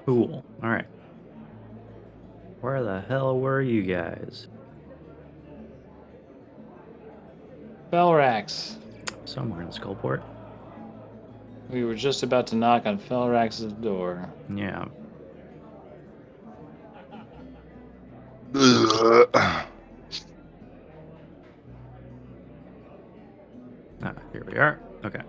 Cool. All right. Where the hell were you guys? Felrax. Somewhere in Skullport. We were just about to knock on Felrax's door. Yeah. Here we are. Okay.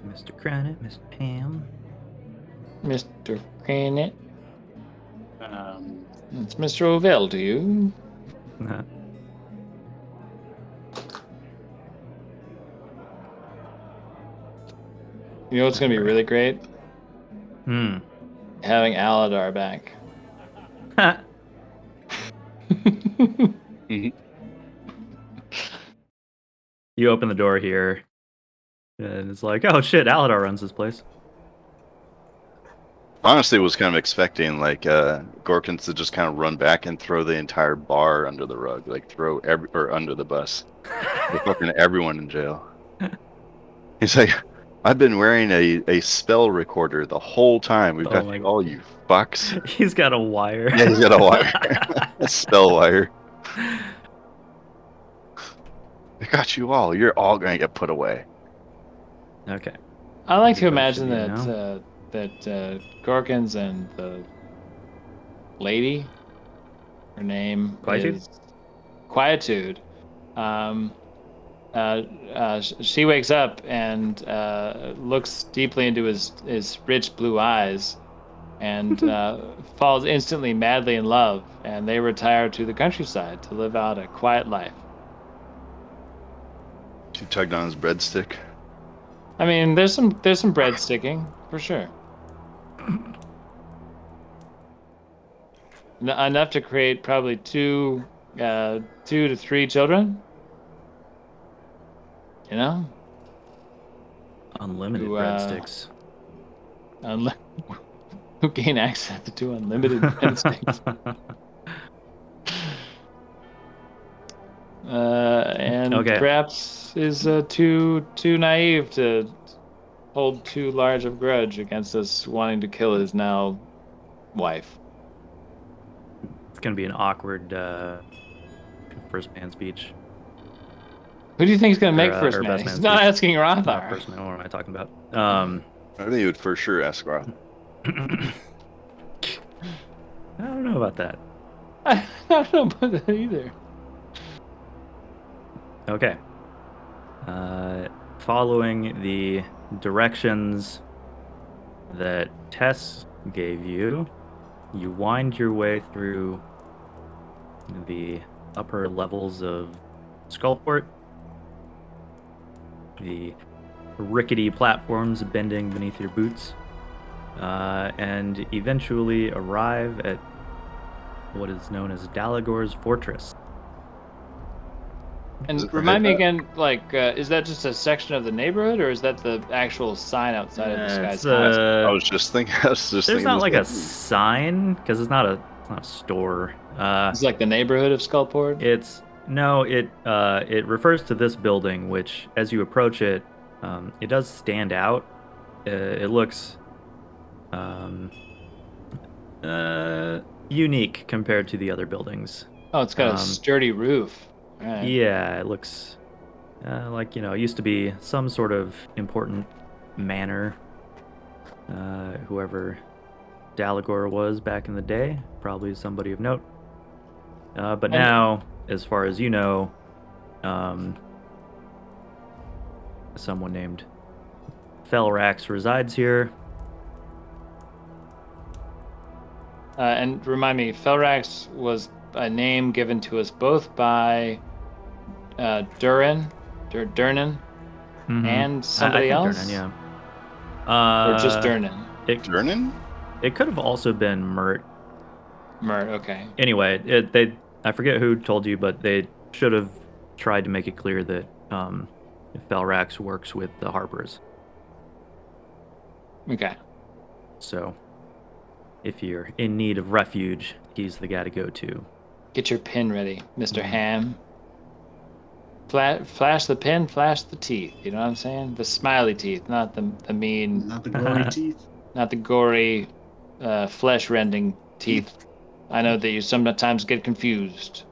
Mr. Credit, Mr. Ham. Mr. Cranit. Um, It's Mr. Ovell to you. You know what's going to be really great? Hmm. Having Aladar back. You open the door here, and it's like, oh shit, Aladar runs this place. Honestly, was kind of expecting like Gorkins to just kind of run back and throw the entire bar under the rug, like throw under the bus, with fucking everyone in jail. He's like, I've been wearing a spell recorder the whole time. We've got you all, you fucks. He's got a wire. Yeah, he's got a wire, a spell wire. I got you all. You're all gonna get put away. Okay. I like to imagine that Gorkins and the lady, her name is Quietude. She wakes up and looks deeply into his rich blue eyes and falls instantly madly in love, and they retire to the countryside to live out a quiet life. She tugged on his breadstick. I mean, there's some bread sticking for sure. Enough to create probably two to three children. You know, unlimited breadsticks. Who gain access to unlimited breadsticks? And perhaps is too naive to hold too large of grudge against us wanting to kill his now wife. It's gonna be an awkward first man speech. Who do you think is gonna make first man? He's not asking Rothar. First man. What am I talking about? I think he would for sure ask Roth. I don't know about that. I don't know about that either. Okay. Following the directions that Tess gave you, you wind your way through the upper levels of Skullport. The rickety platforms bending beneath your boots, and eventually arrive at what is known as Dalagor's Fortress. And remind me again, like, is that just a section of the neighborhood, or is that the actual sign outside of this guy's house? I was just thinking. There's not like a sign because it's not a store. It's like the neighborhood of Skullport. It refers to this building, which, as you approach it, it does stand out. It looks unique compared to the other buildings. Oh, it's got a sturdy roof. Right. Yeah, it looks like, it used to be some sort of important manor. Whoever Dalagor was back in the day, probably somebody of note. But now, as far as you know, someone named Felrax resides here. And remind me, Felrax was a name given to us both by Durnan, and somebody else? Durnan, yeah. Or just Durnan? Durnan? It could have also been Mert. Mert, okay. Anyway, I forget who told you, but they should have tried to make it clear that Felrax works with the Harpers. Okay. So, if you're in need of refuge, he's the guy to go to. Get your pin ready, Mr. Ham. Flash the pin, flash the teeth. You know what I'm saying? The smiley teeth, not the mean, Not the gory teeth. not the gory, flesh-rending teeth. I know that you sometimes get confused,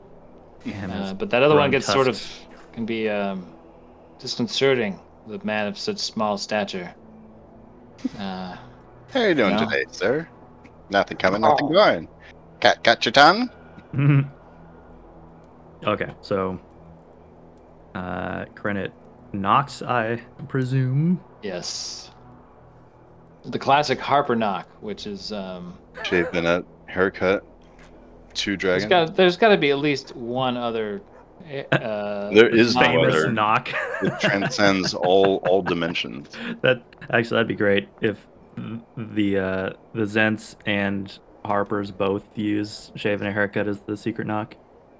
Damn, his but that other one grown gets sort of tusks. can be disconcerting. The man of such small stature. How are you doing No. today, sir? Nothing coming, nothing going. Got your tongue? Okay, so Krenit knocks, I presume. Yes. The classic Harper knock, which is Shaving up, haircut, 2 dragons. there's got to be at least one other. There is no Famous other. knock. It transcends all dimensions. That'd be great if the Zents and Harpers both use shaving a haircut as the secret knock.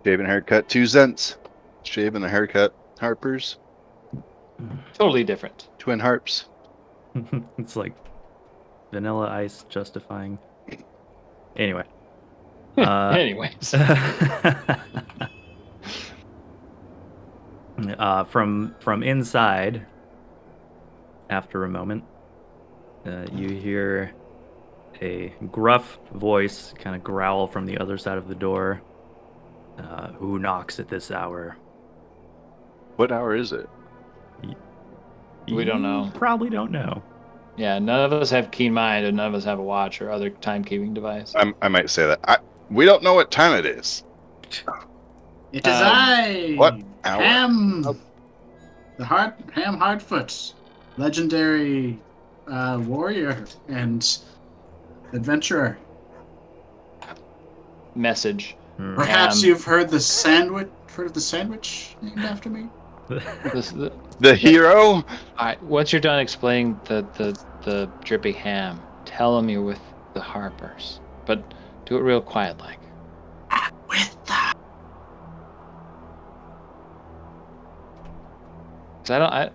Shaving haircut, 2 cents. Shaving a haircut, Harpers, Totally different. twin harps. It's like Vanilla Ice justifying. Anyway. Anyways. From inside, after a moment, you hear a gruff voice kind of growl from the other side of the door. Who knocks at this hour? What hour is it? We don't You know. Probably don't know. Yeah, none of us have keen mind, and none of us have a watch or other timekeeping device. I might say that. We don't know what time it is. It is I. What hour? Ham. Oh. Ham Hardfoot, legendary warrior and adventurer. Message. Perhaps you've heard the sandwich. Heard of the sandwich named after me? The hero? All right, once you're done explaining the drippy ham, tell them you're with the Harpers, but do it real quiet, like. With the. I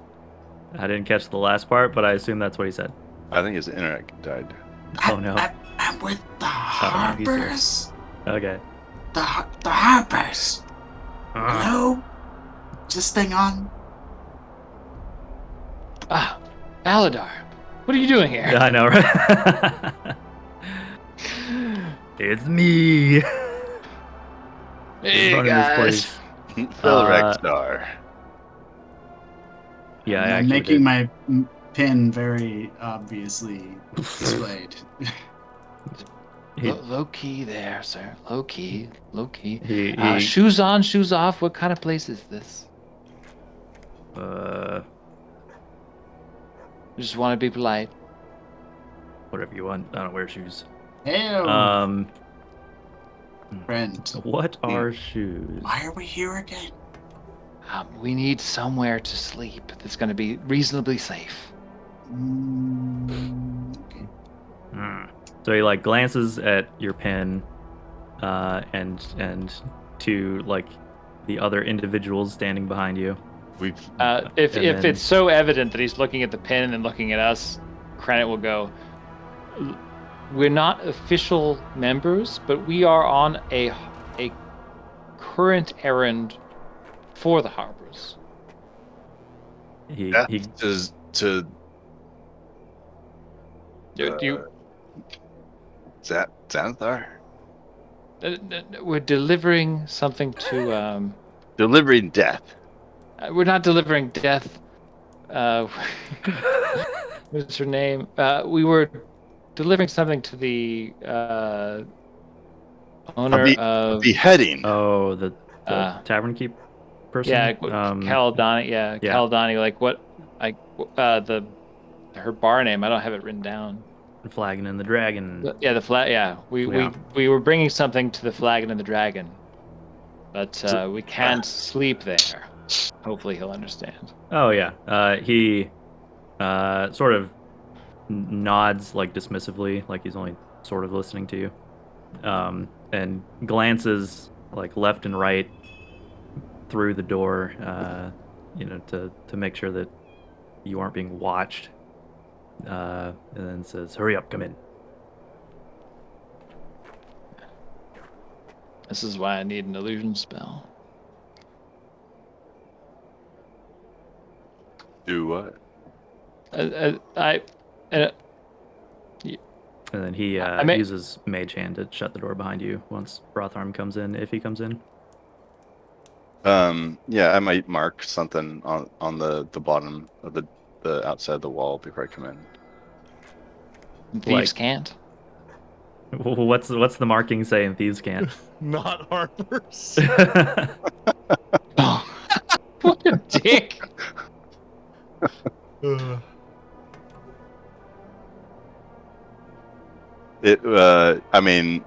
I didn't catch the last part, but I assume that's what he said. I think his internet died. Oh no. I'm with the no, he's there. Harpers. Okay. The Harpers. Hello? Is this thing on? Aladar, what are you doing here? Yeah, I know, right? It's me. Hey Running this guys. place. Phil Rexstar. Yeah, I I'm actually making did. my pin very obviously displayed. He- Low key there, sir. Low key. He Shoes on, shoes off. What kind of place is this? Just want to be polite. Whatever you want. I don't wear shoes. Hey, friend. What are shoes? Why are we here again? We need somewhere to sleep that's going to be reasonably safe. Okay. So he like glances at your pen, and to like the other individuals standing behind you. We've If And then- it's so evident that he's looking at the pen and then looking at us, Krenit will go, we're not official members, but we are on a current errand for the Harpers. He to Do you, Xanathar? we're delivering something to... Delivering death. we're not delivering death. What's her name? We were delivering something to the owner of... Beheading. Oh, the tavern keep person. Yeah, Caledani. Yeah, yeah. Caledani. Like what? Like her bar name. I don't have it written down. Flagon and the Dragon. Yeah, the flag. Yeah, we were bringing something to the Flagon and the Dragon, but we can't sleep there. Hopefully, he'll understand. Oh yeah. He sort of nods like dismissively, like he's only sort of listening to you, and glances like left and right through the door, to make sure that you aren't being watched, and then says, "Hurry up, come in." This is why I need an illusion spell. Do what? I And then he I may, uses Mage Hand to shut the door behind you once Brotharm comes in, if he comes in. Yeah, I might mark something on the bottom of the outside of the wall before I come in. thieves Like- can't. What's the marking say in Thieves Can't? Not Harper's. Oh, what a dick! I mean,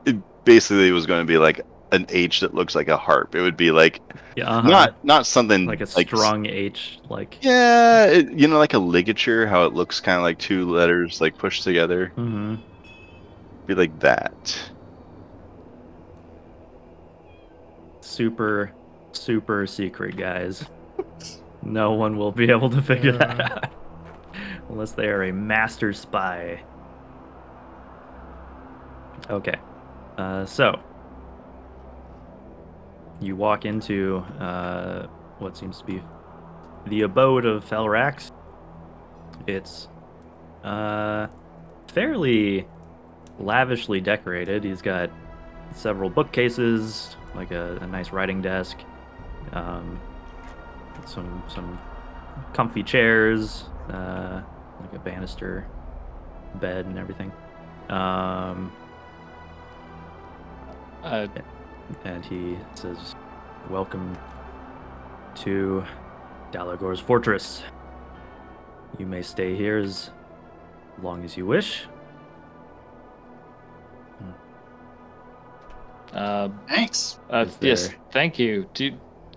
it basically was going to be like an H that looks like a harp. It would be like Yeah, not something like a strung H, like. Yeah, like a ligature, how it looks kind of like two letters like pushed together. Mm-hmm. Be like that. Super secret, guys. No one will be able to figure that out unless they are a master spy. Okay, so you walk into what seems to be the abode of Felrax. It's fairly lavishly decorated. He's got several bookcases, like a nice writing desk, some comfy chairs, like a banister bed and everything. And he says, "Welcome to Dalagor's fortress. You may stay here as long as you wish." Thanks. Is Yes, there- thank you.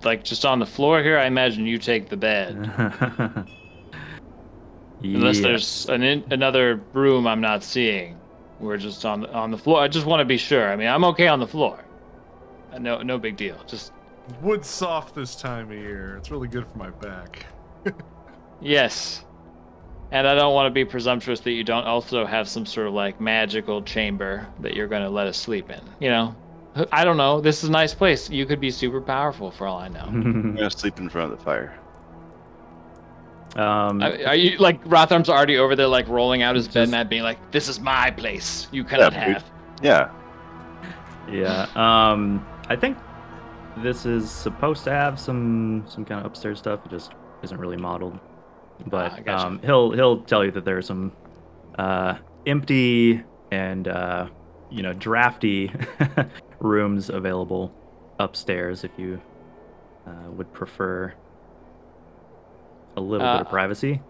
Like just on the floor here? I imagine you take the bed. Unless there's another room I'm not seeing. We're just on the floor. I just want to be sure. I mean, I'm okay on the floor. No big deal. Just Wood's soft this time of year. It's really good for my back. yes. And I don't want to be presumptuous that you don't also have some sort of like magical chamber that you're going to let us sleep in. You know, I don't know. This is a nice place. You could be super powerful for all I know. I'm gonna sleep in front of the fire. Are you like Rotharm's already over there, like rolling out his bed Just- mat, being like, "This is my place. You cannot dude. have." Yeah. Yeah. I think this is supposed to have some kind of upstairs stuff. It just isn't really modeled. But gotcha. he'll tell you that there's some empty and drafty rooms available upstairs if you would prefer a little bit of privacy.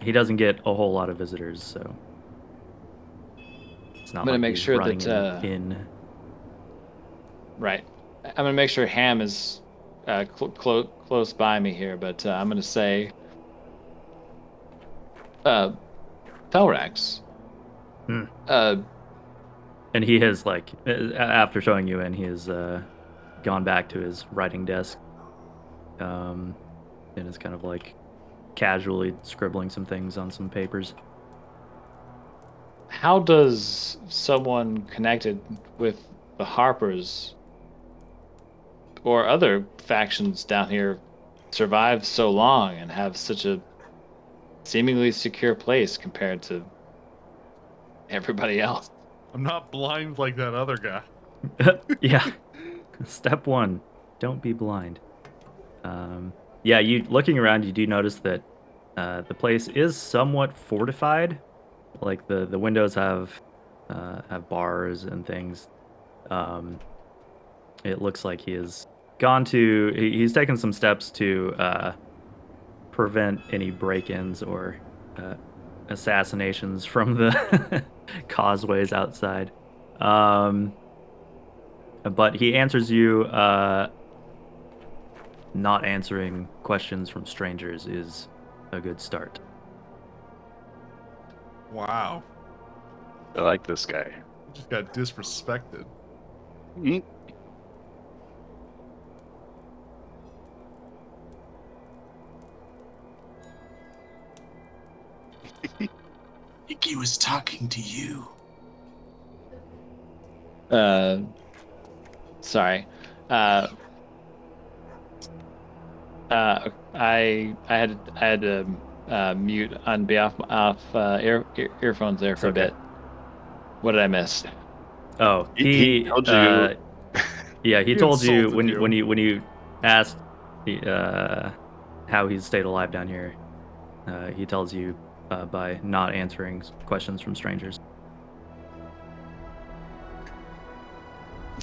He doesn't get a whole lot of visitors, so it's not I'm gonna like make he's sure running that, an inn. Right. I'm gonna make sure Ham is close by me here, but I'm gonna say, Felrax. Hmm. And he has, like, after showing you in, he has gone back to his writing desk and is kind of like casually scribbling some things on some papers. How does someone connected with the Harpers or other factions down here survive so long and have such a seemingly secure place compared to everybody else? I'm not blind like that other guy. Yeah. Step 1, don't be blind. Yeah, you looking around, you do notice that the place is somewhat fortified. Like the windows have bars and things. It looks like he has he's taken some steps to prevent any break-ins or assassinations from the causeways outside. But he answers you, not answering questions from strangers is a good start. Wow. I like this guy. You just got disrespected. Mm. think he was talking to you. Sorry. I had to mute on behalf off earphones there for a okay. bit. What did I miss? Oh, He told you. Yeah, he He told you insulted when you asked how he's stayed alive down here. He tells you by not answering questions from strangers.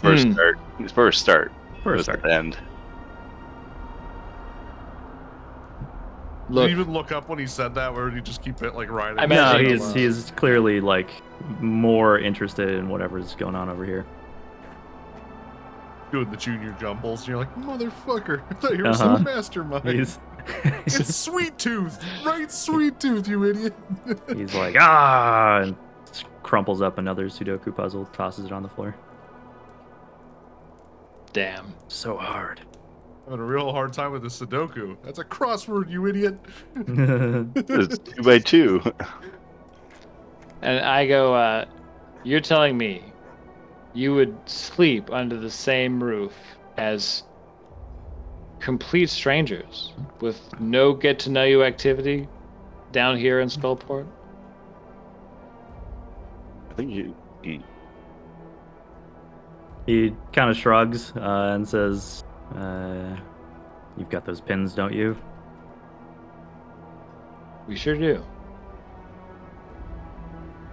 First Hmm. start. First start. For a was start. the end. Did Look, you even look up when he said that, or did he just keep it like riding? I No, imagine he's clearly like more interested in whatever's going on over here. doing the junior jumbles. And you're like, motherfucker! I thought you were Uh-huh. some mastermind. He's It's Sweet Tooth, right? Sweet Tooth, you idiot. he's like and crumples up another Sudoku puzzle, tosses it on the floor. damn. So hard. Having a real hard time with the Sudoku. That's a crossword, you idiot. It's 2 by 2. And I go, you're telling me you would sleep under the same roof as complete strangers with no get to know you activity down here in Skullport? I think you. He kind of shrugs and says, "You've got those pins, don't you?" We sure do.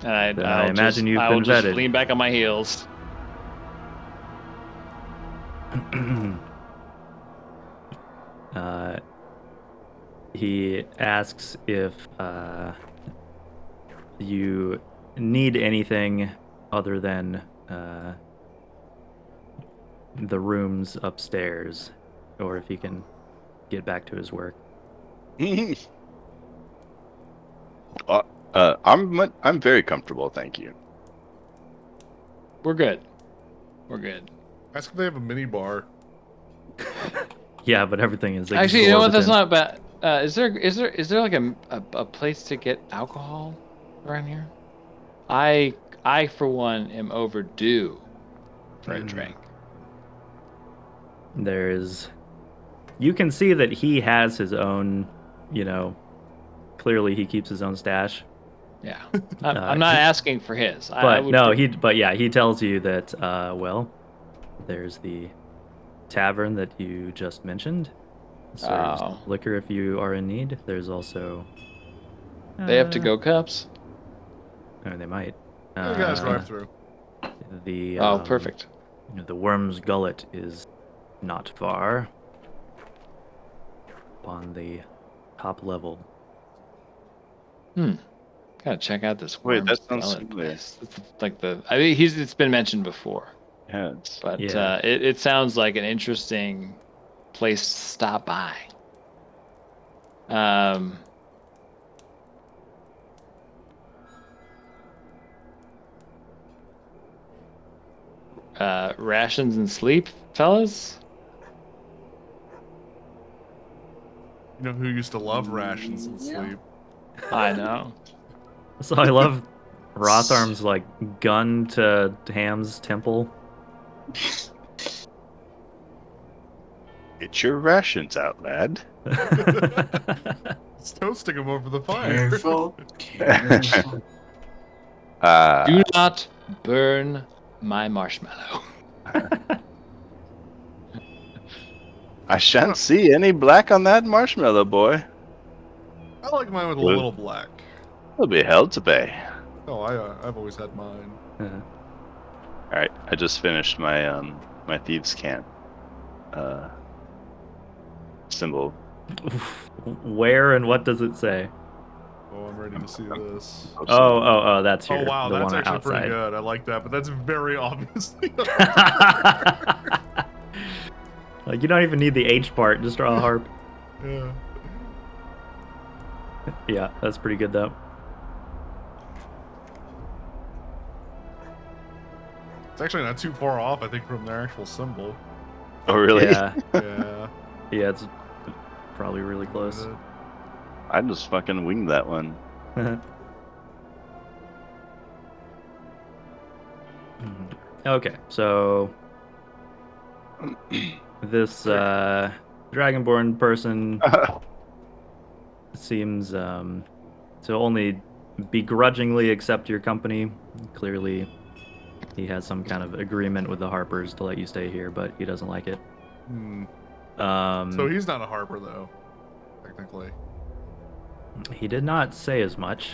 And Then I imagine you've I will been just vetted. lean back on my heels. He asks if you need anything other than the rooms upstairs, or if he can get back to his work. I'm very comfortable, thank you. We're good. We're good. Ask if they have a mini bar. Yeah, but everything is Actually, you know what? That's exorbitant. not bad. Is there like a place to get alcohol around here? I for one am overdue for a drink. There's, you can see that he has his own, clearly he keeps his own stash. Yeah, I'm not asking for his. But he tells you that, there's the tavern that you just mentioned. Serves liquor if you are in need. There's also, they have to-go cups. Or they might. I gotta drive through. The Perfect. The Worm's Gullet is not far. Up on the top level. Gotta check out this. Wait, that Worm's sounds Gullet familiar. place. It's like it's been mentioned before, Yeah, but Yeah. it sounds like an interesting place to stop by. Rations and sleep, fellas. You know who used to love rations and sleep? I know. So I love Rotharm's like gun to Ham's temple. Get your rations out, lad. It's toasting him over the fire. Careful. Careful. Do not burn my marshmallow. I shan't see any black on that marshmallow, boy. I like mine with a Blue. little black. Will be held to pay. Oh, I've always had mine. All right, I just finished my my thieves' cant symbol. Where and what does it say? Oh, I'm ready to see this. Oh, that's here. Oh wow, the that's one actually pretty outside. good. I like that, but that's very obviously. Like, you don't even need the H part, just draw a harp. Yeah. Yeah, that's pretty good though. It's actually not too far off, I think, from their actual symbol. Oh really? Yeah, Yeah. yeah, it's probably really close. I just fucking winged that one. Okay, so this dragonborn person seems to only begrudgingly accept your company. Clearly, he has some kind of agreement with the Harpers to let you stay here, but he doesn't like it. So he's not a Harper, though, technically. He did not say as much,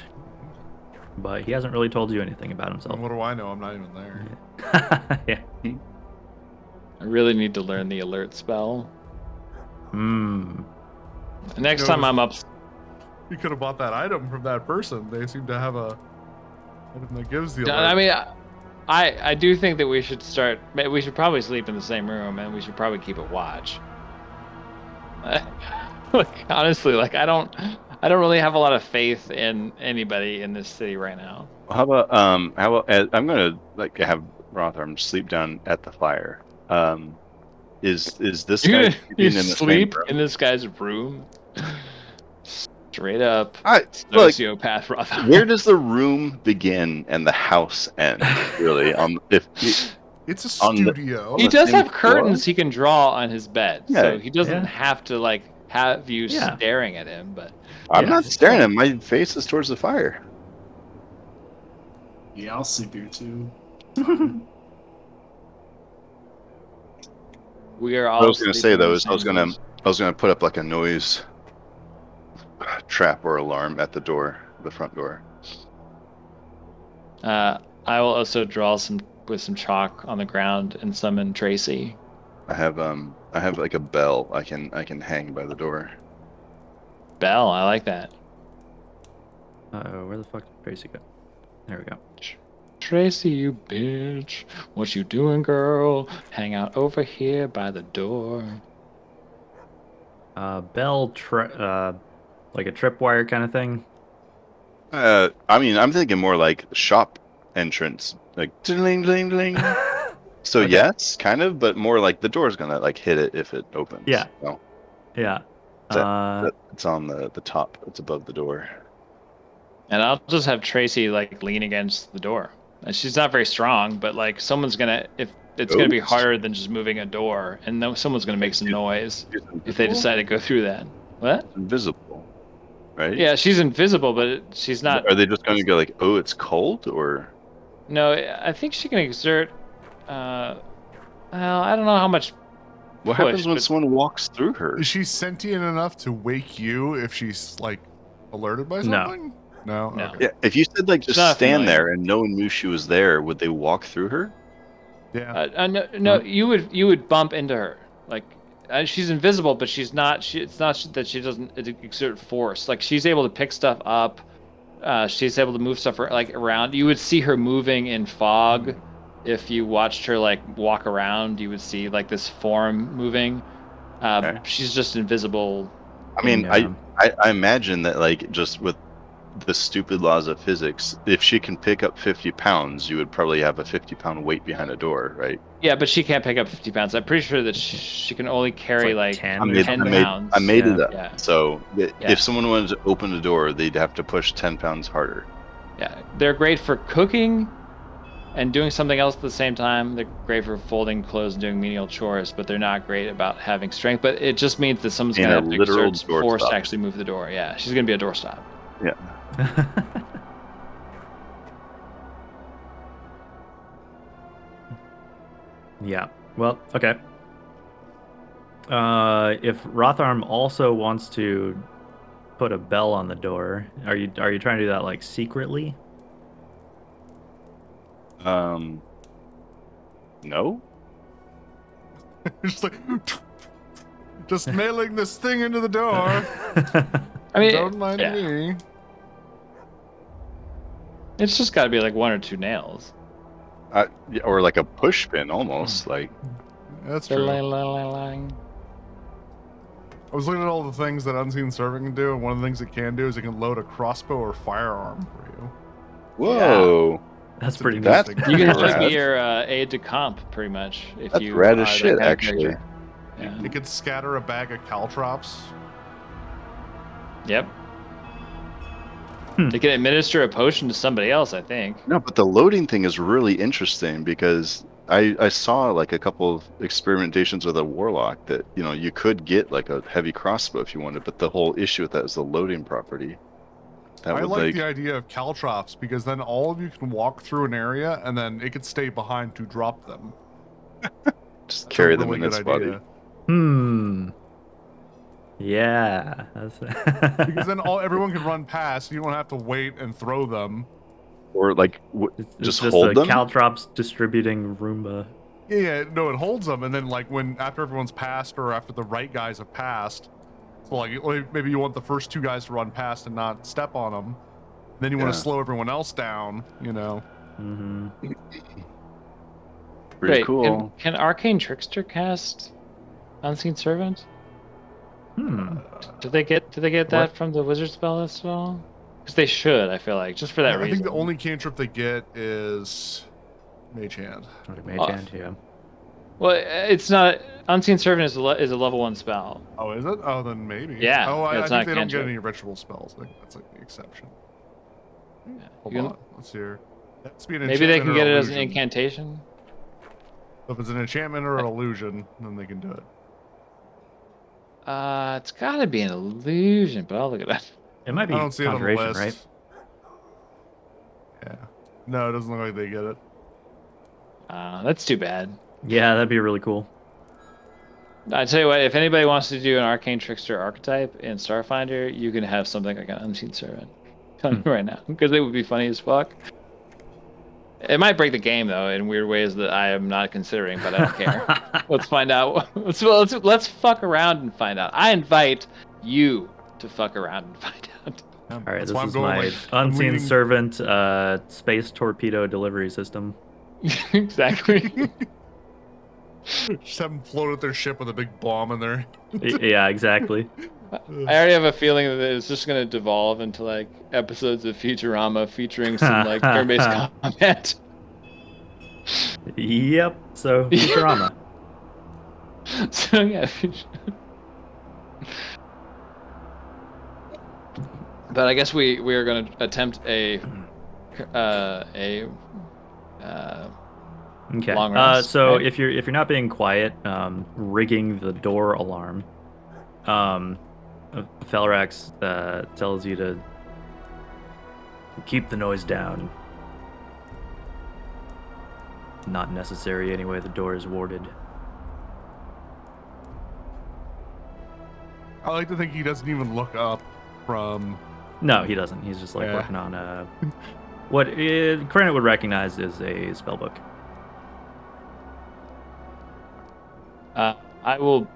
but he hasn't really told you anything about himself. And what do I know? I'm not even there. Yeah. I really need to learn the alert spell. Hmm. The next time I'm up, You could have bought that item from that person. They seem to have a item that gives the alert. I mean, I do think that we should start. We should probably sleep in the same room, and we should probably keep a watch. Like, honestly, like I don't really have a lot of faith in anybody in this city right now. How about I'm gonna like have Rotharm sleep down at the fire. Is this You're guy gonna sleeping in the same sleep room? in this guy's room? Straight up, Look, sociopath, Rotharm. where does the room begin and the house end? Really, It's a on the- studio. He does same have curtains floor? he can draw on his bed, Yeah, so he doesn't yeah. have to like have you Yeah. staring at him. But I'm Yeah. not staring at him. My face is towards the fire. Yeah, I'll sleep here too. we are all. What I was gonna say sleeping in though the is I was same gonna room. put up like a noise trap or alarm at the door, the front door. I will also draw some chalk on the ground and summon Tracy. I have like a bell I can hang by the door. Bell, I like that. Uh-oh, where the fuck did Tracy go? There we go. Tracy, you bitch. What you doing, girl? Hang out over here by the door. Bell, like a tripwire kind of thing. I mean, I'm thinking more like shop entrance, like ding ding ding. So Okay. yes, kind of, but more like the door's gonna like hit it if it opens. Yeah. So Yeah. it's on the top. It's above the door. And I'll just have Tracy like lean against the door. And she's not very strong, but like someone's gonna if it's gonna be Oops. harder than just moving a door, and then someone's gonna make some noise She's if they invisible? decide to go through that. What? Invisible, right? Yeah, she's invisible, but she's not. Are they just going to go like, oh, it's cold, or? No, I think she can exert. Well, I don't know how much. What push, happens when but- someone walks through her? Is she sentient enough to wake you if she's like alerted by No. something? No. No. Okay. Yeah, if you said like She's just not stand familiar. there and no one knew she was there, would they walk through her? Yeah. No, you would bump into her. Like she's invisible, but she's not. It's not that she doesn't exert force. Like she's able to pick stuff up. She's able to move stuff like around. You would see her moving in fog. If you watched her like walk around, you would see like this form moving. Okay. She's just invisible. I mean, Yeah. I imagine that like just with the stupid laws of physics, if she can pick up 50 pounds, you would probably have a 50-pound weight behind a door, right? Yeah, but she can't pick up 50 pounds. I'm pretty sure that she can only carry like like 10 I or made, 10 something. pounds. I made it Yeah. up. Yeah. So Yeah. if someone wanted to open the door, they'd have to push 10 pounds harder. Yeah, they're great for cooking and doing something else at the same time. They're great for folding clothes and doing menial chores, but they're not great about having strength. But it just means that someone's Being going to a have to literal exert force doorstop. to actually move the door. Yeah, she's going to be a doorstop. Yeah. Yeah. Well, okay. If Rotharm also wants to put a bell on the door, are you trying to do that like secretly? No. Just like just nailing this thing into the door. I mean, Don't mind yeah. me. It's just got to be like one or two nails. Yeah, or like a push pin almost. Like That's true. I Yeah, was looking at all the things that Unseen Servant can do, and one of the things it can do is it can load a crossbow or firearm for you. whoa. That's pretty neat. That's you can just rad. be your aide de camp, pretty much. If That's you rad are as that shit, kind of actually. character. Yeah. It could scatter a bag of caltrops. Yep. They can administer a potion to somebody else, I think. No, but the loading thing is really interesting because I saw like a couple of experimentations with a warlock that you could get like a heavy crossbow if you wanted, but the whole issue with that is the loading property. That I would like the idea of caltrops because then all of you can walk through an area and then it could stay behind to drop them. just That's carry a them really in good its idea. body. Yeah. Because then everyone can run past. You don't have to wait and throw them. Or like It's just just hold a them. caltrops distributing Roomba. Yeah, no, it holds them, and then like after everyone's passed or after the right guys have passed, so like maybe you want the first two guys to run past and not step on them. Then you want to Yeah. slow everyone else down. Mm-hmm. Pretty Wait, cool. can Arcane Trickster cast Unseen Servant? Did they get that from the wizard spell as well? Because they should, I feel like, just for that I reason. think the only cantrip they get is Mage Hand. Mage Hand, yeah. Well, it's not. Unseen Servant is a level 1 spell. Oh, is it? Oh, then maybe. Yeah, Oh, I it's think not they don't get cantrip. any ritual spells. I think that's like the exception. Hold You can- on. Let's hear. That's be an Maybe they enchantment can or get it as an illusion. incantation. So if it's an enchantment or an illusion, then they can do it. It's gotta be an illusion, but I'll look it up. It might be I don't see it on the conjuration, list. right? Yeah. No, it doesn't look like they get it. That's too bad. Yeah, that'd be really cool. I tell you what, if anybody wants to do an Arcane Trickster archetype in Starfinder, you can have something like an Unseen Servant. I'm telling you right now, because it would be funny as fuck. It might break the game though in weird ways that I am not considering, but I don't care. Let's find out. Let's fuck around and find out. I invite you to fuck around and find out. Yeah, All right, that's this why I'm is going, my like, I'm Unseen leaning- Servant space torpedo delivery system. Exactly. Just have them float at their ship with a big bomb in there. Yeah, exactly. I already have a feeling that it's just gonna devolve into like episodes of Futurama featuring some like turn-based combat. Yep. So Futurama. So yeah. But I guess we are going to attempt a Okay. long rest, So right? if you're not being quiet, rigging the door alarm, Felrax tells you to keep the noise down. Not necessary anyway. The door is warded. I like to think he doesn't even look up from. No, he doesn't. He's just like Yeah. working on what Krennet would recognize as a spellbook. I will.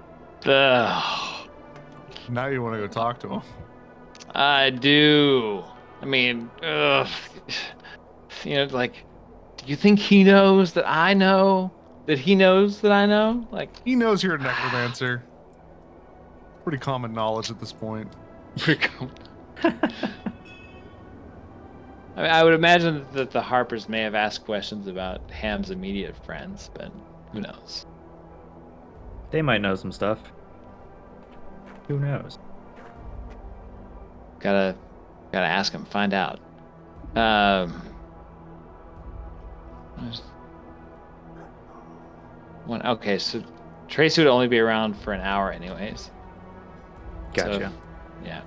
Now you want to go talk to him. I do. I mean, like, do you think he knows that I know that he knows that I know? Like, He knows you're a necromancer. Pretty common knowledge at this point. I mean, I would imagine that the Harpers may have asked questions about Ham's immediate friends, but who knows? They might know some stuff. Who knows? Gotta ask him, find out. Okay, so Tracy would only be around for an hour, anyways. Gotcha. Yeah.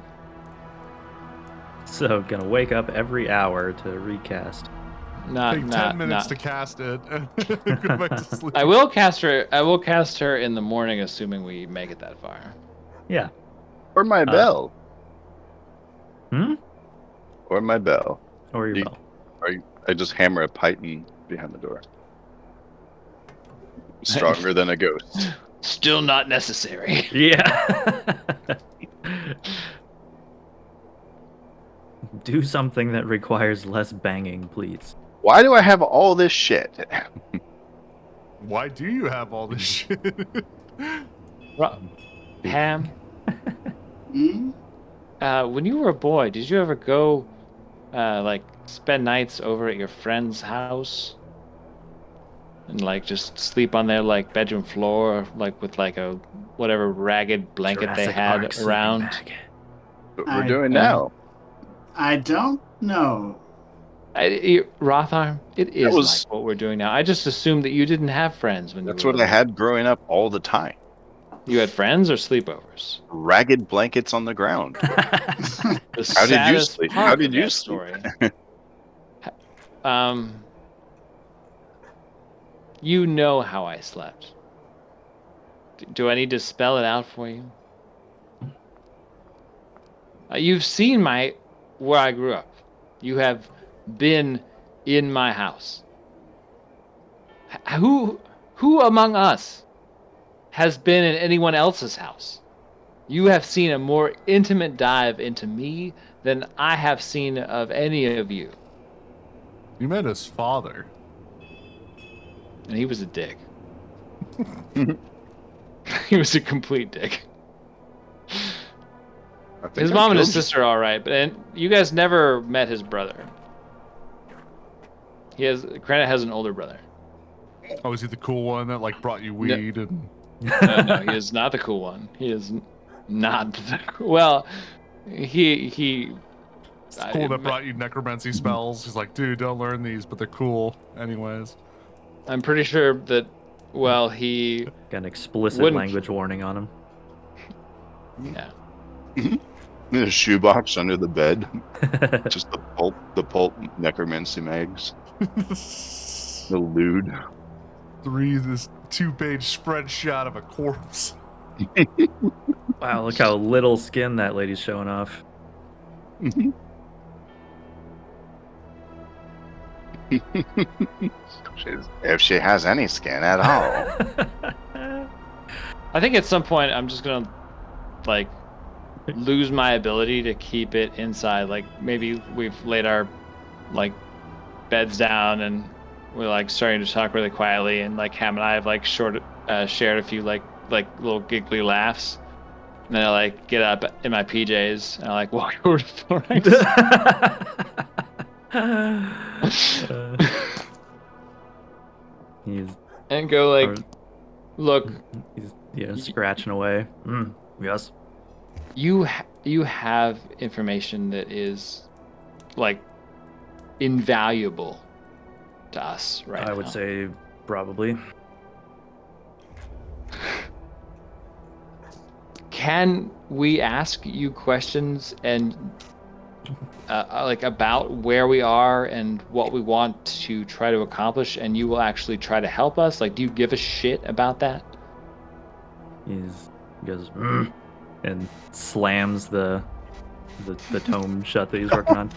So gonna wake up every hour to recast. Take 10 minutes to cast it. Go back to sleep. I will cast her in the morning, assuming we make it that far. Yeah. Or my bell. Hmm? Or my bell. Or your You- bell. I just hammer a python behind the door. Stronger than a ghost. Still not necessary. Yeah. Do something that requires less banging, please. Why do I have all this shit? Why do you have all this shit? Ham, Hmm? when you were a boy, did you ever go, like, spend nights over at your friend's house? And, like, just sleep on their, like, bedroom floor, like, with, like, a whatever ragged blanket they Jurassic had Park sleeping around? bag. What we're doing now. I don't know. Rotharm, it is was- like what we're doing now. I just assumed that you didn't have friends when That's you were what I little. had growing up all the time. You had friends or sleepovers? Ragged blankets on the ground. The How did you saddest sleep? part How of did you that sleep? story. Um, you know how I slept. Do I need to spell it out for you? You've seen where I grew up. You have been in my house. Who among us has been in anyone else's house? You have seen a more intimate dive into me than I have seen of any of you. You met his father. And he was a dick. He was a complete dick. I think His I mom and his killed you. sister are all right, but you guys never met his brother. Granite has an older brother. Oh, is he the cool one that like brought you No. weed and? No, he is not the cool one. He is not the well. He. It's the cool that brought you necromancy spells. He's like, dude, don't learn these, but they're cool anyways. I'm pretty sure that. Well, he. Got an explicit Wouldn't- language warning on him. Yeah. In a shoebox under the bed. Just the pulp necromancy mags. The lewd. This 2-page spread shot of a corpse. Wow, look how little skin that lady's showing off. If she has any skin at all. I think at some point I'm just gonna like lose my ability to keep it inside. Like maybe we've laid our like beds down and we're like starting to talk really quietly, and like Ham and I have like shared a few like little giggly laughs. And then I like get up in my PJs and I like walk over to Thorax. He's And go like, Or- look, he's scratching away. Yes. you have information that is like invaluable to us right now. I would say probably. Can we ask you questions and like about where we are and what we want to try to accomplish, and you will actually try to help us? Like, do you give a shit about that? He goes and slams the tome shut that he's working on.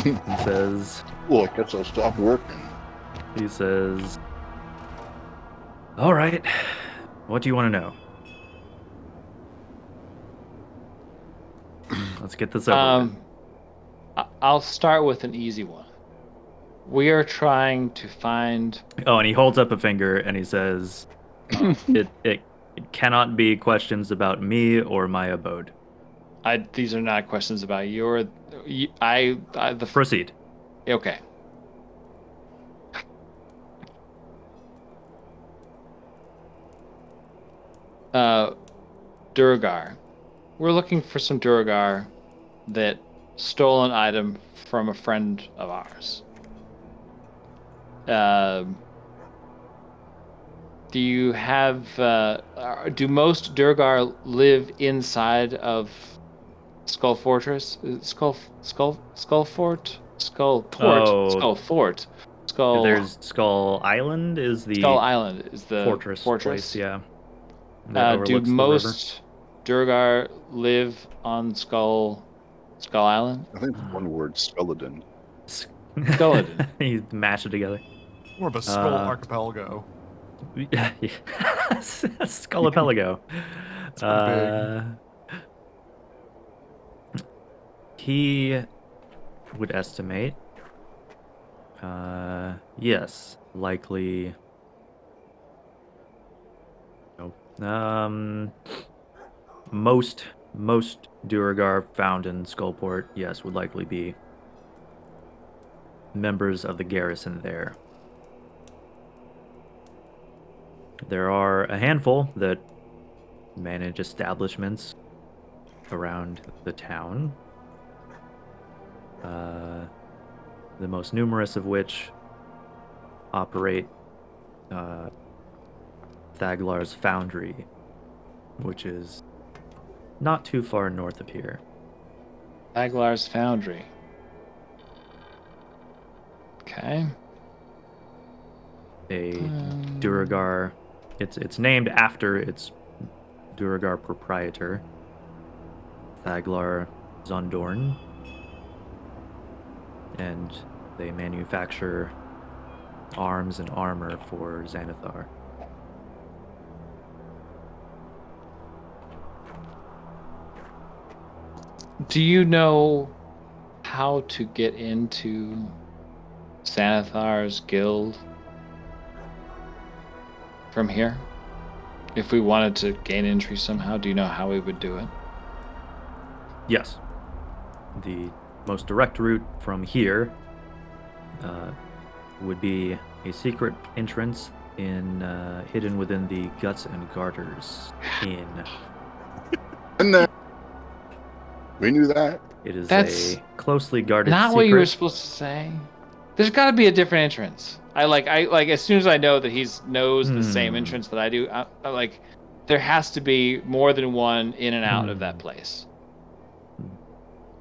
He says, Well, I guess I'll stop working. "All right, what do you want to know? Let's get this over with." I'll start with an easy one. We are trying to find. Oh, and he holds up a finger and he says, "It cannot be questions about me or my abode. These are not questions about your. Proceed." Okay. Durgar. We're looking for some Durgar that stole an item from a friend of ours. Do you have? Do most Durgar live inside of Skull Fortress? Skull Fort? Skull Port? Oh. Skull Fort? Skull. There's Skull Island is the Skull Island is the fortress place, yeah. That Do overlooks the most Durgar live on Skull Island? I think it's one word, skeleton. river. Skeleton. You mash it together. More of a skull archipelago. Yeah. Skullapelago. pretty He would estimate. Yes, likely. No. Most Duragar found in Skullport, yes, would likely be members of the garrison there. There are a handful that manage establishments around the town. the most numerous of which operate Thaglar's Foundry, which is not too far north of here. Aglar's Foundry. Okay. A Duragar. It's named after its Duragar proprietor, Thaglar Zondorn, and they manufacture arms and armor for Xanathar. Do you know how to get into Xanathar's guild from here? If we wanted to gain entry somehow, do you know how we would do it? Yes. The most direct route from here would be a secret entrance hidden within the Guts and Garters Inn. And then we knew that. It is That's a closely guarded Not secret. what you were supposed to say. There's got to be a different entrance. I like as soon as I know that he knows the same entrance that I do. I like there has to be more than one in and out of that place.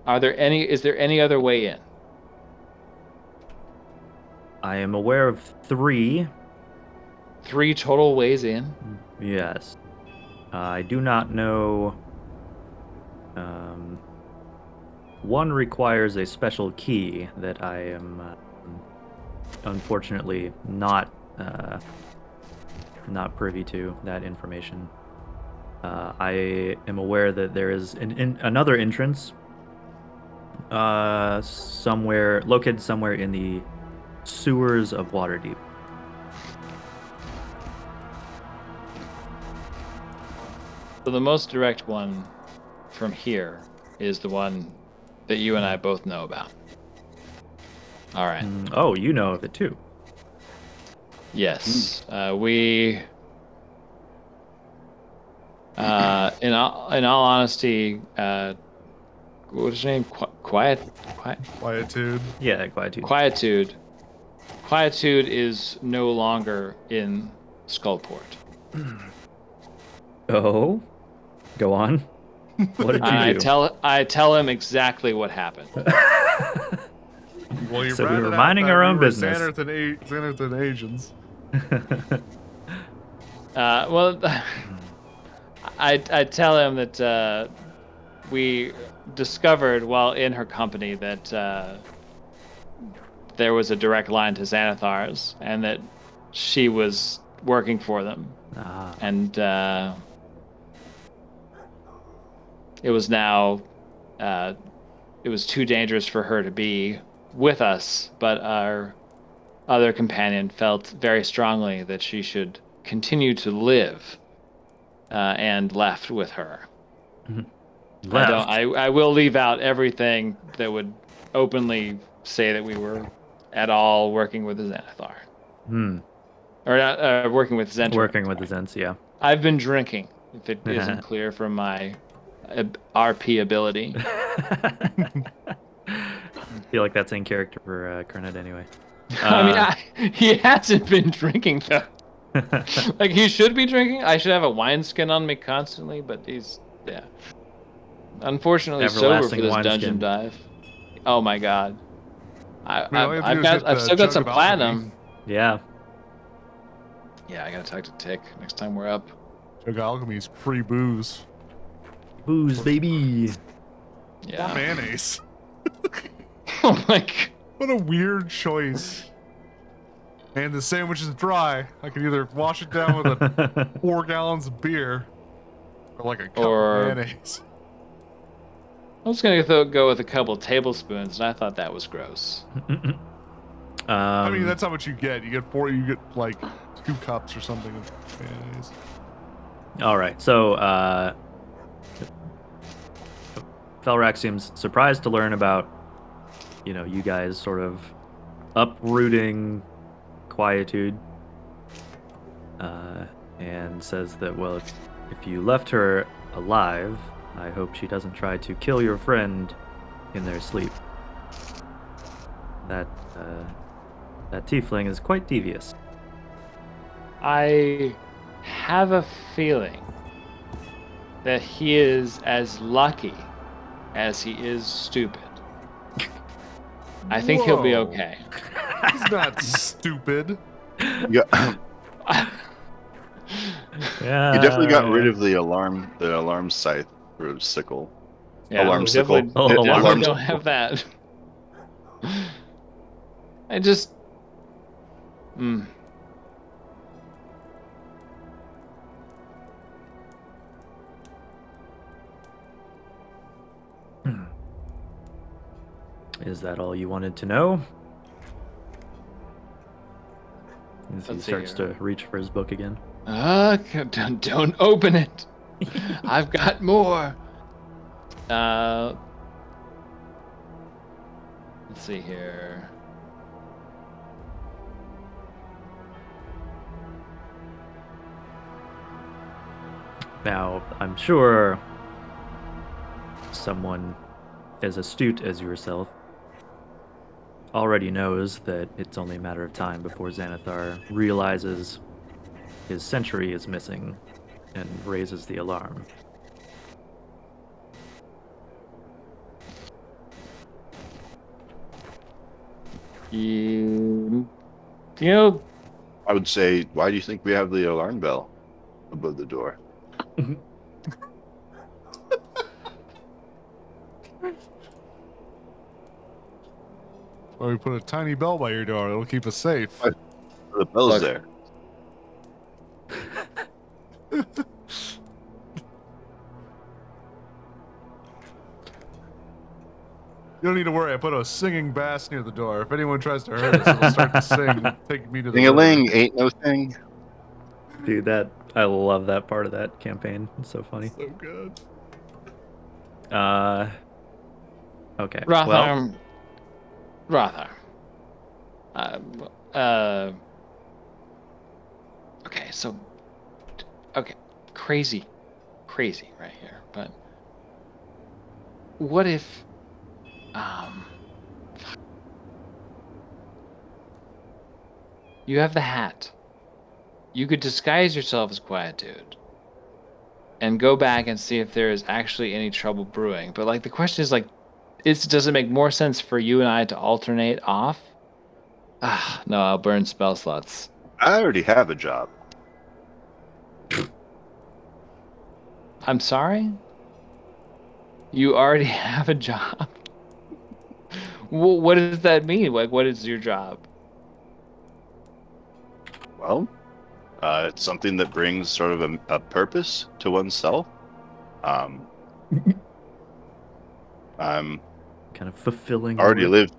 Is there any other way in? I am aware of 3. 3 total ways in? Yes. I do not know. One requires a special key that I am unfortunately not privy to that information. I am aware that there is another entrance located somewhere in the sewers of Waterdeep. So the most direct one from here is the one that you and I both know about. All right. Oh, you know of it too. Yes. We. In all honesty, what is her name? Quietude. Yeah, Quietude. Quietude is no longer in Skullport. Oh, go on. What did you do? I tell him exactly what happened. Well, you're So we ratted were out minding that our we own were business. Xanathan Asians. Well, I tell him that we discovered while in her company that there was a direct line to Xanathar's and that she was working for them. And it was now it was too dangerous for her to be with us, but our other companion felt very strongly that she should continue to live, and left with her. Left. I will leave out everything that would openly say that we were at all working with the Xanathar. Or not working with Zentr. Working with the Zents, yeah. I've been drinking, if it isn't clear from my RP ability. I feel like that's in character for Kernet anyway. I mean, he hasn't been drinking, though. Like, he should be drinking. I should have a wineskin on me constantly, but he's, yeah. Unfortunately, sober for Everlasting this wineskin. dungeon dive. Oh my god. all you have to do is hit I've the still got jug some of alchemy. platinum. Yeah. Yeah, I gotta talk to Tick next time we're up. Jug Alchemy's free booze. Booze, baby. Yeah. Mayonnaise. Oh my god. What a weird choice. And the sandwich is dry. I can either wash it down with 4 gallons of beer or like a cup Or- of mayonnaise. I was gonna go with a couple tablespoons, and I thought that was gross. I mean, that's how much you get. You get like 2 cups or something of mayonnaise. All right. So, Felrak seems surprised to learn about, you guys sort of uprooting Quietude, and says that, well, if you left her alive, I hope she doesn't try to kill your friend in their sleep. That that tiefling is quite devious. I have a feeling that he is as lucky as he is stupid. I think he'll be Whoa. okay. He's not stupid. Yeah, Yeah. he definitely got rid of the alarm scythe or sickle. Yeah, Alarm we sickle. definitely, Oh, definitely alarm don't sickle. have that. I just. Is that all you wanted to know? As he Let's see starts here. to reach for his book again. Don't open it. I've got more. Let's see here. Now, I'm sure someone as astute as yourself already knows that it's only a matter of time before Xanathar realizes his century is missing and raises the alarm. You know, I would say, why do you think we have the alarm bell above the door? Or we put a tiny bell by your door. It'll keep us safe. What? The bell's Look. there. You don't need to worry. I put a singing bass near the door. If anyone tries to hurt us, it'll start to sing and take me to the Ding-a-ling, river. ain't no thing. Dude, I love that part of that campaign. It's so funny. So good. Okay. Well, Rothar. Okay, so, okay, crazy right here. But what if, you have the hat. You could disguise yourself as Quietude and go back and see if there is actually any trouble brewing. But like the question is like, does it make more sense for you and I to alternate off? No, I'll burn spell slots. I already have a job. I'm sorry? You already have a job? Well, what does that mean? Like, what is your job? Well, it's something that brings sort of a purpose to oneself. I'm kind of fulfilling. already work.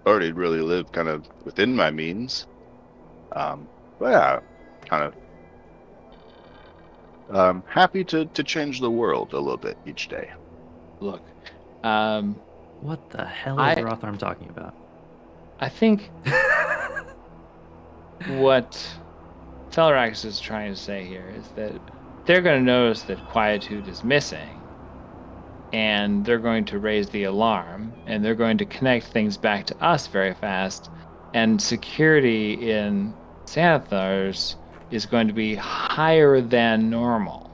really lived kind of within my means. But yeah, kind of happy to change the world a little bit each day. Look, What the hell is Rotharm talking about? I think what Felrax is trying to say here is that they're going to notice that Quietude is missing, and they're going to raise the alarm, and they're going to connect things back to us very fast, and security in Xanathar's is going to be higher than normal,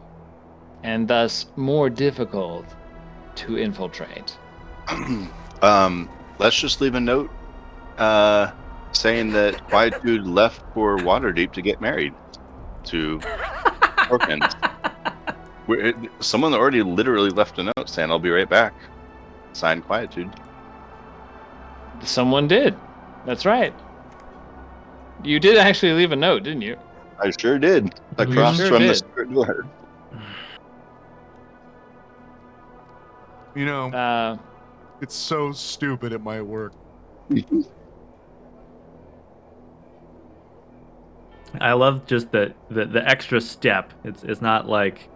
and thus more difficult to infiltrate. Let's just leave a note saying that Quietude left for Waterdeep to get married to Orkins. Someone already literally left a note saying, "I'll be right back." Signed, Quietude. Someone did. That's right. You did actually leave a note, didn't you? I sure did. Across sure from the did. secret door. You know, Uh, it's so stupid it might work. I love just the extra step. It's not like,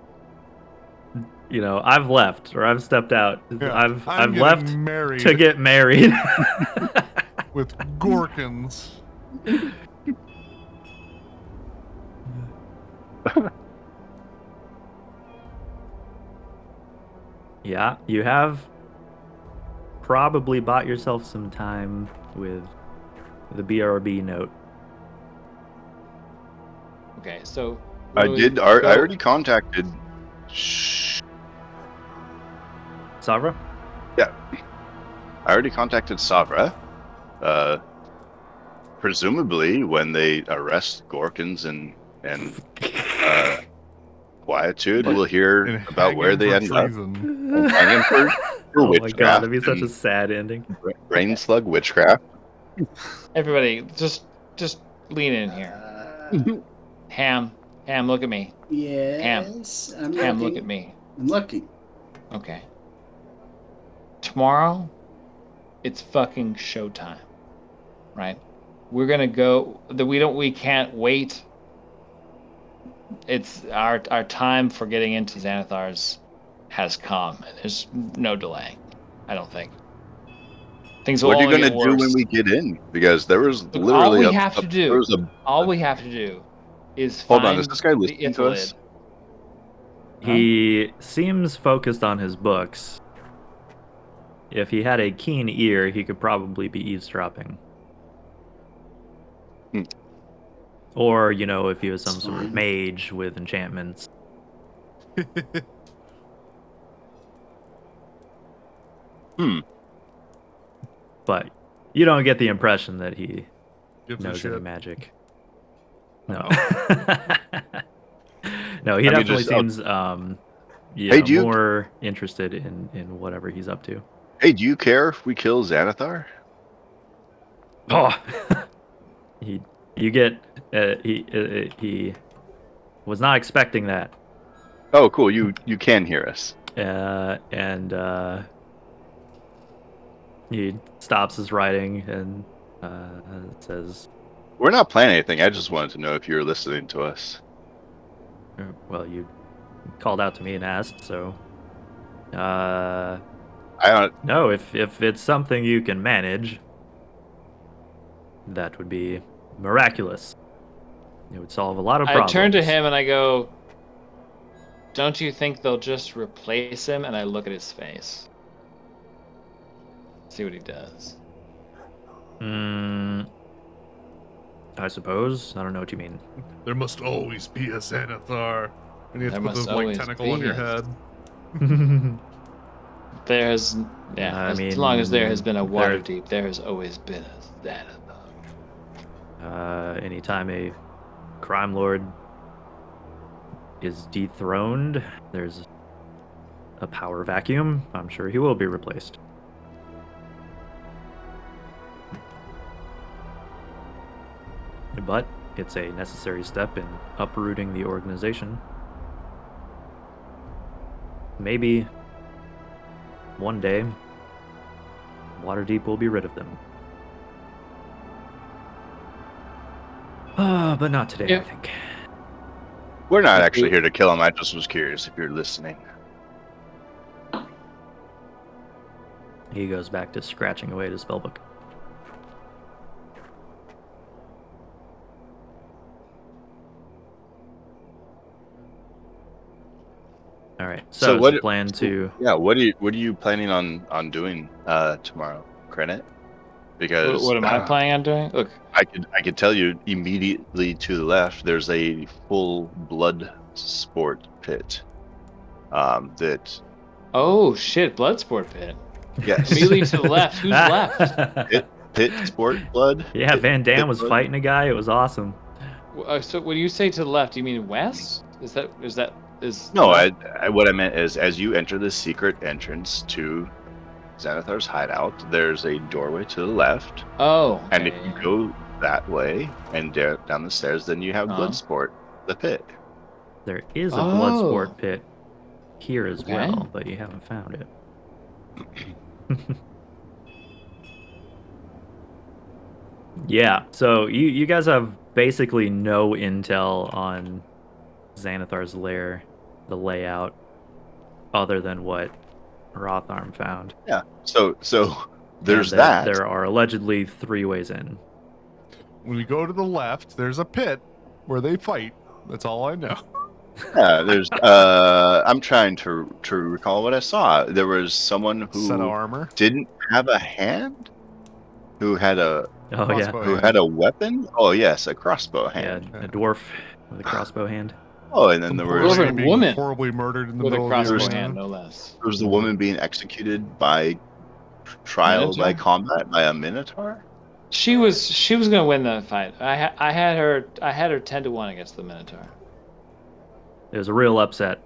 you know, I've left or I've stepped out. Yeah, I've I'm left getting married to get married. with Gorkins. Yeah, you have probably bought yourself some time with the BRB note. Okay, so I when we did. I go- already contacted. Savra? I already contacted Savra. Presumably, when they arrest Gorkins and Quietude, But- we'll hear And about hang where him they for end up. treason. And hang him for Oh my god, witchcraft that'd be such a and sad ending. brain slug witchcraft. everybody, just lean in here. Ham, look at me. Yes, I'm Ham, looking. look at me. I'm looking. Okay. Tomorrow, it's fucking showtime, right? We're gonna go. We can't wait. It's our time for getting into Xanathar's has come. There's no delay. I don't think. Things will What are you only gonna get do when worse. we get in? Because there was Look, literally all we a, have a- to there do, was a- all we have to do, is Hold find on, is this guy the listening to us? Ithalid. He seems focused on his books. If he had a keen ear, he could probably be eavesdropping. Hmm. Or, you know, if he was some It's sort of fine. mage with enchantments. Hmm. But you don't get the impression that he Gives a knows any shit. magic. No. Oh. No, he I mean, definitely just, seems Hey, do you- more interested in whatever he's up to. Hey, do you care if we kill Xanathar? Oh, he was not expecting that, Oh, cool. You can hear us. and he stops his writing and says, We're not planning anything. I just wanted to know if you were listening to us. "Well, you called out to me and asked, so I don't. no, if it's something you can manage, that would be miraculous. It would solve a lot of I problems." turn to him and I go, "Don't you think they'll just replace him?" And I look at his face. See what he does. I suppose. I don't know what you mean. There must always be a Xanathar. And you have There to put must the like always tentacle on be your a- head. There's, yeah, I as long as there has mean, been a there- Waterdeep, there has always been a Xanathar. Anytime a crime lord is dethroned, there's a power vacuum. I'm sure he will be replaced. But it's a necessary step in uprooting the organization. Maybe one day, Waterdeep will be rid of them. But not today, I Yeah. think. We're not actually here to kill him. I just was curious if you're listening. He goes back to scratching away at his spellbook. All right. So, what- is the plan to? Yeah. What are you planning on doing tomorrow, Credit? Because What am I planning on doing? Look, I could tell you immediately to the left. There's a full blood sport pit. That oh shit, Bloodsport pit. yes, Immediately to the left. Who's left? pit sport blood. Yeah, Pit- Van Damme pit was blood. fighting a guy. It was awesome. So when you say to the left, you mean west? Is No, what I meant is as you enter the secret entrance to Xanathar's hideout, there's a doorway to the left, Oh, and if okay, you yeah. go that way and down the stairs, then you have Uh-huh. Bloodsport, the pit. There is a Oh. Bloodsport pit here as Okay. well, but you haven't found it. Yeah, so you guys have basically no intel on Xanathar's lair, the layout, other than what Rotharm found. Yeah. So there's And that. There are allegedly 3 ways in. When we go to the left, there's a pit where they fight. That's all I know. Yeah, there's. I'm trying to recall what I saw. There was someone Set of who armor. didn't have a hand. Who had a Oh yeah, Crossbow who hand. had a weapon? Oh yes, a crossbow yeah, hand. a dwarf with a crossbow hand. Oh, and then Some there poor was Dwarven lady being woman horribly murdered in the with a middle of the crossbow There's- arena. hand, no less. the woman being executed by trial by Minotaur? combat by a minotaur. She was gonna win the fight. I had her 10-1 against the Minotaur. It was a real upset.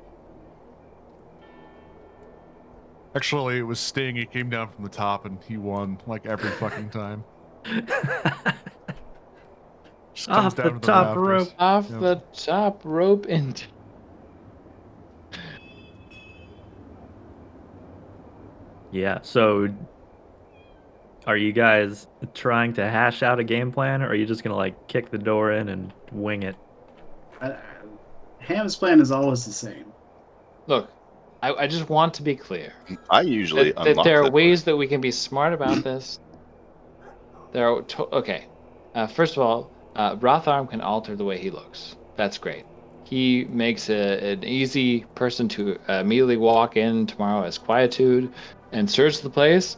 Actually, it was Sting. He came down from the top and he won like every fucking time. Just comes Off the down to the top rafters. rope. Off Yep. the top rope and Yeah. So, are you guys trying to hash out a game plan, or are you just gonna like kick the door in and wing it? Ham's plan is always the same. look, I just want to be clear I usually that unlock there are the door. ways that we can be smart about this. Okay. First of all, Rotharm can alter the way he looks. That's great. He makes an easy person to immediately walk in tomorrow as Quietude and search the place.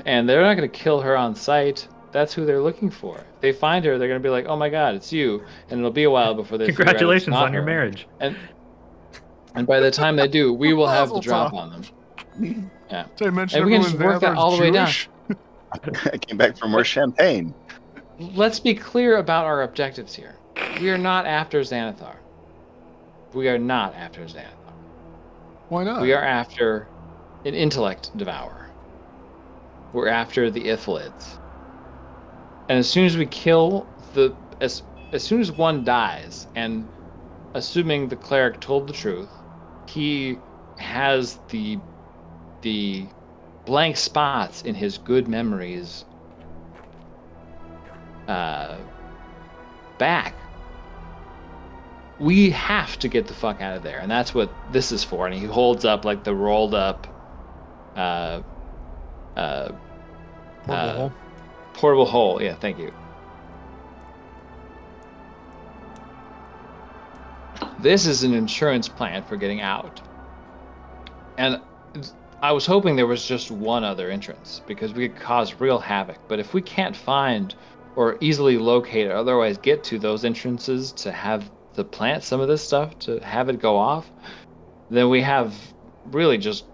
And they're not going to kill her on sight. That's who they're looking for. If they find her, they're going to be like, "Oh my God, it's you!" And it'll be a while before they figure out it's Congratulations not on your her. marriage. And by the time they do, we will have the Mazel drop tov. on them. Yeah. Did I mention And we can everyone just work that Xanathar's all the way down. Jewish? I came back for more champagne. Let's be clear about our objectives here. We are not after Xanathar. We are not after Xanathar. Why not? We are after an intellect devourer. We're after the Ithalids. And as soon as we kill as soon as one dies, and assuming the cleric told the truth, he has the blank spots in his good memories back. We have to get the fuck out of there, and that's what this is for. And he holds up like the rolled up Portable hole. portable hole. Yeah, thank you. This is an insurance plan for getting out. And I was hoping there was just one other entrance, because we could cause real havoc. But if we can't find or easily locate or otherwise get to those entrances to have to plant some of this stuff, to have it go off, then we have really just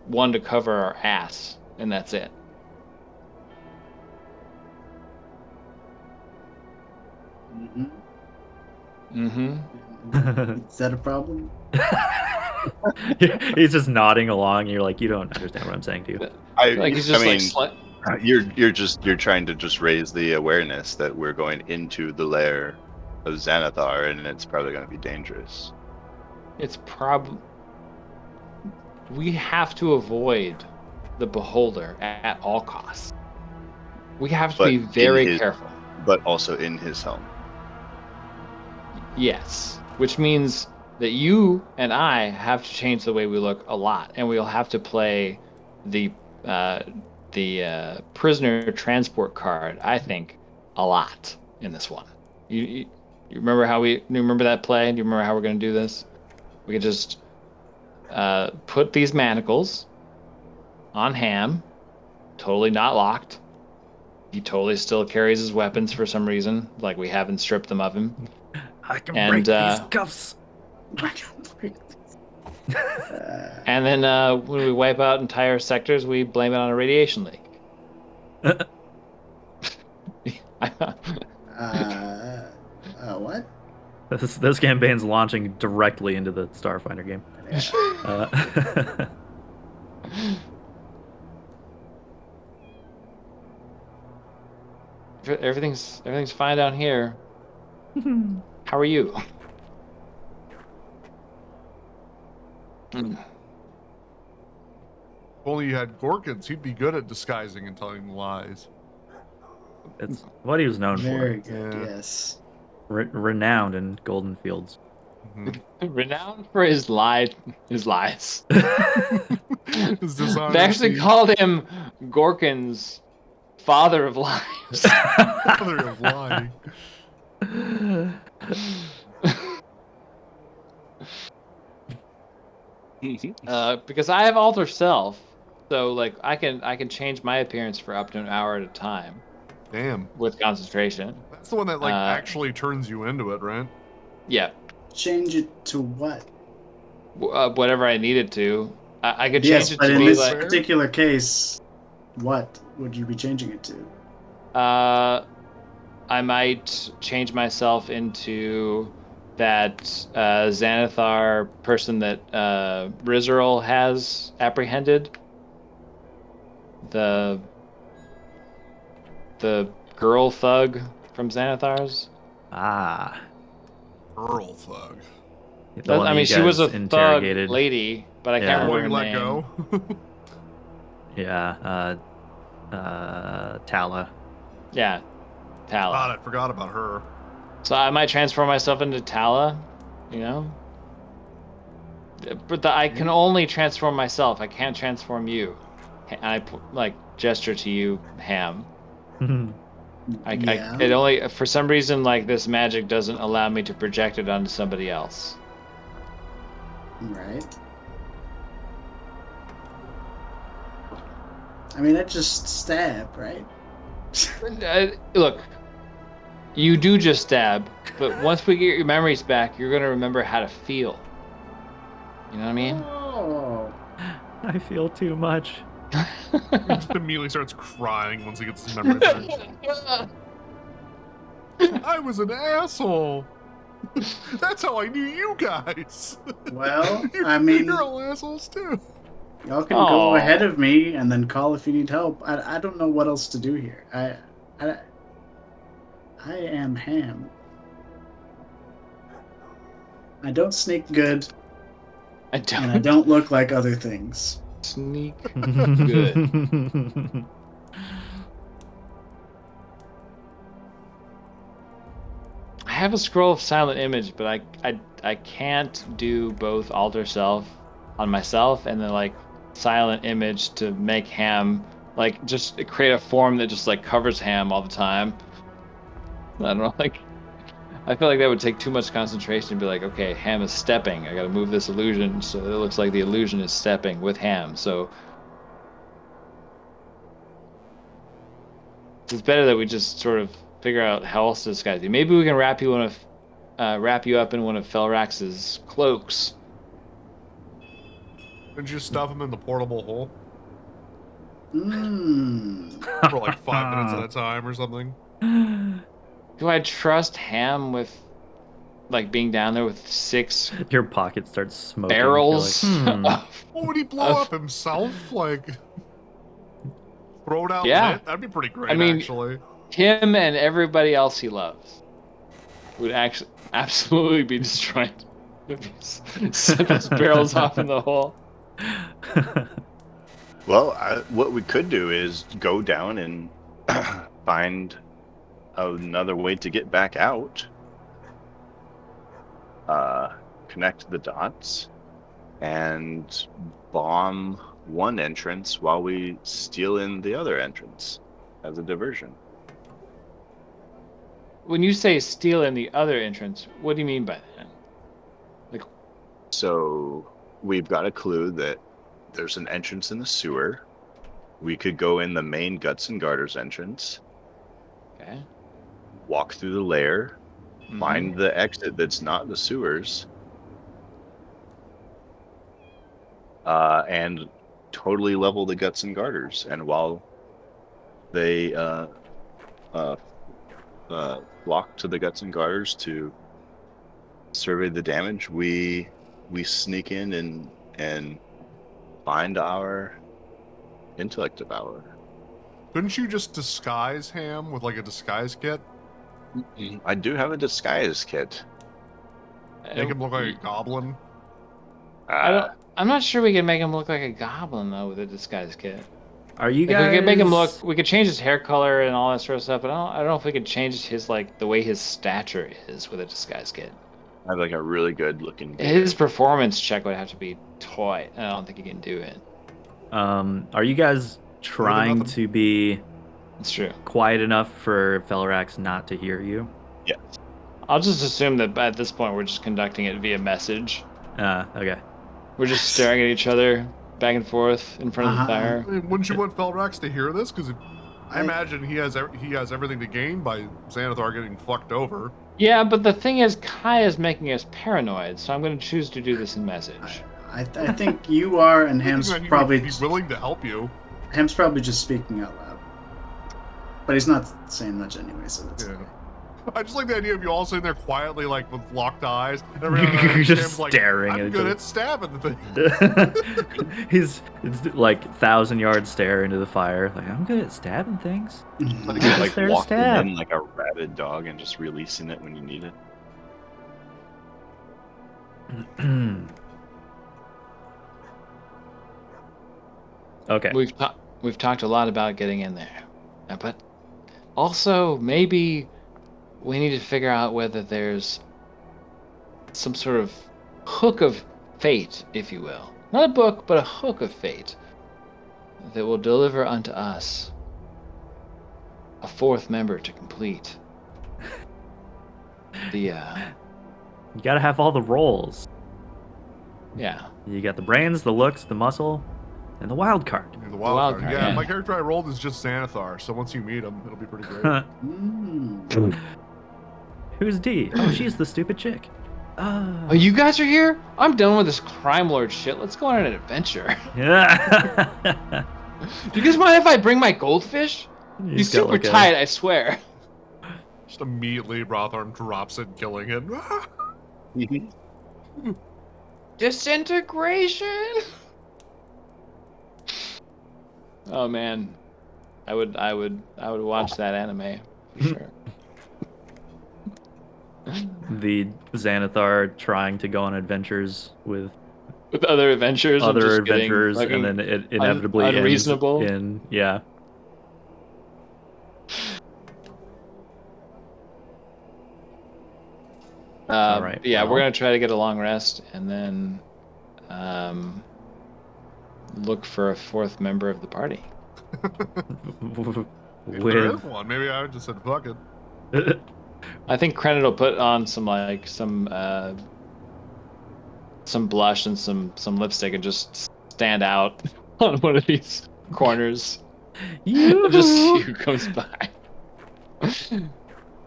one to cover our ass, and that's it. Mm-hmm. Mm-hmm. Is that a problem? He's just nodding along. And you're like, you don't understand what I'm saying to you. Like he's just I mean, like you're trying to just raise the awareness that we're going into the lair of Xanathar, and it's probably going to be dangerous. it's we have to avoid the beholder at all costs. We have to But be in very his- careful. But also in his helm. Yes, which means that you and I have to change the way we look a lot, and we'll have to play the prisoner transport card, I think, a lot in this one. You remember you remember that play? Do you remember how we're going to do this? We could just put these manacles on Ham, totally not locked. He totally still carries his weapons for some reason, like we haven't stripped them of him. I can And, break these cuffs. And then when we wipe out entire sectors, we blame it on a radiation leak. What? This campaign's launching directly into the Starfinder game. Everything's fine down here. How are you? If only you had Gorkins, he'd be good at disguising and telling lies. It's what he was known Very for. good. Yeah. Yes. Renowned in Golden Fields. Mhm. Renowned for his lies. His They dishonesty. actually called him Gorkin's father of lies. Father of lying. Because I have alter self, So like I can change my appearance for up to an hour at a time Damn. with concentration. That's the one that like Uh, actually turns you into it, right? Yeah, Change it to what? whatever I needed to. I could Yes, change it but to in be this like particular case, what would you be changing it to? I might change myself into that Xanathar person that Rizerl has apprehended. The girl thug from Xanathar's. Ah, Earl thug. the one I that mean, you she was guys a thug interrogated. lady, but I Yeah. can't The one remember you her let name. go. Yeah, Tala. Yeah, God, Tala. I forgot about her. So I might transform myself into Tala, you know? But I can only transform myself. I can't transform you. And I like gesture to you, Ham. Yeah, It only for some reason like this magic doesn't allow me to project it onto somebody else. right. I mean, that's just stab, right? Look, you do just stab, but once we get your memories back, you're gonna remember how to feel. You know what I mean? Oh, I feel too much. He just immediately starts crying once he gets his memory back. I was an asshole. That's how I knew you guys. well, I mean, You're all assholes too. y'all can go ahead Aw. of me and then call if you need help. I don't know what else to do here. I am Ham. I don't sneak good, I and I don't don't look like other things. sneak good. I have a scroll of silent image, but I can't do both alter self on myself and then like silent image to make Ham like just create a form that just like covers Ham all the time. I don't know, like I feel like that would take too much concentration to be like, okay, Ham is stepping. I gotta move this illusion so it looks like the illusion is stepping with Ham. So it's better that we just sort of figure out how else to disguise you. Maybe we can wrap you up in one of Felrax's cloaks. Didn't you stuff him in the portable hole Mmm. for like 5 minutes at a time or something? Do I trust Ham with like being down there with 6 Your pocket starts smoking. barrels You're like, of, What would he blow of- up himself? Like throw it out Yeah. lit? That'd be pretty great, I mean- actually. him and everybody else he loves would actually absolutely be destroyed if he set those barrels off in the hole. Well, what we could do is go down and find another way to get back out. Connect the dots and bomb one entrance while we steal in the other entrance as a diversion. When you say steal in the other entrance, what do you mean by that? So we've got a clue that there's an entrance in the sewer. We could go in the main Guts and Garters entrance, Okay. walk through the lair, Mhm. find the exit that's not the sewers, and totally level the Guts and Garters. And while they flock to the Guts and Garters to survey the damage, we sneak in and find our intellect devourer. Couldn't you just disguise Ham with like a disguise kit? I do have a disguise kit. Make him look like a goblin? I'm not sure we can make him look like a goblin though with a disguise kit. Are you Like, guys? we could make him look. We could change his hair color and all that sort of stuff, but I don't know if we could change his like the way his stature is with a disguise kit. I have like a really good looking beard. His performance check would have to be toy, and I don't think he can do it. Are you guys trying nothing. to be It's true. quiet enough for Felrax not to hear you? Yes. I'll just assume that at this point we're just conducting it via message. Okay. We're just staring at each other back and forth in front of the fire. I mean, wouldn't you want Felrax to hear this? Because I imagine he has everything to gain by Xanathar getting fucked over. Yeah, but the thing is, Kai is making us paranoid, so I'm going to choose to do this in message. I think you are, and Ham's He'd probably be willing to help you. Ham's probably just speaking out loud. But he's not saying much anyway, so that's Yeah. okay. I just like the idea of you all sitting there quietly, like with locked eyes. And everyone You're just Ham's like, staring I'm at good each at stabbing the thing. It's like 1,000-yard stare into the fire. Like, I'm good at stabbing things. Like, Just like there to walking stab. in like a rabid dog and just releasing it when you need it. Okay. We've talked a lot about getting in there, but also maybe we need to figure out whether there's some sort of hook of fate, if you will. Not a book, but a hook of fate that will deliver unto us a fourth member to complete the You gotta have all the roles. yeah. You got the brains, the looks, the muscle, and the wild card. The wild wild card. card, Yeah, yeah. my character I rolled is just Xanathar, so once you meet him, it'll be pretty great. Mm. Who's D? Oh, she's the stupid chick. Oh, you guys are here? I'm done with this crime lord shit. Let's go on an adventure. Yeah. Do you guys mind if I bring my goldfish? He's got super like a- tight, I swear. Just immediately, Brotharm drops it, killing him. Disintegration. Oh man, I would watch that anime for sure. The Xanathar trying to go on adventures with With other adventures, and other just getting adventurers, and fucking then it inevitably unreasonable. ends in yeah. All right, Yeah, well. we're gonna try to get a long rest, and then look for a fourth member of the party. If there is with one, maybe I just said fuck it. I think Krennet will put on some blush and some lipstick and just stand out on one of these corners. And just see who comes by.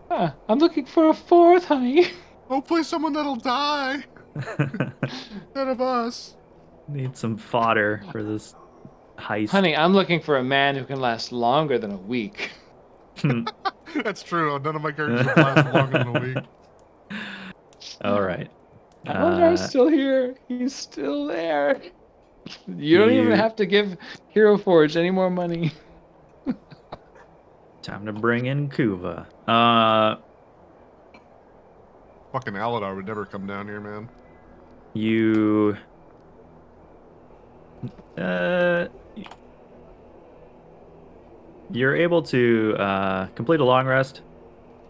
I'm looking for a fourth, honey. Hopefully someone that'll die. None of us. Need some fodder for this heist. Honey, I'm looking for a man who can last longer than a week. That's true. None of my characters will last longer than a week. All right. Aldar's still here. He's still there. You don't even You- have to give Hero Forge any more money. Time to bring in Kuva. Fucking Aladar would never come down here, man. You you're able to complete a long rest,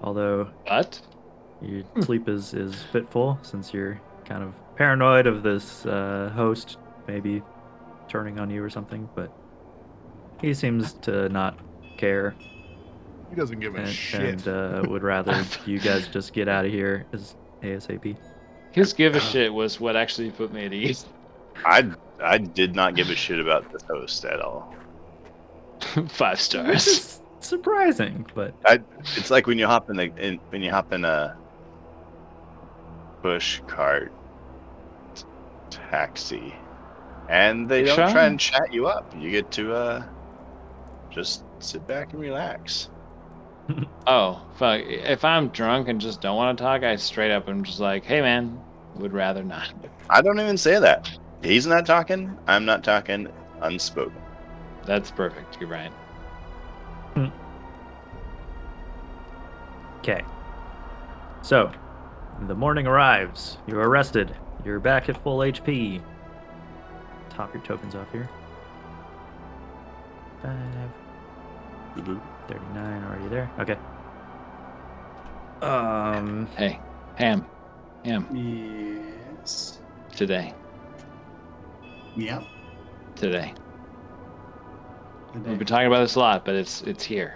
although What? your sleep is fitful since you're kind of paranoid of this host maybe turning on you or something, but he seems to not care He doesn't give a shit. and would rather you guys just get out of here as ASAP. His give a shit was what actually put me at ease. I did not give a shit about this host at all. 5 Which stars. is surprising, but It's like when you hop in a push cart taxi, and they don't Rickshaw? try and chat you up. You get to just sit back and relax. Oh, fuck. If I'm drunk and just don't want to talk, I straight up am just like, hey man, would rather not. I don't even say that. He's not talking. I'm not talking. Unspoken. That's perfect. You're right. okay. So, the morning arrives. You're arrested. You're back at full HP. Top your tokens off here. 5, 39, already there. Okay. Hey, Ham, Yes. today. Yep. We've been talking about this a lot, but it's here.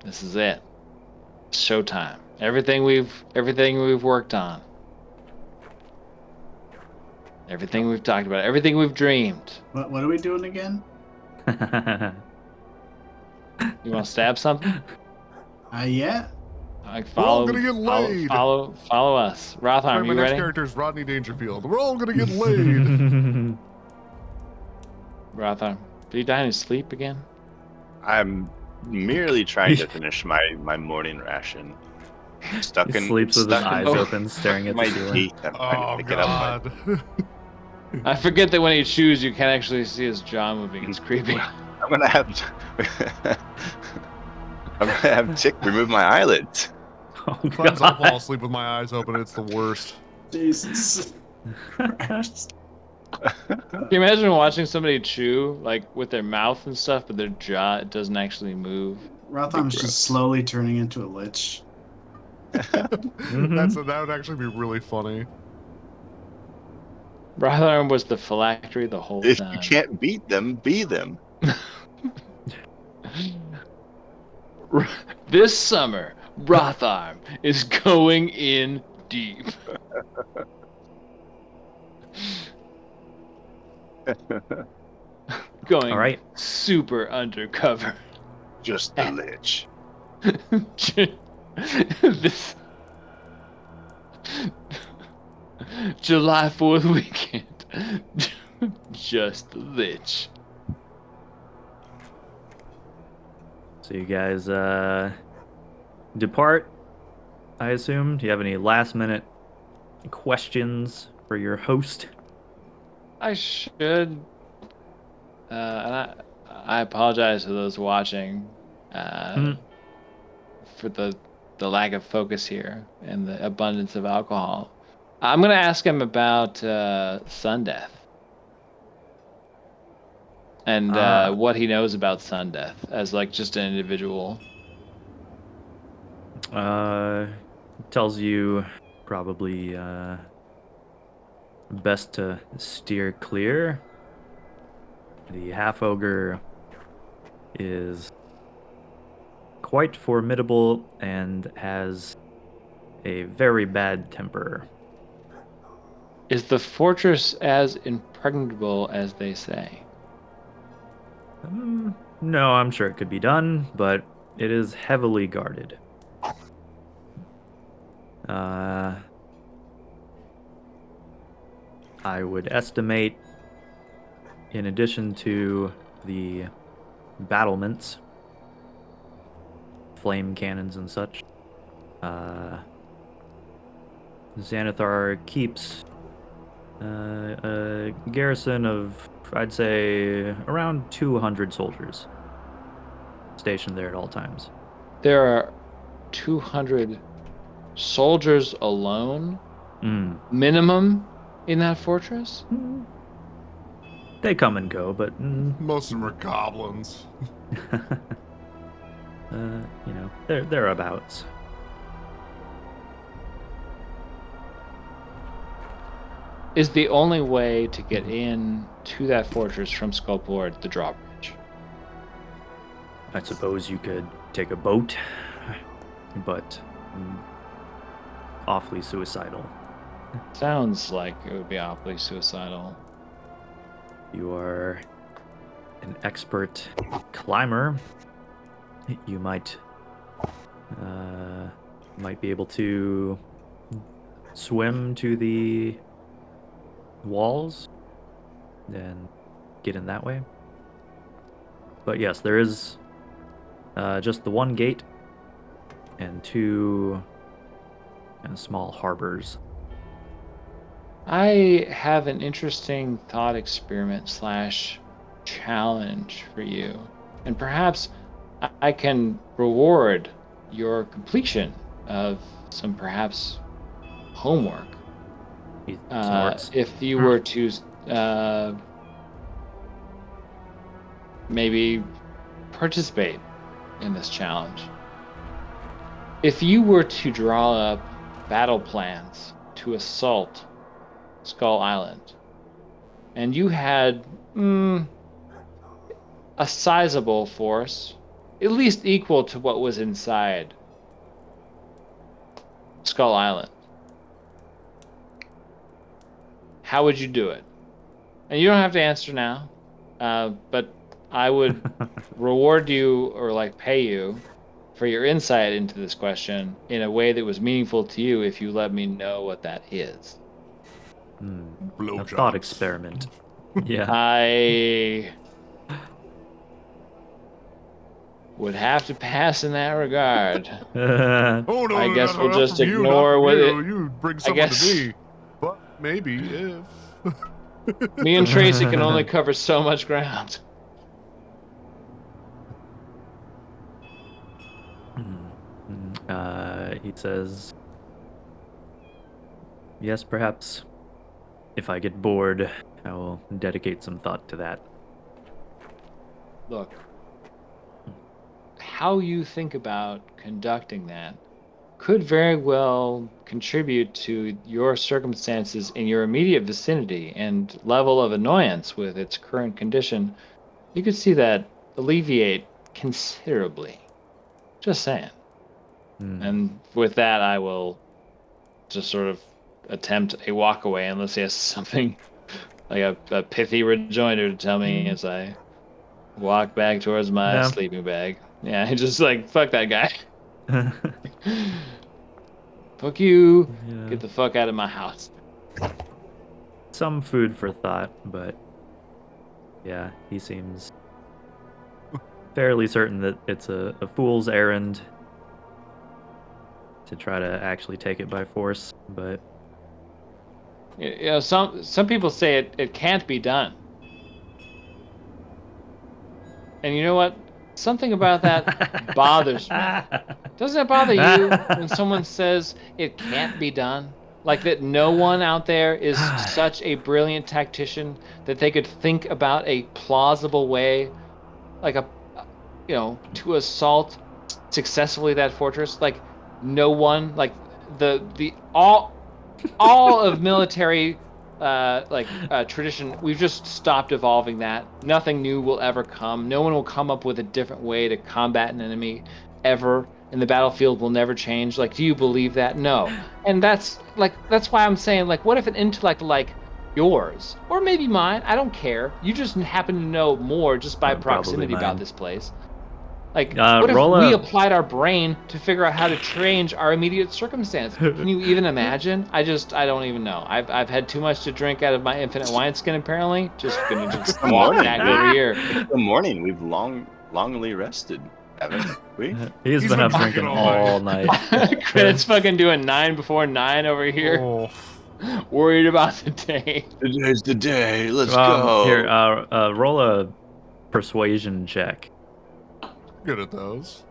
This is it. It's showtime. Everything we've worked on. Everything we've talked about, everything we've dreamed. What are we doing again? You want to stab something? Yeah. Like We're all follow, gonna get follow, laid. follow us. Sorry, Rotharm, my you next ready? character is Rodney Dangerfield. We're all gonna get laid. Rotharm, did you die in his sleep again? I'm merely trying to finish my morning ration. Stuck He in sleeps with his stuck in eyes open, staring at the my ceiling. teeth. I'm trying Oh to pick it up. God. I forget that when he chews, you can actually see his jaw moving. It's creepy. I'm gonna have I'm gonna have Tick remove my eyelids. Oh Sometimes I fall god. asleep with my eyes open. It's the worst. Jesus. Christ. Can you imagine watching somebody chew, like with their mouth and stuff, but their jaw doesn't actually move? Rotham's just slowly turning into a lich. Mhm. That would actually be really funny. Rotharm was the phylactery the whole If you time. can't beat them, be them. This summer, Rotharm is going in deep. Going All right. super undercover. Just the lich. This July 4th weekend. Just the lich. So you guys depart, I assume. Do you have any last minute questions for your host? I should. And I apologize to those watching for the lack of focus here and the abundance of alcohol. I'm gonna ask him about sun death and what he knows about sun death as like just an individual. Tells you probably best to steer clear. The half ogre is quite formidable and has a very bad temper. Is the fortress as impregnable as they say? No, I'm sure it could be done, but it is heavily guarded. I would estimate, in addition to the battlements, flame cannons and such, Xanathar keeps a garrison of, I'd say, around 200 soldiers stationed there at all times. There are 200 soldiers alone, minimum, in that fortress? They come and go, but Most of them are goblins. they're thereabouts. Is the only way to get in to that fortress from Skullport the drawbridge? I suppose you could take a boat, but awfully suicidal. Sounds like it would be awfully suicidal. You are an expert climber. You might be able to swim to the walls and get in that way. But yes, there is just the one gate and two kind of small harbors. I have an interesting thought experiment / challenge for you. And perhaps I can reward your completion of some perhaps homework. If you were to maybe participate in this challenge. If you were to draw up battle plans to assault Skull Island, and you had a sizable force, at least equal to what was inside Skull Island, how would you do it? And you don't have to answer now, but I would reward you or like pay you for your insight into this question in a way that was meaningful to you if you let me know what that is. A thought experiment. Yeah. I would have to pass in that regard. Oh no, I guess we'll not just from you, not ignore from what you. it. You bring I someone guess to me, but maybe if. me and Tracy can only cover so much ground. He says, yes, perhaps if I get bored, I will dedicate some thought to that. Look, how you think about conducting that could very well contribute to your circumstances in your immediate vicinity and level of annoyance with its current condition. You could see that alleviate considerably. Just saying. And with that, I will just sort of attempt a walk away unless he has something like a pithy rejoinder to tell me as I walk back towards my No. sleeping bag. Yeah, just like, fuck that guy. Fuck you. Yeah. Get the fuck out of my house. Some food for thought, but yeah, he seems fairly certain that it's a fool's errand to try to actually take it by force, but You know, some people say it can't be done. And you know what? Something about that bothers me. Doesn't it bother you when someone says it can't be done? Like that no one out there is such a brilliant tactician that they could think about a plausible way, like to assault successfully that fortress. Like no one, like the all of military tradition, we've just stopped evolving that. Nothing new will ever come. No one will come up with a different way to combat an enemy ever, and the battlefield will never change. Like, do you believe that? No. And that's why I'm saying, like, what if an intellect like yours, or maybe mine, I don't care, you just happen to know more just by proximity about mine. this place. Like, what if we applied our brain to figure out how to change our immediate circumstance? Can you even imagine? I don't even know. I've had too much to drink out of my infinite wineskin, apparently. Just gonna just walk back over here. Good morning. We've longly rested, haven't we? He's been up drinking all night. Credit's fucking doing 9 before 9 over here. Oh. Worried about the day. Today's the day. Let's go. Here, roll a persuasion check. Good at those.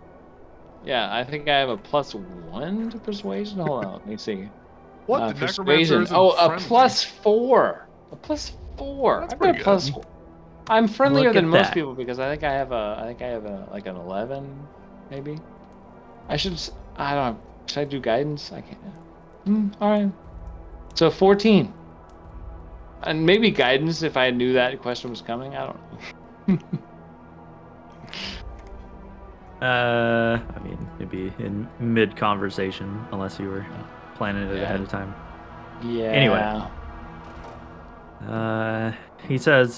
Yeah, I think I have a +1 to persuasion. Hold on, let me see. What? The necromancer Persuasion. isn't Oh, a friendly. +4. A +4. That's I've got a pretty plus. good. I'm friendlier Look than at most that. people because I think I have like an 11, maybe. I don't know. Should I do guidance? I can't. All right. So 14. And maybe guidance if I knew that question was coming. I don't know. I mean, maybe in mid-conversation, unless you were planning it ahead of time. Yeah. Anyway. He says,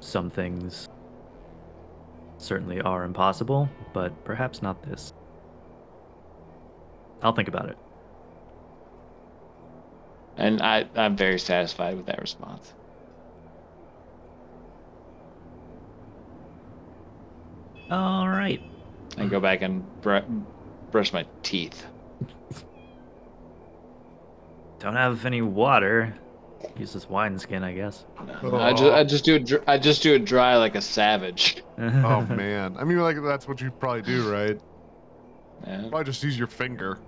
some things certainly are impossible, but perhaps not this. I'll think about it. And I'm very satisfied with that response. All right. I go back and brush my teeth. Don't have any water. Use this wineskin, I guess. I just do it dry like a savage. Oh man. I mean, like that's what you probably do, right? Yeah. Probably just use your finger.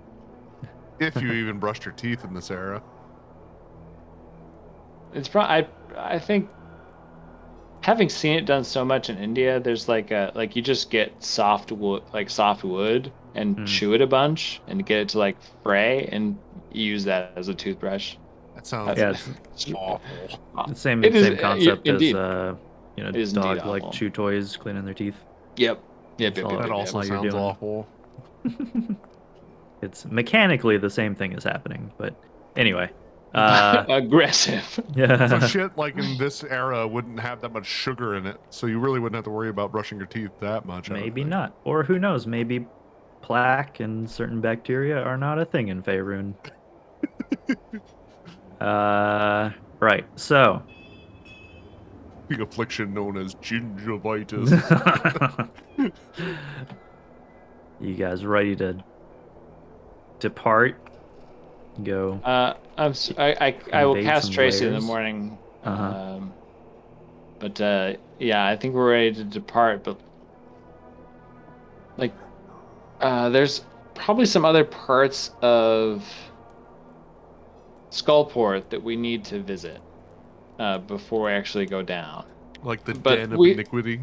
If you even brushed your teeth in this era. It's probably I think having seen it done so much in India, there's like you just get soft wood and chew it a bunch and get it to like fray and use that as a toothbrush. That sounds awful. The same It concept as indeed. dogs like awful. chew toys, cleaning their teeth. Yep. That also while you're sounds doing it. awful. It's mechanically the same thing is happening, but anyway. Aggressive. So Yeah. shit like in this era wouldn't have that much sugar in it, so you really wouldn't have to worry about brushing your teeth that much. I don't Maybe think. not. Or who knows? Maybe plaque and certain bacteria are not a thing in Faerun. Right. So, The affliction known as gingivitis. you guys ready to depart? Go. I will Invade cast some Tracy in the lairs? morning. Uh-huh. But yeah, I think we're ready to depart. But like, there's probably some other parts of Skullport that we need to visit before we actually go down. Like the But den of we- iniquity.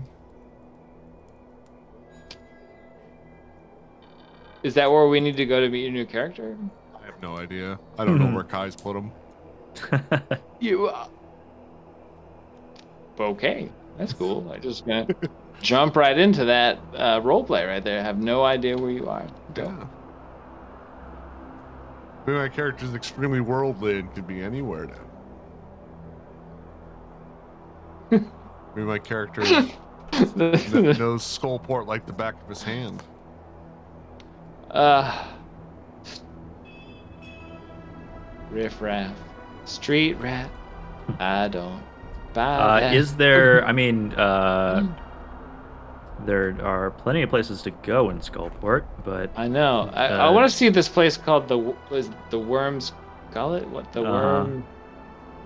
Is that where we need to go to meet your new character? I have no idea. I don't know where Kai's put him. You. Okay, that's cool. I just gonna jump right into that roleplay right there. I have no idea where you are. Go. Yeah. Maybe my character's extremely worldly and could be anywhere now. Maybe my character knows Skullport like the back of his hand. Riff raff, street rat. I don't buy that. Is there? I mean, there are plenty of places to go in Skullport, but I know. I want to see this place called the Worm's Gullet. What the worm?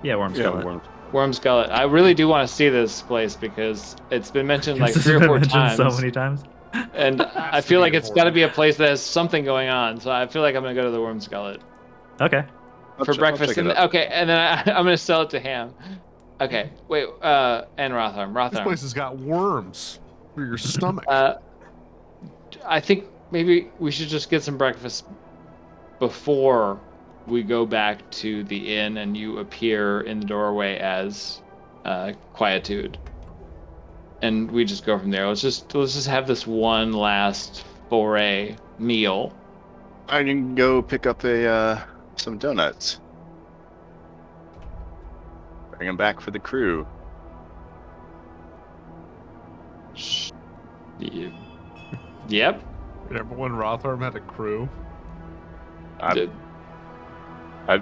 yeah, Worm's Gullet. Worm's Gullet. I really do want to see this place because it's been mentioned like This 3 or has 4 been mentioned times. so many times. And I feel like it's got to be a place that has something going on. So I feel like I'm gonna go to the Worm's Gullet Okay. for breakfast. And okay, and then I'm gonna sell it to Ham. Okay, wait. And Rotharm. This place has got worms for your stomach. I think maybe we should just get some breakfast before we go back to the inn and you appear in the doorway as Quietude. And we just go from there. Let's just have this one last foray meal. I can go pick up some donuts. Bring them back for the crew. Yep. Remember when Rotharm had a crew?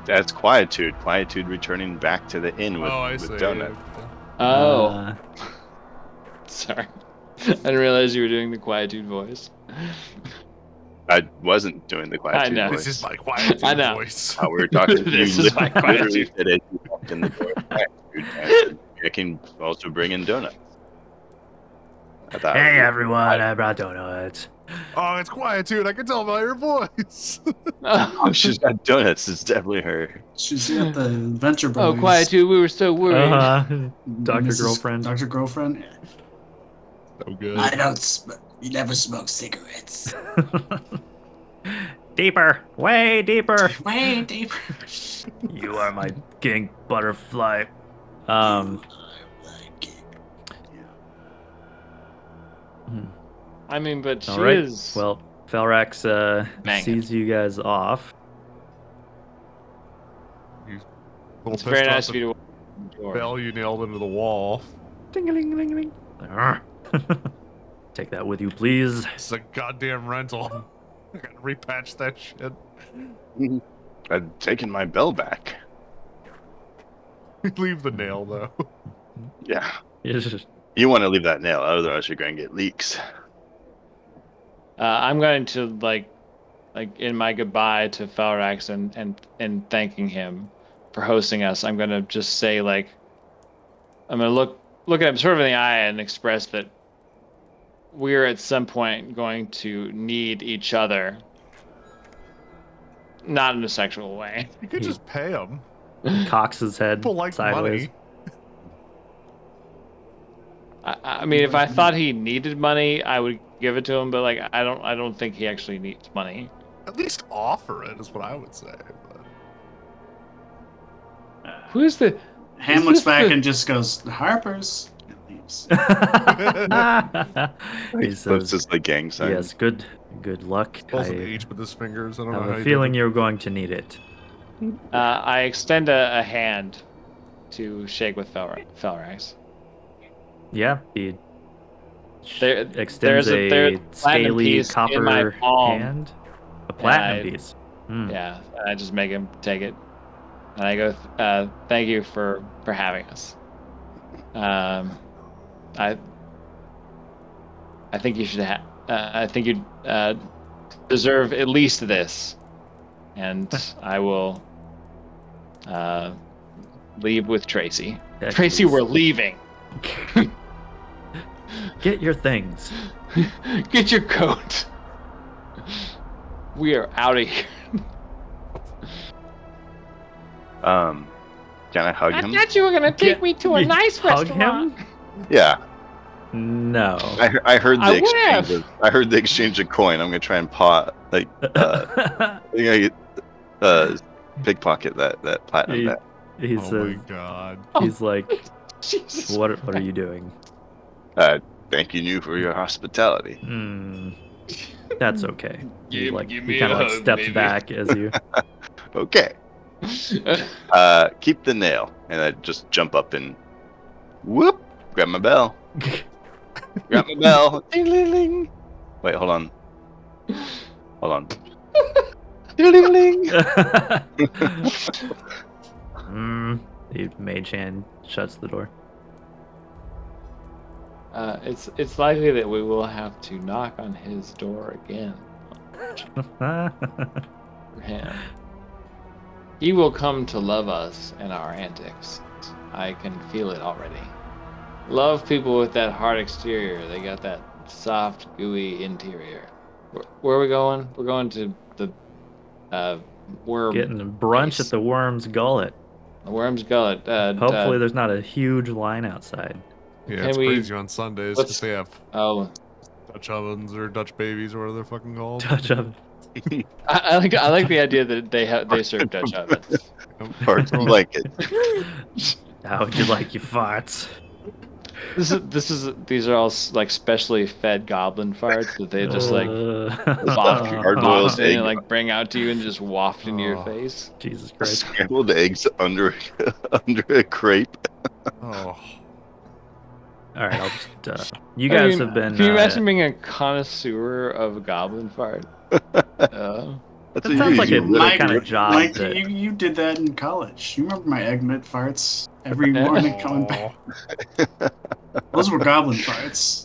That's Quietude. Quietude returning back to the inn with donuts. Oh. Sorry. I didn't realize you were doing the Quietude voice. I wasn't doing the Quietude know. voice. This is my Quietude I know. voice. How we were talking. This You is my literally Quietude. said as you walked in the door. Quietude, and I can also bring in donuts. I thought. Hey everyone, I brought donuts. Oh, it's Quietude. I can tell by your voice. Oh, she's got donuts. It's definitely her. She's got the Venture Oh, Brothers. Quietude, we were so worried. Dr. Mrs. Girlfriend. Dr. Girlfriend. Yeah. So good. I don't. You never smoke cigarettes. Deeper, way deeper. Way deeper. You are my king butterfly. I mean, but she All right. is. Well, Felrax Bang it. sees you guys off. It's very nice of you to walk in the door. Bell you nailed into the wall. Ding-a-ling-a-ling-a-ling. Arr. Take that with you, please. It's a goddamn rental. I gotta repatch that shit. I've taken my bell back. Leave the nail though. Yeah. You just- You want to leave that nail, otherwise you're going to get leaks. I'm going to like in my goodbye to Felrax and thanking him for hosting us. I'm going to just say like, I'm going to look at him sort of in the eye and express that we're at some point going to need each other, not in a sexual way. You could just pay him. cocks his head People like sideways. money. I mean, if I thought he needed money, I would give it to him. But like, I don't think he actually needs money. At least offer it is what I would say. But... Who is the? Ham Is looks this back the- and just goes, Harper's. And leaves. He That's says, just like gang sign. yes, good luck. Pulls an I H with his fingers. I don't know have how a he feeling did you're going to need it. I extend a hand to shake with Felrax. Yeah, he there's extends a a platinum scaly piece in my copper palm. hand. A platinum I- piece. Hmm. Yeah, and I just make him take it, and I go, "Thank you for having us. I think you should have. I think you deserve at least this, and I will leave with Tracy. At Tracy, least. we're leaving. Get your things. Get your coat. We are out of here. Can I hug him? thought you were gonna take me to a You nice hug restaurant. him? Yeah. No. I heard the I exchange. would've. I heard the exchange of coin. I'm gonna try and pickpocket that platinum he, back. he Oh my says, god. he's like, Jesus. what are you doing? Thanking you for your hospitality. Hmm. That's okay. He Give me kind a of like hug, steps baby. back as you. Okay. Keep the nail, and I just jump up and whoop, grab my bell. Grab my bell. Ding, ding, ding. Wait, hold on. Hold on. Ding, ding, ding. The mage hand shuts the door. It's likely that we will have to knock on his door again for him. He will come to love us and our antics. I can feel it already. Love people with that hard exterior. They got that soft, gooey interior. Where are we going? We're going to the worm. Getting a brunch place. at the Worm's Gullet. The worm's gullet. Hopefully, there's not a huge line outside. Yeah, Can it's we- crazy on Sundays because let's- they have Oh, Dutch ovens or Dutch babies or whatever they're fucking called. Touch of I like the idea that they serve Dutch ovens. Parts blanket. how would you like your farts? These are all like specially fed goblin farts that they just like box Gargoyles in and egg. like bring out to you and just waft into your Oh. face. Jesus Christ. Scrambled eggs under a crepe. Oh, All right, I'll just. You guys have been. Can you imagine being a connoisseur of goblin fart? That's That sounds like you a really Mike, kind of job Mike, that. you did that in college. You remember my egg mitt farts every morning coming back? Those were goblin farts.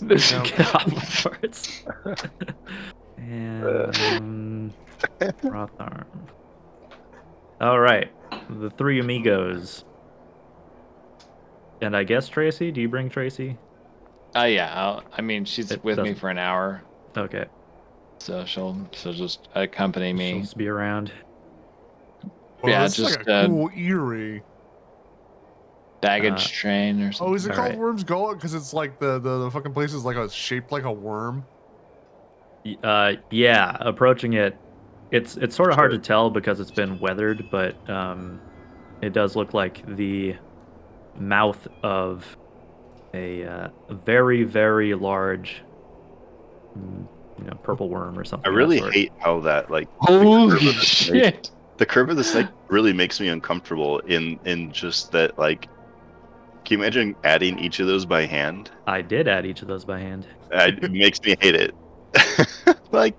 Goblin farts. And Rotharm. All right, the three amigos. And I guess Tracy. Do you bring Tracy? Yeah. I mean, she's It with me doesn't- for an hour, Okay, so she'll just accompany she'll me. just be around. well, Yeah, this is just, like a cool Erie. Baggage train or something. Oh, is it called Alright. Worm's Gullet? Because it's like the fucking place is like shaped like a worm. Yeah, approaching it, it's sort of hard to tell because it's been weathered, but it does look like the mouth of a very, very large, purple worm or something. I of that really sort. hate how that like Holy the shit! the curve of the snake really makes me uncomfortable in just that like. Can you imagine adding each of those by hand? I did add each of those by hand. It makes me hate it. Like,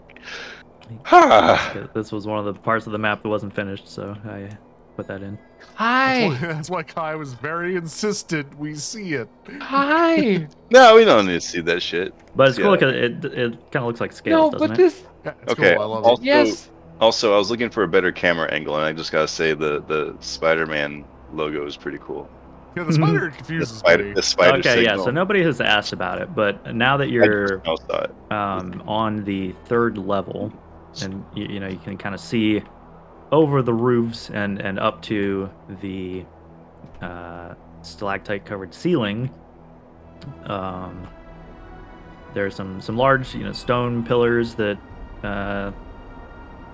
This was one of the parts of the map that wasn't finished, so I put that in. Hi, That's why Kai was very insistent we see it. hi. no, we don't need to see that shit. But it's cool Yeah. because it kind of looks like No, scales, doesn't but it? this. Yeah, it's Okay, cool. I love also- it. Yes. Also, I was looking for a better camera angle, and I just gotta say the Spider-Man logo is pretty cool. Yeah, the spider The confuses spider, me. the spider Okay, yeah. signal. So nobody has asked about it, but now that I you're just saw it. on the third level, and you know you can kind of see over the roofs and up to the stalactite covered ceiling. There's some large stone pillars that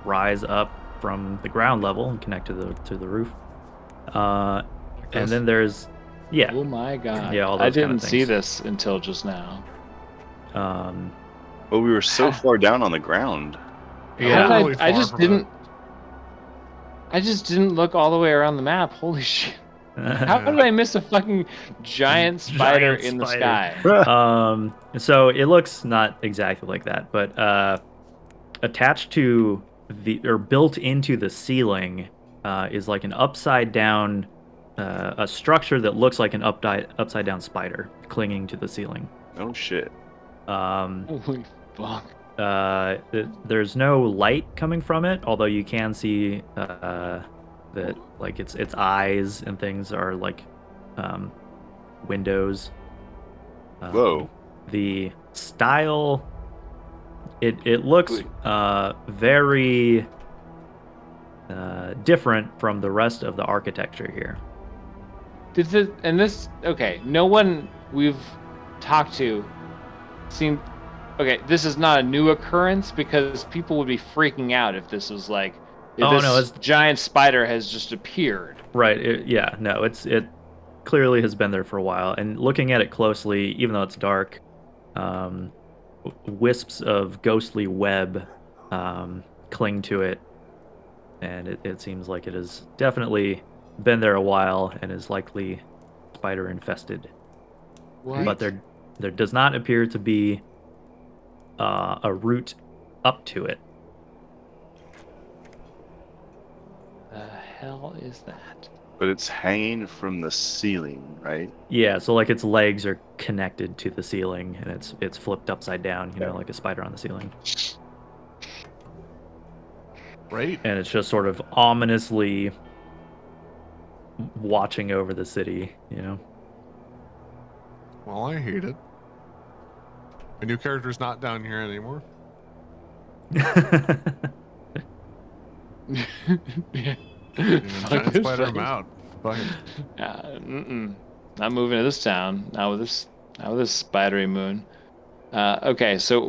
rise up from the ground level and connect to the roof. And then there's Oh my god. Yeah, all I those kind of didn't see things. this until just now. But we were so far down on the ground. Yeah, How did really I far just from didn't. I just didn't look all the way around the map. Holy shit. How did I miss a fucking giant spider Giant in the spider. sky? So it looks not exactly like that, but attached to or built into the ceiling is like an upside down a structure that looks like an upside down spider clinging to the ceiling. Oh shit. Holy fuck. There's no light coming from it, although you can see that like its eyes and things are like windows. Whoa. The style, it looks very different from the rest of the architecture here. Okay, no one we've talked to seemed okay. This is not a new occurrence because people would be freaking out if this was like this giant spider has just appeared. Right. It clearly has been there for a while. And looking at it closely, even though it's dark, wisps of ghostly web cling to it, and it seems like it has definitely been there a while and is likely spider infested. What? But there does not appear to be a route up to it. The hell is that? But it's hanging from the ceiling, right? Yeah, so like its legs are connected to the ceiling and it's flipped upside down, like a spider on the ceiling. Right. And it's just sort of ominously watching over the city, Well, I hate it. My new character's not down here anymore. Yeah. Giant spider, I'm out. Fuck it. Not moving to this town. Not with this spidery moon. Okay, so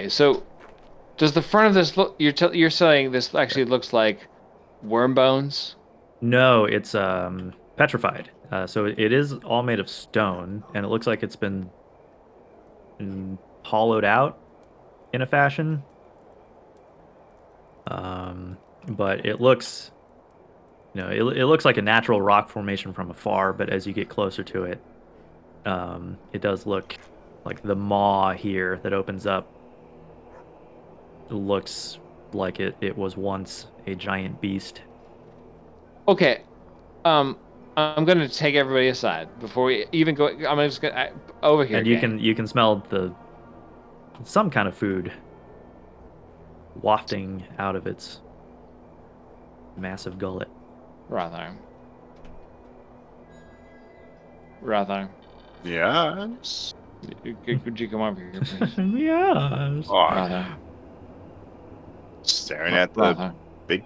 so does the front of this look? You're saying this actually looks like worm bones? No, it's petrified. So it is all made of stone, and it looks like it's been hollowed out in a fashion. But it looks, it looks like a natural rock formation from afar. But as you get closer to it, it does look like the maw here that opens up looks like it was once a giant beast. Okay, I'm gonna take everybody aside before we even go. I'm just gonna over here. And you can smell some kind of food wafting out of its massive gullet. Rothar. Yes. Could you come over here, please? Yes. Oh, Rothar. staring at the Rothar. big.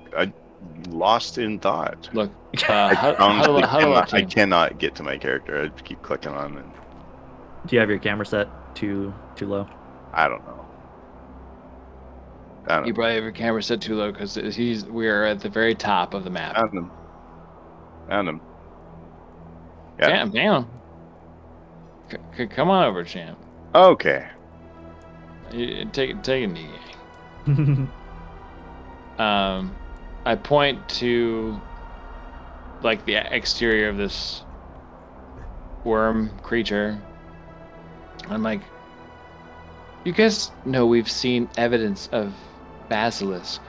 Lost in thought. Look, I cannot get to my character. I keep clicking on it. Do you have your camera set too low? I don't know. You probably have your camera set too low because we're at the very top of the map. Found him. Yeah. Damn. Come on over, champ. Okay. Take a knee. I point to like the exterior of this worm creature. I'm like, you guys know we've seen evidence of basilisk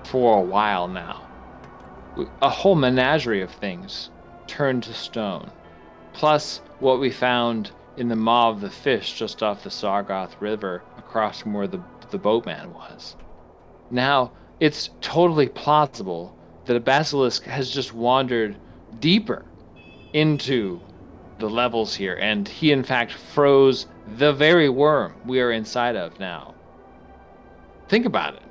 for a while now. A whole menagerie of things turned to stone. Plus what we found in the maw of the fish just off the Sargoth River across from where the boatman was. Now, it's totally plausible that a basilisk has just wandered deeper into the levels here, and he in fact froze the very worm we are inside of now. Think about it.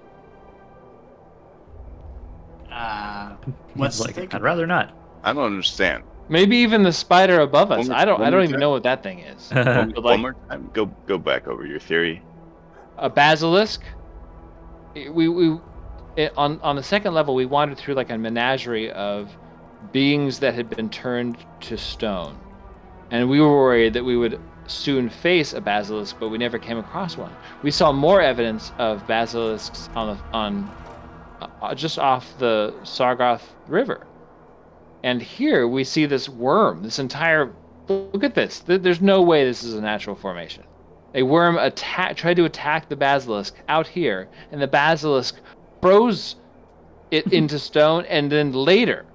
What's like, think I'd rather not. I don't understand. Maybe even the spider above us. One I don't more even time? know what that thing is. One But, like, more time. Go back over your theory. a basilisk. On the second level, we wandered through like a menagerie of beings that had been turned to stone, and we were worried that we would soon face a basilisk, but we never came across one. We saw more evidence of basilisks just off the Sargoth River. And here we see this worm, this entire. Look at this. There's no way this is a natural formation. A worm tried to attack the basilisk out here, and the basilisk froze it into stone, and then later,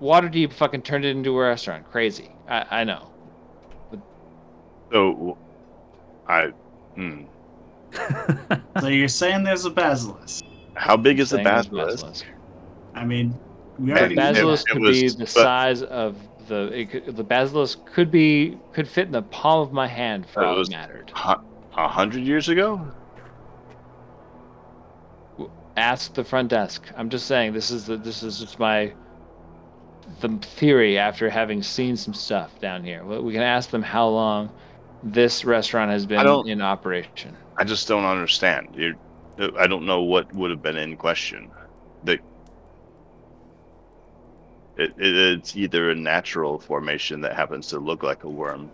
Waterdeep fucking turned it into a restaurant. Crazy. I know. So, So you're saying there's a basilisk? how big is the Saying there's basilisk? I mean, we And already The basilisk it could was- be the but- size of the basilisk could fit in the palm of my hand for It all it was- mattered. 100 years ago? Ask the front desk. I'm just saying this is just the theory after having seen some stuff down here. We can ask them how long this restaurant has been don't- in operation. I just don't understand. I don't know what would have been in question. It's either a natural formation that happens to look like a worm,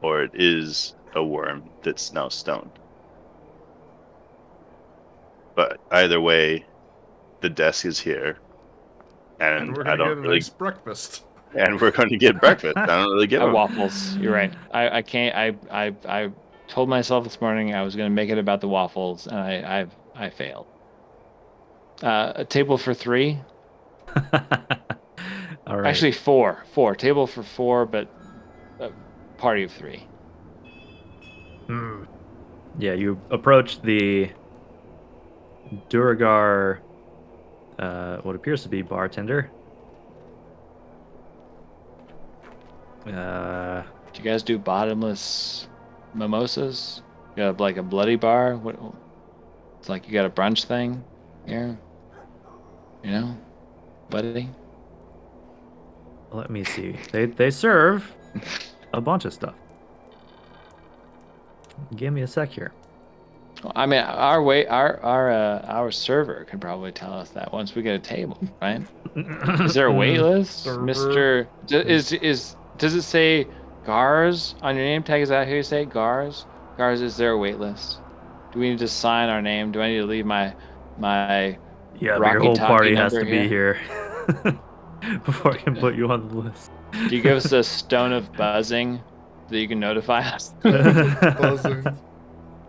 or it is a worm that's now stone. But either way, the desk is here, and we're I gonna don't get a really. nice breakfast. And we're going to get breakfast. I don't really give a. Waffles. You're right. I can't. I told myself this morning I was going to make it about the waffles, and I failed. A table for 3. All right. Actually, 4. 4. Table for 4, but a party of 3. Yeah, you approach the Duragar, what appears to be bartender. Do you guys do bottomless mimosas? You got like a bloody bar? What? It's like you got a brunch thing here. You know, buddy. Let me see. They serve a bunch of stuff. Give me a sec here. I mean, our server can probably tell us that once we get a table, right? Is there a wait list, Server. Mister? Does it say Gars on your name tag? Is that who you say, Gars? Gars, is there a wait list? Do we need to sign our name? Do I need to leave my Yeah, but your Rocky whole Talkie party has to number be here before I can put you on the list. Do you give us a stone of buzzing that you can notify us? Buzzing.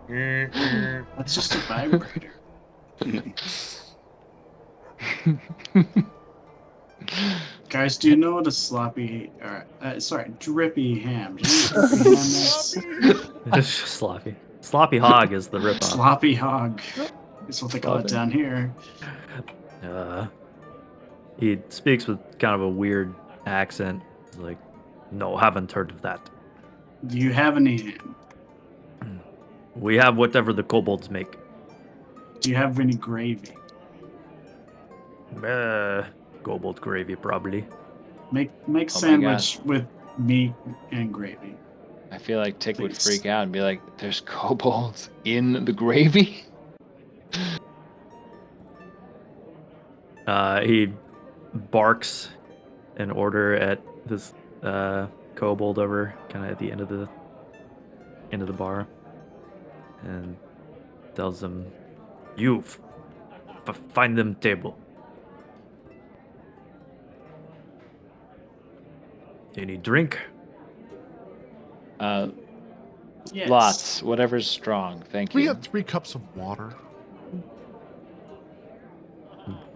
That's just a vibrator. Guys, do you know what a drippy ham? Do you know what drippy ham is? It's just sloppy. Sloppy hog is the ripoff. Sloppy hog. Is what they call it down here. He speaks with kind of a weird accent. He's like, no, haven't heard of that. Do you have any ham? We have whatever the kobolds make. Do you have any gravy? Kobold gravy, probably. Make Oh my sandwich with meat and gravy. I feel like Tick would Please. freak out and be like, "There's kobolds in the gravy." He barks an order at this kobold over kind of at the end of the bar, and tells them, "You find them table. Any drink?" Yes. Lots, whatever's strong. Thank We you. got 3 cups of water.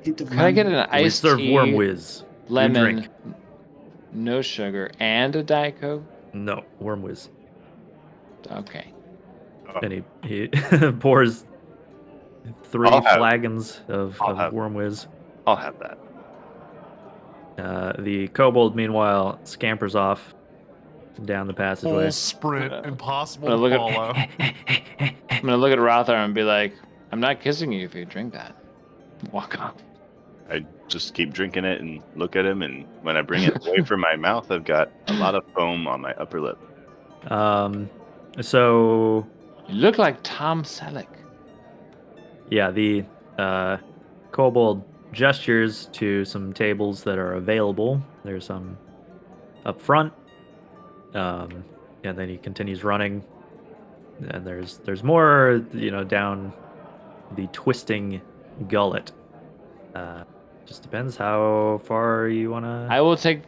Hint of Could I get lemon. an We iced serve tea, Worm Whiz. You lemon, drink. no sugar, and a Diet Coke? No, Worm Whiz. Okay. And he pours 3 I'll have- flagons of I'll have- Worm Whiz. I'll have that. The kobold, meanwhile, scampers off down the passageway. Full sprint, Uh, impossible look to at- follow. I'm gonna look at Rothar and be like, "I'm not kissing you if you drink that." Walk off. I just keep drinking it and look at him, and when I bring it away from my mouth, I've got a lot of foam on my upper lip. So You look like Tom Selleck. yeah, the kobold gestures to some tables that are available. There's some up front, and then he continues running. And there's more, down the twisting gullet. Just depends how far you wanna. We'll take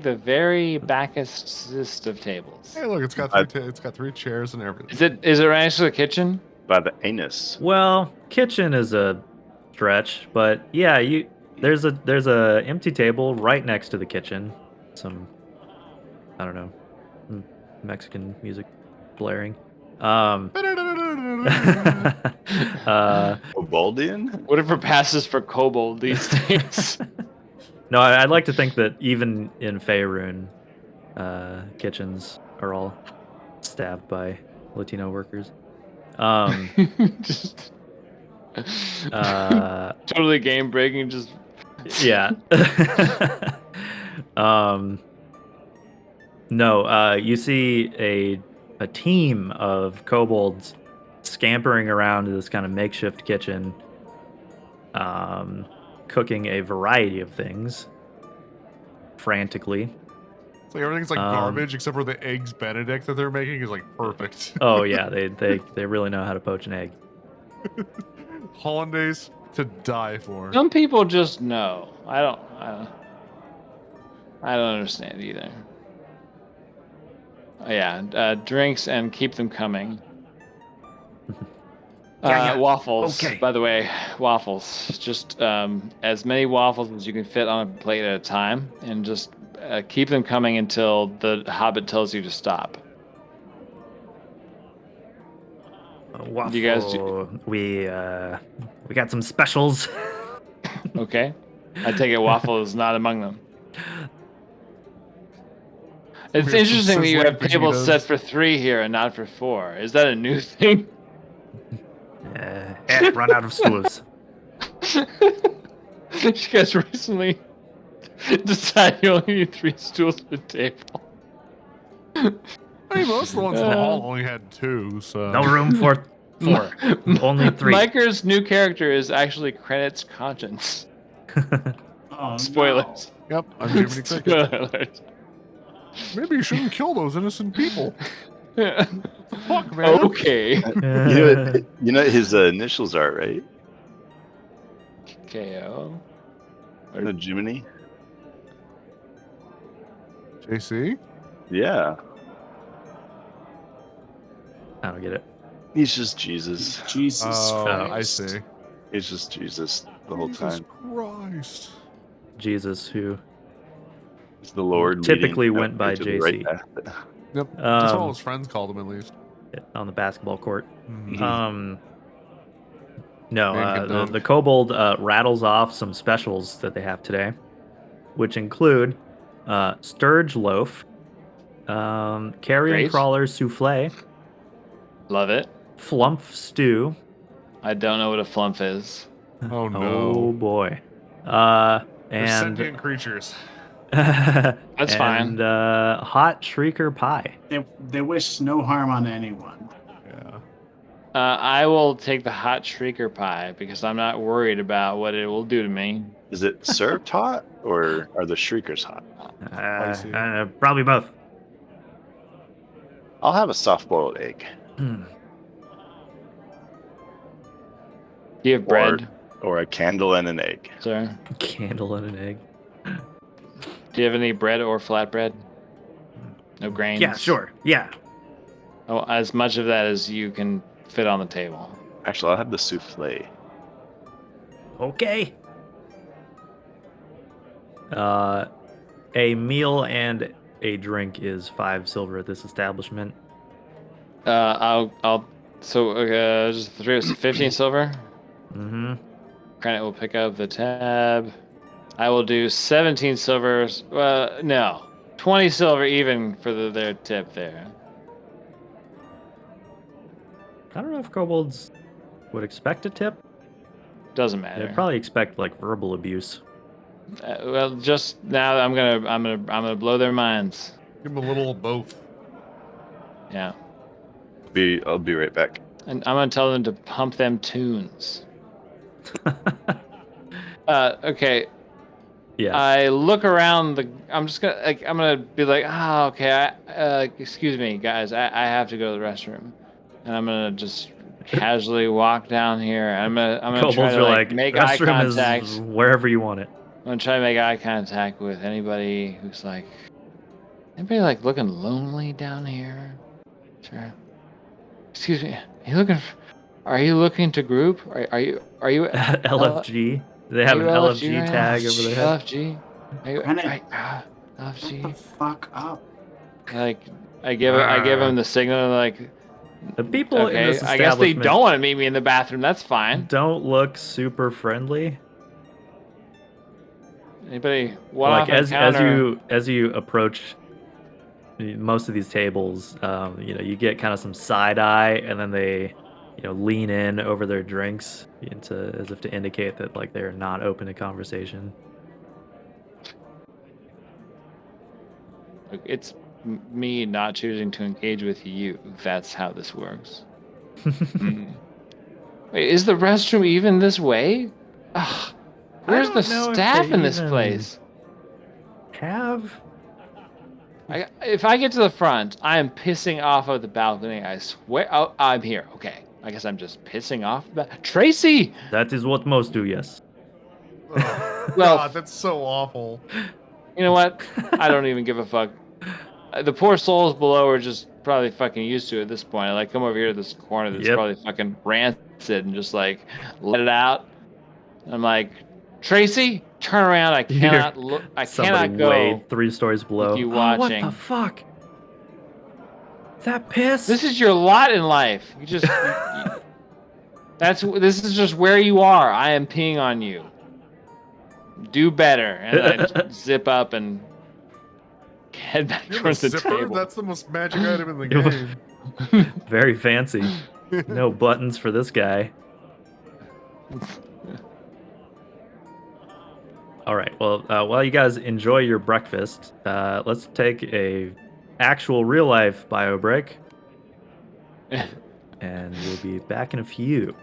the very backest of tables. Hey, look, it's got I- it's got 3 chairs and everything. Is it right next to the kitchen? By the anus. Well, kitchen is a stretch, but yeah, there's a empty table right next to the kitchen. Some, I don't know, Mexican music blaring. Uh, Obaldian? Whatever passes for kobold these days. no, I'd like to think that even in Faerun, kitchens are all staffed by Latino workers. Just Uh, totally game breaking. Just yeah. No, you see a team of kobolds scampering around this kind of makeshift kitchen, cooking a variety of things frantically. It's like everything's like garbage except for the eggs Benedict that they're making is like perfect. Oh yeah, they really know how to poach an egg. Hollandaise to die for. some people just know. I don't understand either. Oh, yeah, drinks and keep them coming. Yeah. Waffles. Okay. By the way, waffles. Just as many waffles as you can fit on a plate at a time, and just keep them coming until the hobbit tells you to stop. Waffle. You guys we got some specials. Okay. I take it waffle is not among them. It's We have some interesting that you have sizzling tables fajitas. set for 3 here and not for 4. Is that a new thing? Run out of stools. You guys recently decided you only need 3 stools per table. I mean, most of the ones in the hall only had 2, so. No room for 4. Only 3. Miker's new character is actually Credit's conscience. Oh, Spoilers. Yep, I'm Jiminy Cricket. Spoiler alert. Maybe you shouldn't kill those innocent people. Fuck, man. Okay. You know what his initials are, right? KO. No, Jiminy? JC? Yeah. I don't get it. He's just Jesus. Jesus Oh, I Christ. see. He's just Jesus the whole Jesus time. Christ. Jesus, who He's the Lord. Typically leading went by to the right JC. path. Yep. That's what all um, his friends called him, at least. on the basketball court. Mhm. No, Man can dunk. the kobold rattles off some specials that they have today, which include Sturge loaf, carrion Great. crawler souffle, Love it. flump stew. I don't know what a flump is. Oh, Oh no. boy. They're And sentient creatures. That's fine. Hot shrieker pie. They wish no harm on anyone. Yeah. I will take the hot shrieker pie because I'm not worried about what it will do to me. Is it served hot or are the shriekers hot? Spicy. Probably both. I'll have a soft boiled egg. Hmm. Do you have bread, Or a candle and an egg. sir? Candle and an egg. Do you have any bread or flatbread? No grains? Yeah, sure. Yeah. Oh, as much of that as you can fit on the table. Actually, I'll have the souffle. Okay. A meal and a drink is 5 silver at this establishment. Just 15 silver. Mm-hmm. Credit will pick up the tab. I will do 17 silvers. No, 20 silver even for their tip there. I don't know if kobolds would expect a tip. Doesn't matter. They'd probably expect like verbal abuse. Well, just now I'm gonna blow their minds. Give him a little of both. Yeah, I'll be right back. and I'm gonna tell them to pump them tunes. Okay. Yes. I look around the. I'm gonna be like, okay. Excuse me, guys. I have to go to the restroom, and I'm gonna just casually walk down here. I'm gonna try Kobolds to are like like, make eye restroom contact. is wherever you want it. I'm gonna try to make eye contact with anybody who's like, anybody like looking lonely down here? Sure. Excuse me. Are you looking to group? Are you LFG. They are have you an LFG LFG right tag now? over their head. LFG? Are you Brennan, right? shut the LFG? fuck up. Like I give him the signal like The people in okay. this I guess they establishment don't want to meet me in the bathroom. That's fine. don't look super friendly. Anybody one Like off encounter? as you approach most of these tables, you get kind of some side eye, and then they, lean in over their drinks as if to indicate that like they're not open to conversation. Look, it's me not choosing to engage with you. That's how this works. Hmm. Wait, is the restroom even this way? Ugh, where's the don't know if staff they in this even place? have. If I get to the front, I am pissing off of the balcony. I swear. Oh, I'm here. Okay. I guess I'm just pissing off. Tracy! That is what most do. Yes. Oh, Well, God, that's so awful. You know what? I don't even give a fuck. The poor souls below are just probably fucking used to it at this point. I like come over here to this corner that's Yep. probably fucking rancid and just like let it out. And I'm like, Tracy, turn around. I You hear cannot look. I Somebody cannot go way 3 stories below. with you Oh, what the watching. fuck? Is that piss? This is your lot in life. You just this is just where you are. I am peeing on you. Do better. And I zip up and head back You have a towards the zipper? table. That's the most magic item in the game. Very fancy. No buttons for this guy. All right. Well, while you guys enjoy your breakfast, let's take a actual real life bio break, and we'll be back in a few.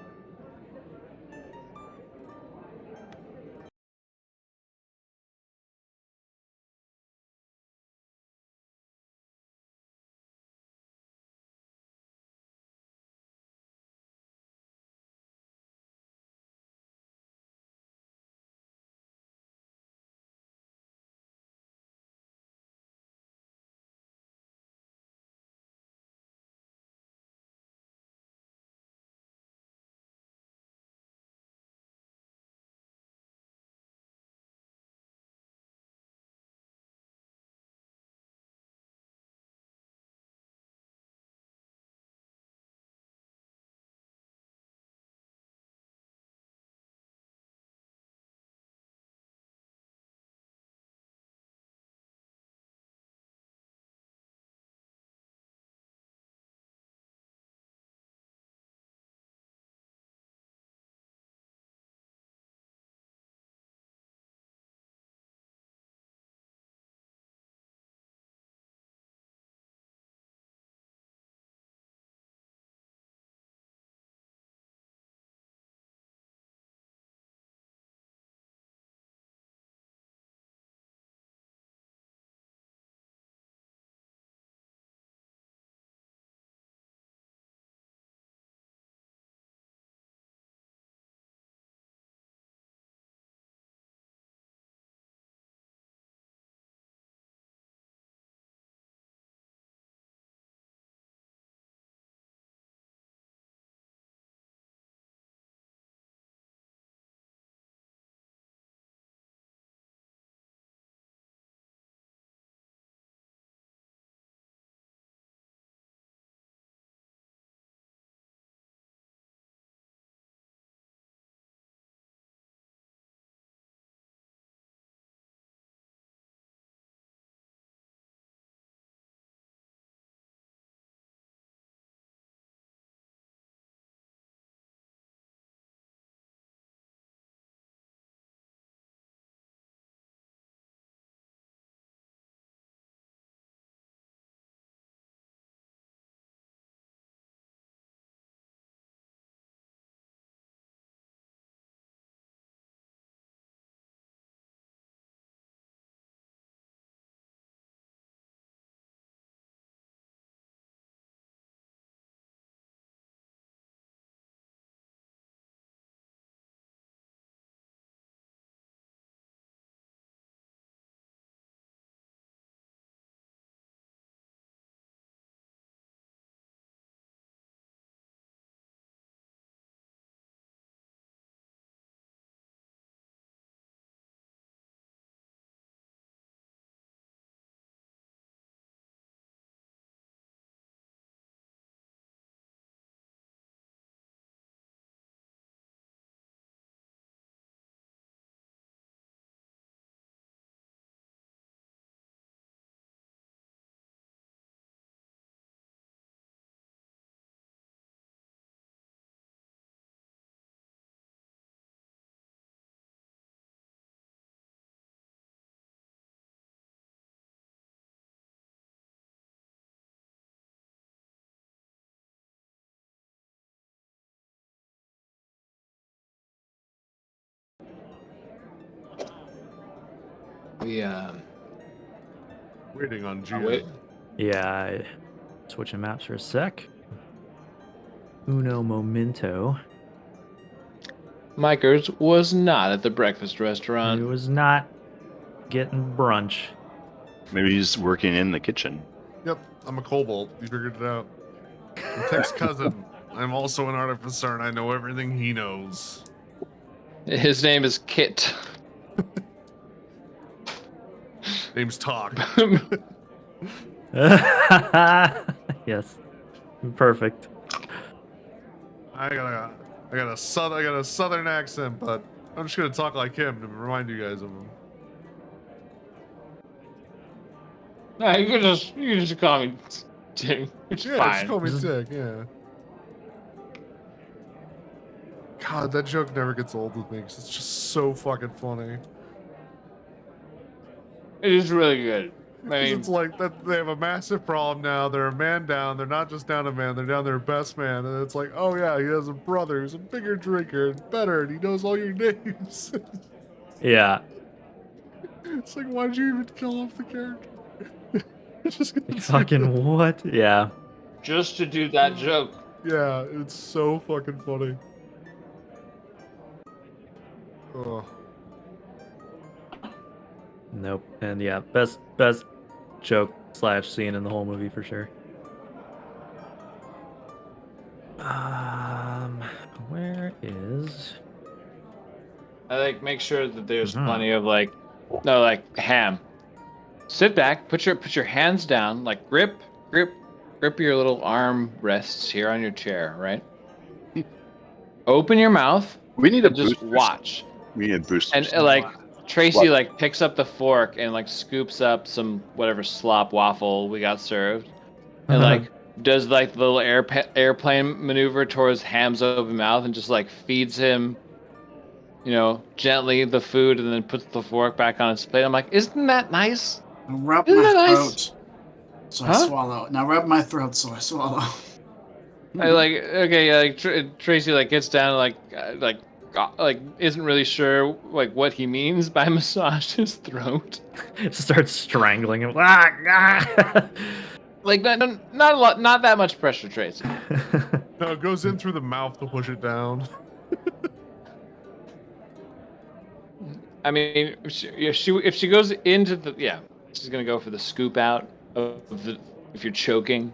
We Waiting on Geo. wait. Yeah, switching maps for a sec. Uno momento. Micers was not at the breakfast He restaurant. was not getting brunch. Maybe he's working in the kitchen. Yep, I'm a kobold. You figured it out. I'm Tech's cousin. I'm also an artificer, and I know everything he knows. His name is Kit. Name's Talk. Yes, perfect. I got a southern accent, but I'm just gonna talk like him to remind you guys of him. Nah, you can just call me Tim. It's Yeah, fine. just call me Tick. Yeah. God, that joke never gets old with me 'cause it's just so fucking funny. It is really good. I 'Cause mean, it's like that they have a massive problem now. They're a man down. They're not just down a man. They're down their best man. And it's like, oh yeah, he has a brother who's a bigger drinker and better, and he knows all your names. Yeah, It's like, why did you even kill off the character? It's just gonna say fucking that. what? Yeah. just to do that joke. Yeah, it's so fucking funny. Oh, Nope. And yeah, best joke / scene in the whole movie for sure. Where is? I like make sure that there's Mhm. plenty of like ham. Sit back, put your hands down, like grip your little arm rests here on your chair, right? Open your mouth We need a and just booster. watch. We need boosters. And like Tracy What? like picks up the fork and like scoops up some whatever slop waffle we got served, and like does like the little airplane maneuver towards Ham's open mouth and just like feeds him, gently the food and then puts the fork back on his plate. I'm like, isn't that nice? Now rub Isn't my that nice? throat so I Huh? swallow. Now rub my throat so I swallow. I like okay, yeah, like Tracy like gets down like isn't really sure like what he means by massage his throat. Starts strangling him. Ah, ah. Like not a lot, not that much pressure, Tracy. no, it goes in through the mouth to push it down. I mean, if she goes into the she's gonna go for the scoop out of the if you're choking.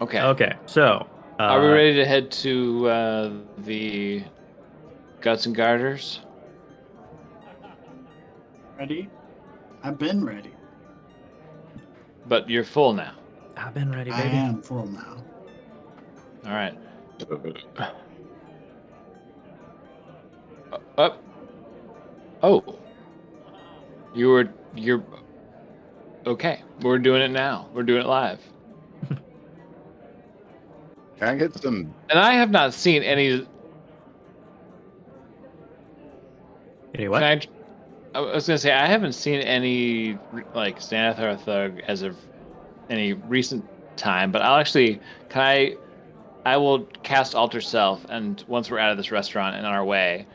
Okay. Okay, so Are we ready to head to the Guts and Garters? Ready? I've been ready. But you're full now. I've been ready, I baby. am full now. All right. Up. Oh. You're okay. We're doing it now. We're doing it live. Can I get some? And I have not seen any. Anyway, Can I was gonna say I haven't seen any like Xanathar Thug as of any recent time, but I'll actually I will cast Alter Self, and once we're out of this restaurant and on our way,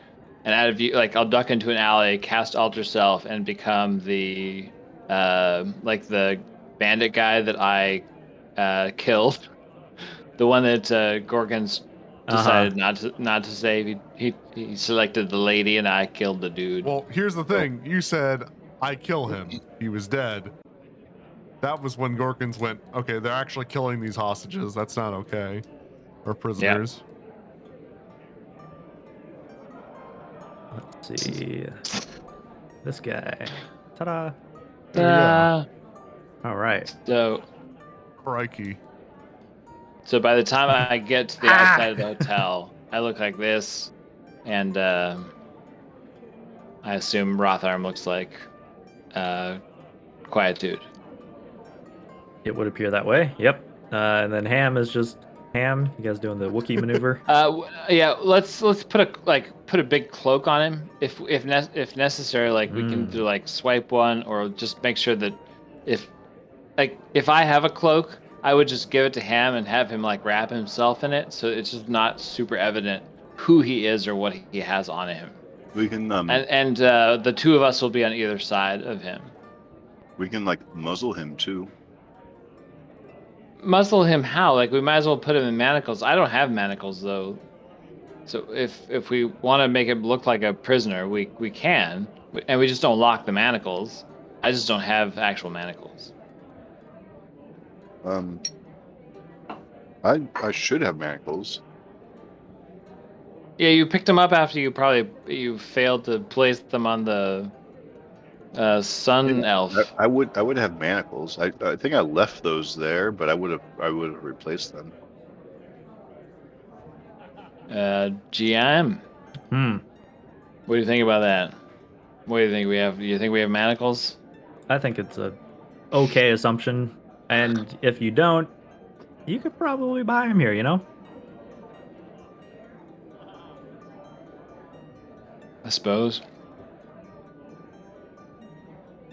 and out of view, like I'll duck into an alley, cast Alter Self, and become the like the bandit guy that I killed, the one that Gorgons decided not to save. He selected the lady, and I killed the dude. Well, here's the thing. You said, I kill him. He was dead. That was when Gorkins went, okay, they're actually killing these hostages. That's not okay. Or prisoners. let's see. This guy. Ta-da! There you go. All right. Crikey. So by the time I get to the outside of the hotel, I look like this, and I assume Rotharm looks like Quietude. It would appear that way. Yep. And then Ham is just Ham. You guys doing the Wookiee maneuver? Yeah, let's put a big cloak on him if necessary. Like we can do like swipe one, or just make sure that if I have a cloak, I would just give it to Ham and have him like wrap himself in it, so it's just not super evident who he is or what he has on him. We can And the two of us will be on either side of him. we can like muzzle him too. Muzzle him how? Like, we might as well put him in manacles. I don't have manacles though. So if we want to make him look like a prisoner, we can, and we just don't lock the manacles. I just don't have actual manacles. I should have manacles. Yeah, you picked them up after you failed to place them on the sun elf. I would have manacles. I think I left those there, but I would have replaced them. GM. What do you think about that? What do you think we have? Do you think we have manacles? I think it's a okay assumption, and if you don't, you could probably buy them here. You know. I suppose.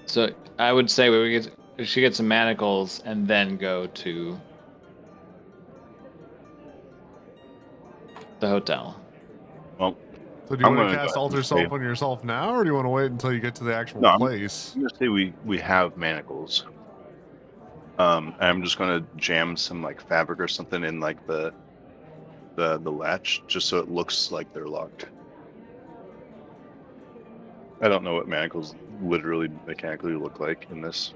So I would say we should get some manacles and then go to the hotel. Well, So do you I'm want to gonna cast go ahead Alter and Self say- on yourself now, or do you want to wait until you get to the actual No, place? I'm gonna say we have manacles. And I'm just gonna jam some like fabric or something in like the latch, just so it looks like they're locked. I don't know what manacles literally mechanically look like in this.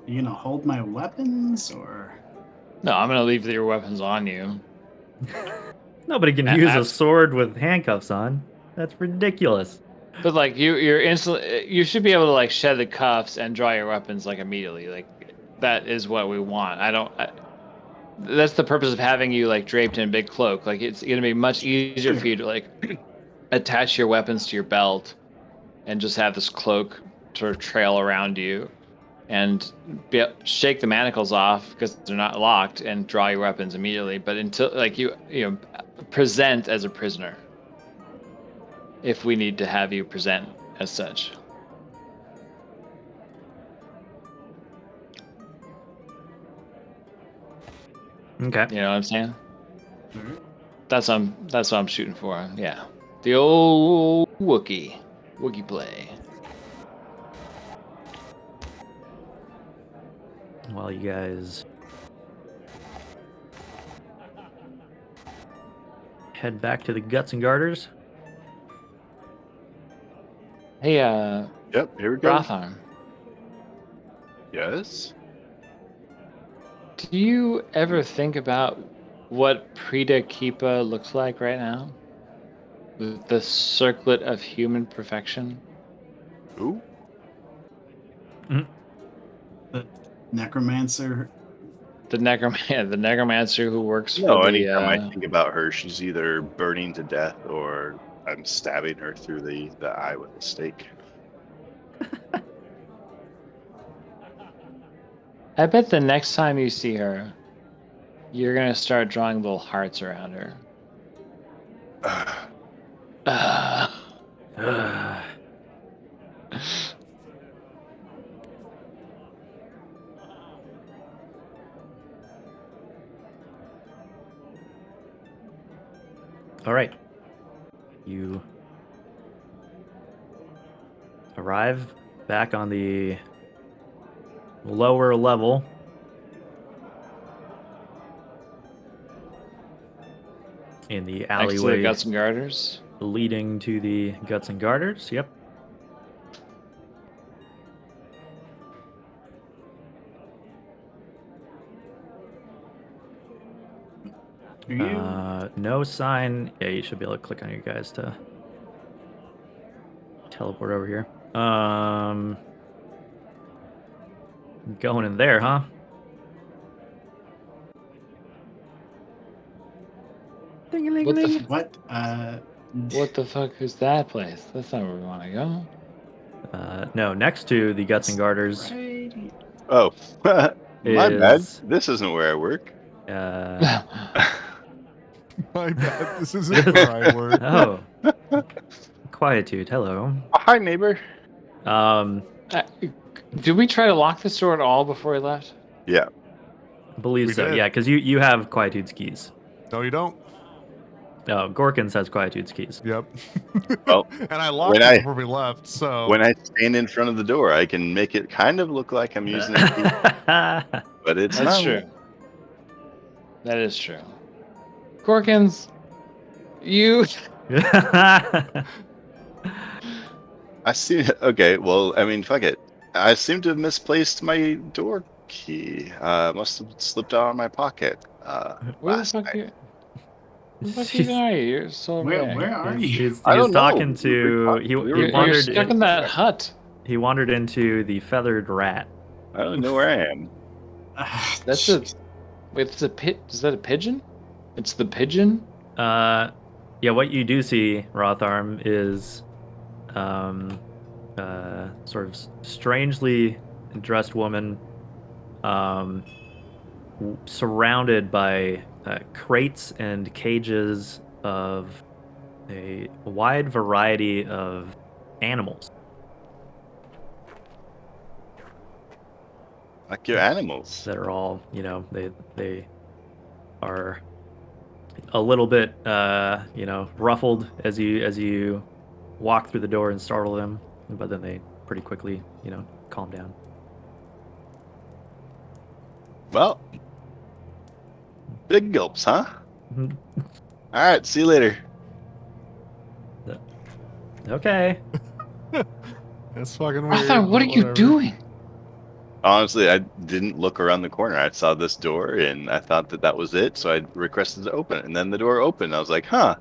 You gonna hold my weapons or? No, I'm gonna leave your weapons on you. Nobody can use a sword with handcuffs on. That's ridiculous. But like you should be able to like shed the cuffs and draw your weapons like immediately. Like that is what we want. That's the purpose of having you like draped in a big cloak. Like it's gonna be much easier for you to like attach your weapons to your belt and just have this cloak sort of trail around you and shake the manacles off because they're not locked and draw your weapons immediately. But until like you present as a prisoner. If we need to have you present as such. Okay. You know what I'm saying? Alright. That's what I'm shooting for. Yeah. The old Wookiee play. While you guys head back to the guts and garters. Hey, Yep, here we go. Rotharm, Yes. do you ever think about what Prita Keepa looks like right now? The circlet of human perfection? Who? The necromancer. The necromancer who works No, for the anytime I think about her, she's either burning to death or I'm stabbing her through the eye with a stake. I bet the next time you see her, you're gonna start drawing little hearts around her. All right. You arrive back on the lower level. In the Next to alleyway the guts and garters. leading to the guts and garters. Yep. Are you? No sign. Yeah, you should be able to click on you guys to teleport over here. Going in there, huh? Ding-a-ling-a-ling. What? What the fuck is that place? That's not where we want to go. No, next to the guts and garters Right. Oh, my bad. is This isn't where I work. My bad. This isn't where I work. oh, quietude. Hello. Hi, neighbor. Did we try to lock this door at all before we left? Yeah. Believe We so. did. Yeah, because you have quietude's keys. No, you don't. Oh, Gorkins has Quietude's keys. Yep. Well, and I locked when it I- before we left, so When I stand in front of the door, I can make it kind of look like I'm using a key, but it's That's not. true. That is true. Gorkins, you. I see. Okay, well, I mean, fuck it. I seem to have misplaced my door key. Must have slipped out of my pocket. Where the Last fuck night. you? Where the fuck even are you? You're so Where are you? He's I don't know. talking to We he were You're wandered stuck in that hut. he wandered into the feathered rat. I don't know where I am. That's a. Wait, it's a pit. Is that a pigeon? It's the pigeon. Yeah, what you do see, Rotharm, is sort of strangely dressed woman, surrounded by crates and cages of a wide variety of animals. Like your animals. That are all, they are a little bit, ruffled as you walk through the door and startle them, but then they pretty quickly, calm down. Well, big gulps, huh? Mhm. All right, see you later. Okay. it's fucking weird. Arthur, what are but you whatever. doing? Honestly, I didn't look around the corner. I saw this door, and I thought that was it, so I requested to open it. And then the door opened. I was like, huh.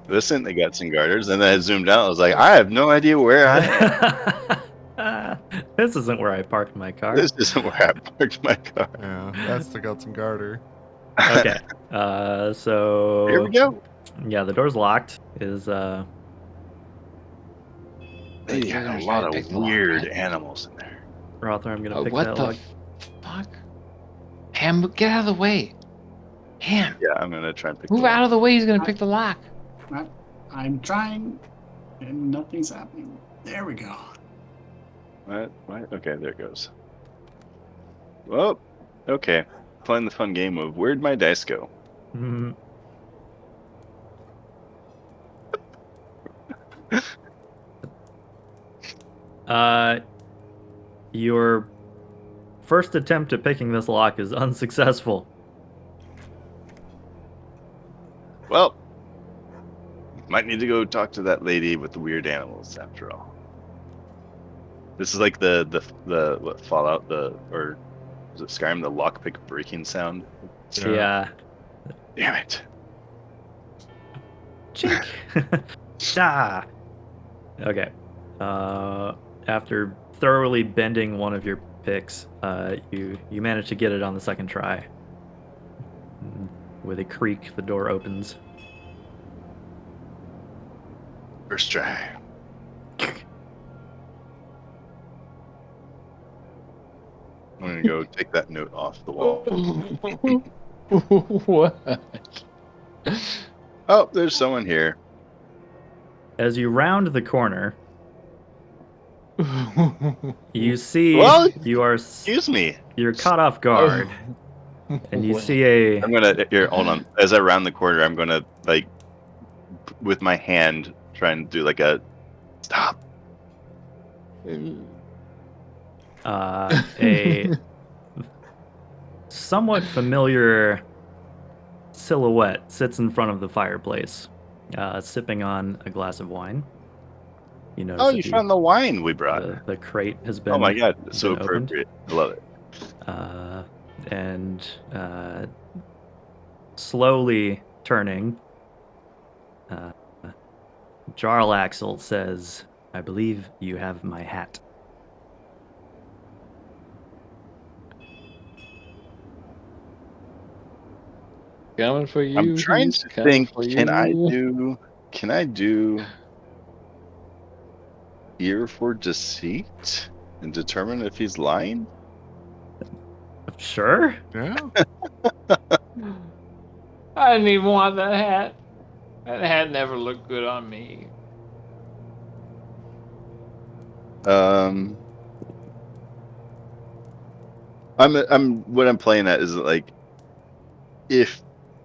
This isn't the guts and garters. And then I zoomed out. I was like, I have no idea where I am. This isn't where I parked my car. This isn't where I parked my car. Yeah, that's the guts and garter. Okay. So Here we go. yeah, the door's locked. Is They You're had gonna a try lot to of pick the lock, weird right? animals in there. Rother, I'm gonna pick What that the lock. fuck? Ham, get out of the way. Ham, Yeah, I'm gonna try and pick move the out of the way. He's gonna pick the lock. I'm trying, and nothing's happening. There we go. What? Okay, there it goes. Well, okay. Playing the fun game of where'd my dice go? Mhm. Your first attempt at picking this lock is unsuccessful. Well, might need to go talk to that lady with the weird animals after all. This is like the what Fallout or was it Skyrim, the lockpick breaking sound? Yeah. Damn it. Chink. Da. Okay. After thoroughly bending one of your picks, you manage to get it on the second try. With a creak, the door opens. First try. I'm gonna go take that note off the wall. What? Oh, there's someone here. As you round the corner, you see Well, you are Excuse me. you're caught off guard, and you see a I'm gonna here. Hold on. As I round the corner, I'm gonna like with my hand try and do like a stop. a somewhat familiar silhouette sits in front of the fireplace, sipping on a glass of wine. You notice Oh, that you found the wine we brought. the crate has been Oh my god, it's so been opened. appropriate. I love it. And slowly turning, Jarl Axel says, "I believe you have my hat." Coming for you. I'm trying he's to coming think. for Can I you. do ear for deceit and determine if he's lying? Sure. Yeah. I didn't even want that hat. That hat never looked good on me. I'm what I'm playing at is like if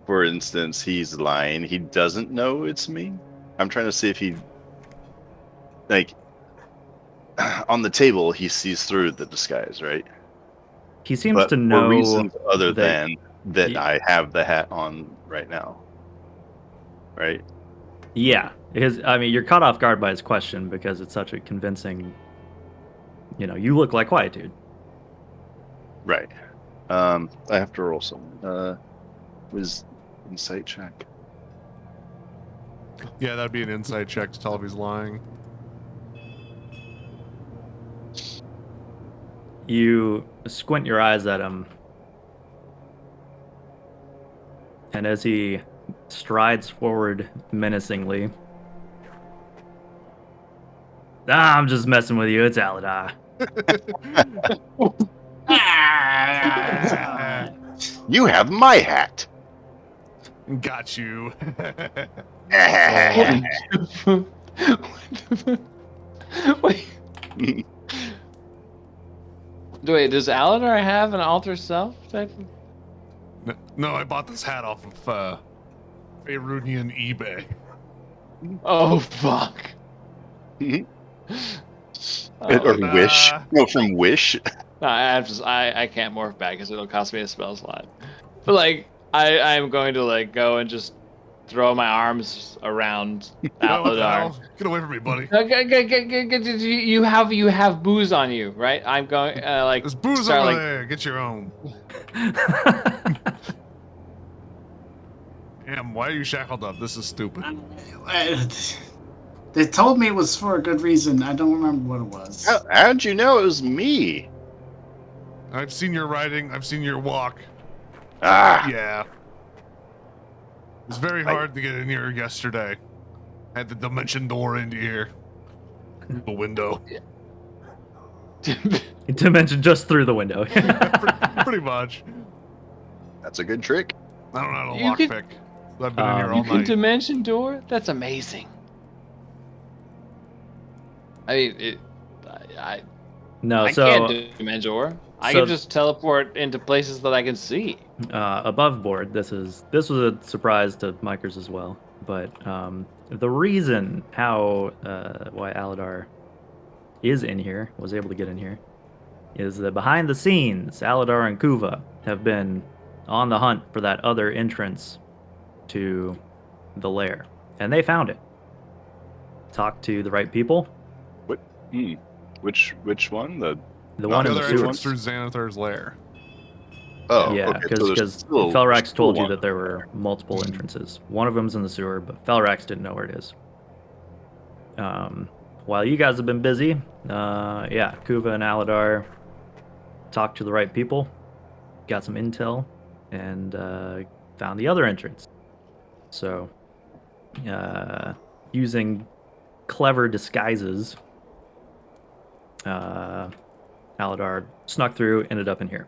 for instance, he's lying. He doesn't know it's me. I'm trying to see if he, like, on the table, he sees through the disguise, right? He seems But to for know reasons other that than that y- I have the hat on right now, right? Yeah, you're caught off guard by his question because it's such a convincing. You look like Quietude. Right. I have to roll some. Was insight check. Yeah, that'd be an insight check to tell if he's lying. You squint your eyes at him, and as he strides forward menacingly, I'm just messing with you. It's Aladar. Ah! You have my hat. Got you. Wait, does Aladar have an alter self type? No, I bought this hat off of Faerunian eBay. Oh fuck. Mhm. Oh, Or Wish. nah. No, from Wish. no, I can't morph back because it'll cost me a spell slot. But like I'm going to like go and just throw my arms around Oh, what the Aladar. hell? Get away from me, buddy. You have booze on you, right? I'm going like There's booze start, over like, there. Get your own. Damn, why are you shackled up? This is stupid. They told me it was for a good reason. I don't remember what it was. How'd you know it was me? I've seen your riding. I've seen your walk. Ah, Yeah. It's very hard to get in here yesterday. Had the dimension door into here. The window. Dimension just through the window. Pretty much. that's a good trick. I don't know how to You could- lockpick. I've been in here all You can night. dimension door? That's amazing. I mean, I No, I so can't dimension door. I so- can just teleport into places that I can see. above board, this was a surprise to Mikers as well. But the reason why Aladar is in here, was able to get in here, is that behind the scenes, Aladar and Kuva have been on the hunt for that other entrance to the lair, and they found it. Talked to the right people. Which one? The One the in the other sewers. entrance through Xanathar's lair. oh Yeah, okay, because so there's still- Felrax still told you one. that there were multiple entrances. One of them's in the sewer, but Felrax didn't know where it is. While you guys have been busy, Kuva and Aladar talked to the right people, got some intel, and found the other entrance. So, using clever disguises, Aladar snuck through, ended up in here.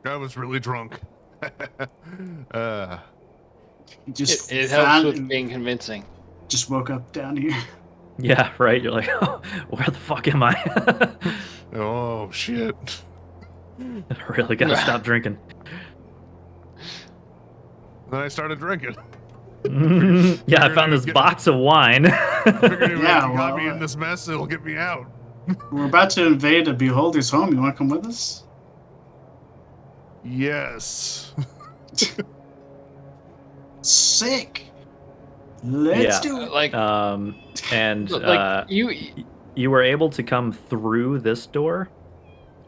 I was really drunk. You just It helps found- with being convincing. Just woke up down here. Yeah, right. You're like, oh, where the fuck am I? Oh shit. I really gotta stop drinking. Then I started drinking. Yeah, I found this box of wine. Figured if Yeah, you got me well, in this mess, it'll get me out. We're about to invade a beholder's home. You want to come with us? Yes. Sick. Let's Yeah. do it. Like, And like you were able to come through this door,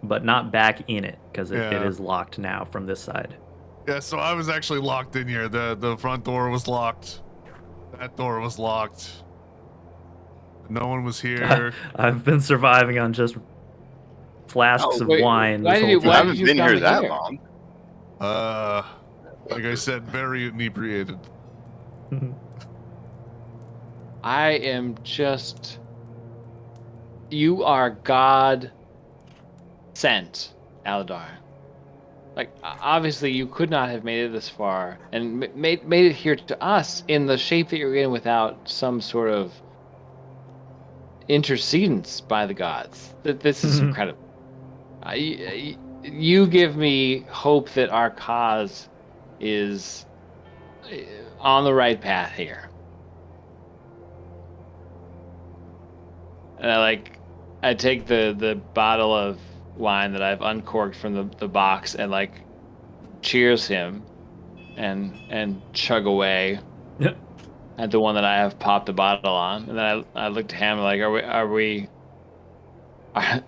but not back in it because it Yeah. is locked now from this side. Yeah, so I was actually locked in here. The front door was locked. That door was locked. No one was here. I've been surviving on just flasks Oh, of wait, wine. why This did whole you- I time. why haven't did been here come that here? long. Like I said, very inebriated. I am just. You are God sent, Aladar. Like, obviously, you could not have made it this far and made it here to us in the shape that you're in without some sort of intercedence by the gods. This is incredible. you give me hope that our cause is on the right path here. And I take the bottle of wine that I've uncorked from the box and like cheers him and chug away at the one that I have popped the bottle on. And then I look to him like,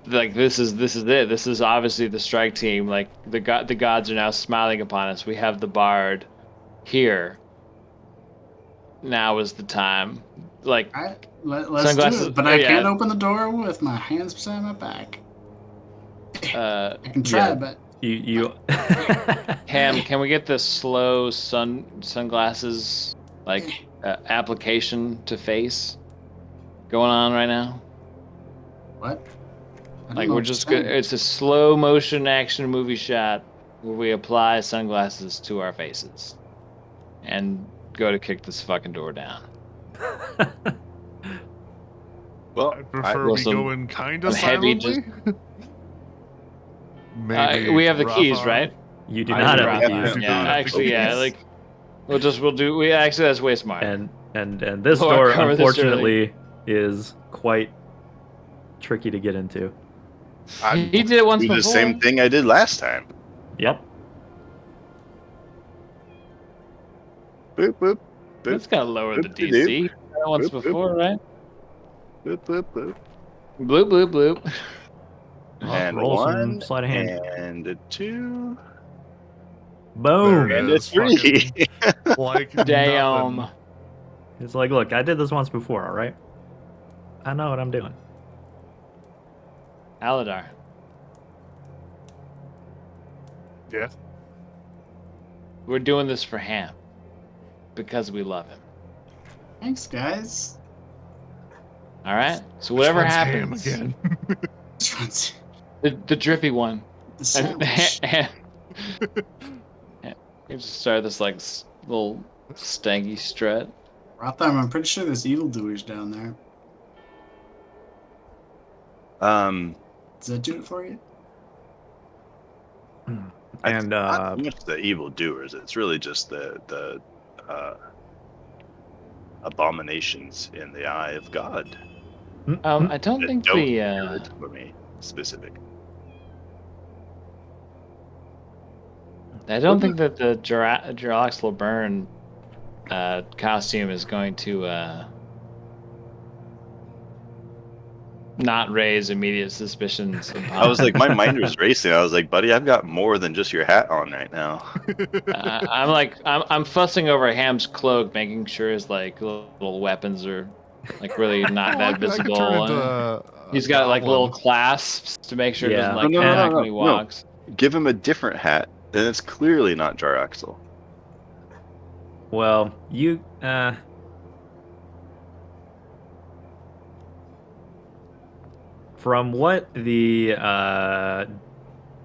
like this is it. This is obviously the strike team. Like the gods are now smiling upon us. We have the bard here. Now is the time. Like All right, let's sunglasses, do it. But I yeah. can't open the door with my hands behind my back. I can try, yeah. but You Ham, can we get the slow sunglasses like application to face going on right now? what? I don't Like know we're what just you're good. saying. It's a slow motion action movie shot where we apply sunglasses to our faces and go to kick this fucking door down. Well, I'd prefer Well, we some- go in kind of some heavy silently. Maybe we have the rough keys, on. right? you do I not do have rough the on. keys. You Yeah, don't have the actually, yeah. keys. Like we'll do. We actually that's way smart. And this Lord, door cover this unfortunately is quite tricky to get into. I He did it once do before. the same thing I did last time. Yep. Boop boop That's gotta lower the Boop-de-doop. DC. Did that once Boop, boop. before, right? boop boop boop. Bloop bloop bloop. Well, And roll some one, sleight of hand. and a 2, Boom. There it and a is, 3. fucking like Damn. nothing. It's like, look, I did this once before, all right? I know what I'm doing. Aladar. Yeah. We're doing this for Ham. Because we love him. Thanks, guys. Alright? So whatever Which one's Ham happens. again. Which one's The drippy one. the And, sandwich? you just start this like little stanky strut. Rothheim, I'm pretty sure there's evildoers down there. Does that do it for you? And Not so much the evil doers. It's really just the abominations in the eye of God. I don't that think don't the do it for me specific. I don't think that the Jarax LeBurn costume is going to not raise immediate suspicions. I was like, my mind was racing. I was like, buddy, I've got more than just your hat on right now. I'm fussing over Ham's cloak, making sure his like little weapons are like really not that I could visible. turn and into he's got like little goblin. clasps to make sure it Yeah. doesn't like No, crack no, when he no. walks. Give him a different hat, and it's clearly not Jaraxel. well, you from what the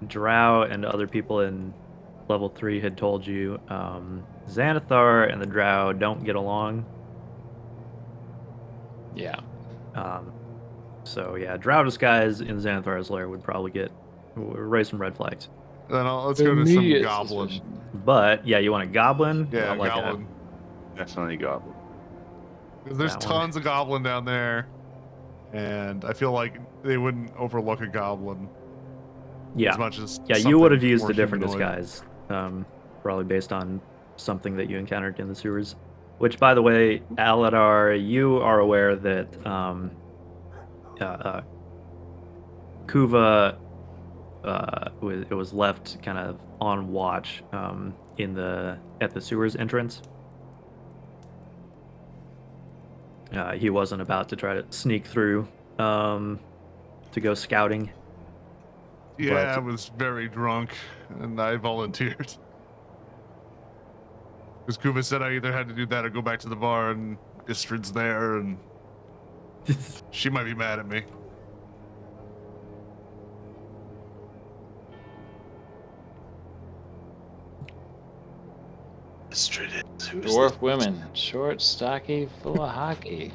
Drow and other people in level 3 had told you, Xanathar and the Drow don't get along. Yeah. So yeah, Drow disguise in Xanathar's lair would probably raise some red flags. Then let's go to some Immediate goblin. suspicion. But yeah, you want a goblin? Yeah, Not like a- goblin. Definitely goblin. 'Cause there's That one. tons of goblin down there, and I feel like they wouldn't overlook a goblin yeah, as much as yeah. You would have something used more a different humanoid. disguise, probably based on something that you encountered in the sewers. Which, by the way, Aladar, you are aware that Kuva was left kind of on watch at the sewers entrance. He wasn't about to try to sneak through to go scouting. Yeah, but- I was very drunk, and I volunteered. Because Kuva said I either had to do that or go back to the bar, and Istrid's there, and she might be mad at me. Istrid. Dwarf women, short, stocky, full of hockey.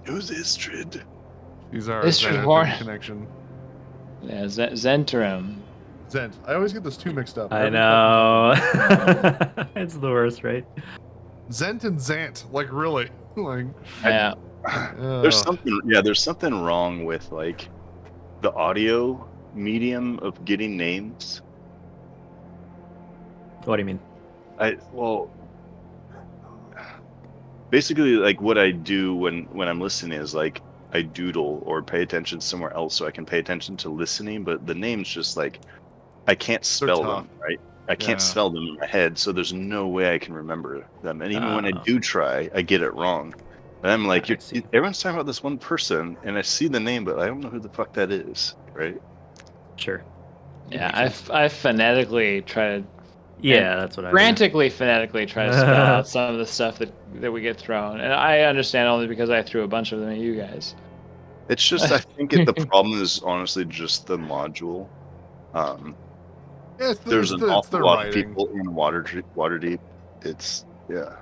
Who's Istrid? These are Istrid Xanathar Horn. connection. Yeah, Zentrum. Zent. I always get those two mixed up. I every know. fucking It's the worst, right? time. Zent and Zant, like really, like. Yeah. There's ugh. something, yeah. There's something wrong with like the audio medium of getting names. What do you mean? Well, basically, like what I do when I'm listening is like I doodle or pay attention somewhere else so I can pay attention to listening. But the names just like I can't spell tough. them, right? I can't Yeah. spell them in my head, so there's no way I can remember them. And even when I Oh. do try, I get it wrong. And I'm like, I see. everyone's talking about this one person, and I see the name, but I don't know who the fuck that is, right? Sure. Yeah, Makes I phonetically try to Yeah, that's what I do. frantically phonetically try to spell out some of the stuff that we get thrown, and I understand only because I threw a bunch of them at you guys. It's just I think the problem is honestly just the module. Yeah, There's an it's awful the lot of writing. people in Waterdeep. It's yeah.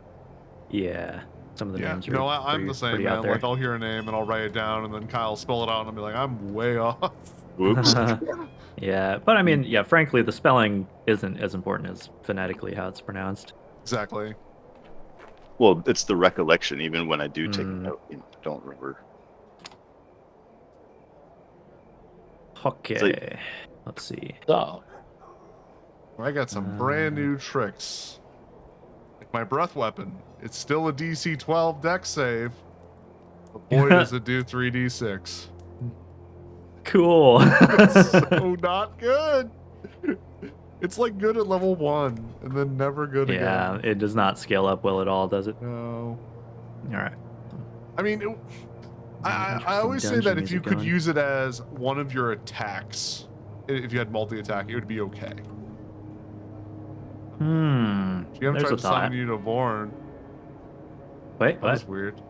Yeah. Some of the Yeah, names you are know, I'm pretty, the same, pretty man. out there. Like, I'll hear a name and I'll write it down, and then Kyle will spell it out, and I'll be like, I'm way off. Whoops. Yeah, but I mean, yeah, frankly, the spelling isn't as important as phonetically how it's pronounced. Exactly. Well, it's the recollection. Even when I do take a Mm. note, I don't remember. Okay. Let's see. So, I got some brand new tricks. Like my breath weapon. It's still a DC 12 dex save. But boy, does it do 3d6. Cool. It's so not good. It's like good at level 1 and then never good Yeah, again. it does not scale up well at all, does it? No. All right. I mean, I always say that if you could use it as one of your attacks, if you had multi-attack, it would be okay. GM There's tried a to thought. summon you to Born. Wait, That was what? weird.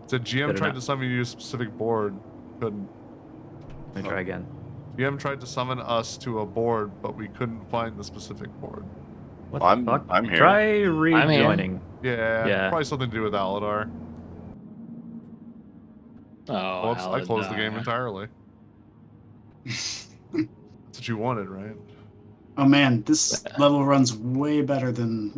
It's a GM Good tried enough. to summon you to a specific board. Couldn't. Let me try again. GM tried to summon us to a board, but we couldn't find the specific board. What the I'm fuck? here. Try here. rejoining. Yeah, Yeah. probably something to do with Aladar. oh, Whoops, I closed the game Aladar. entirely. That's what you wanted, right? Oh man, this level runs way better than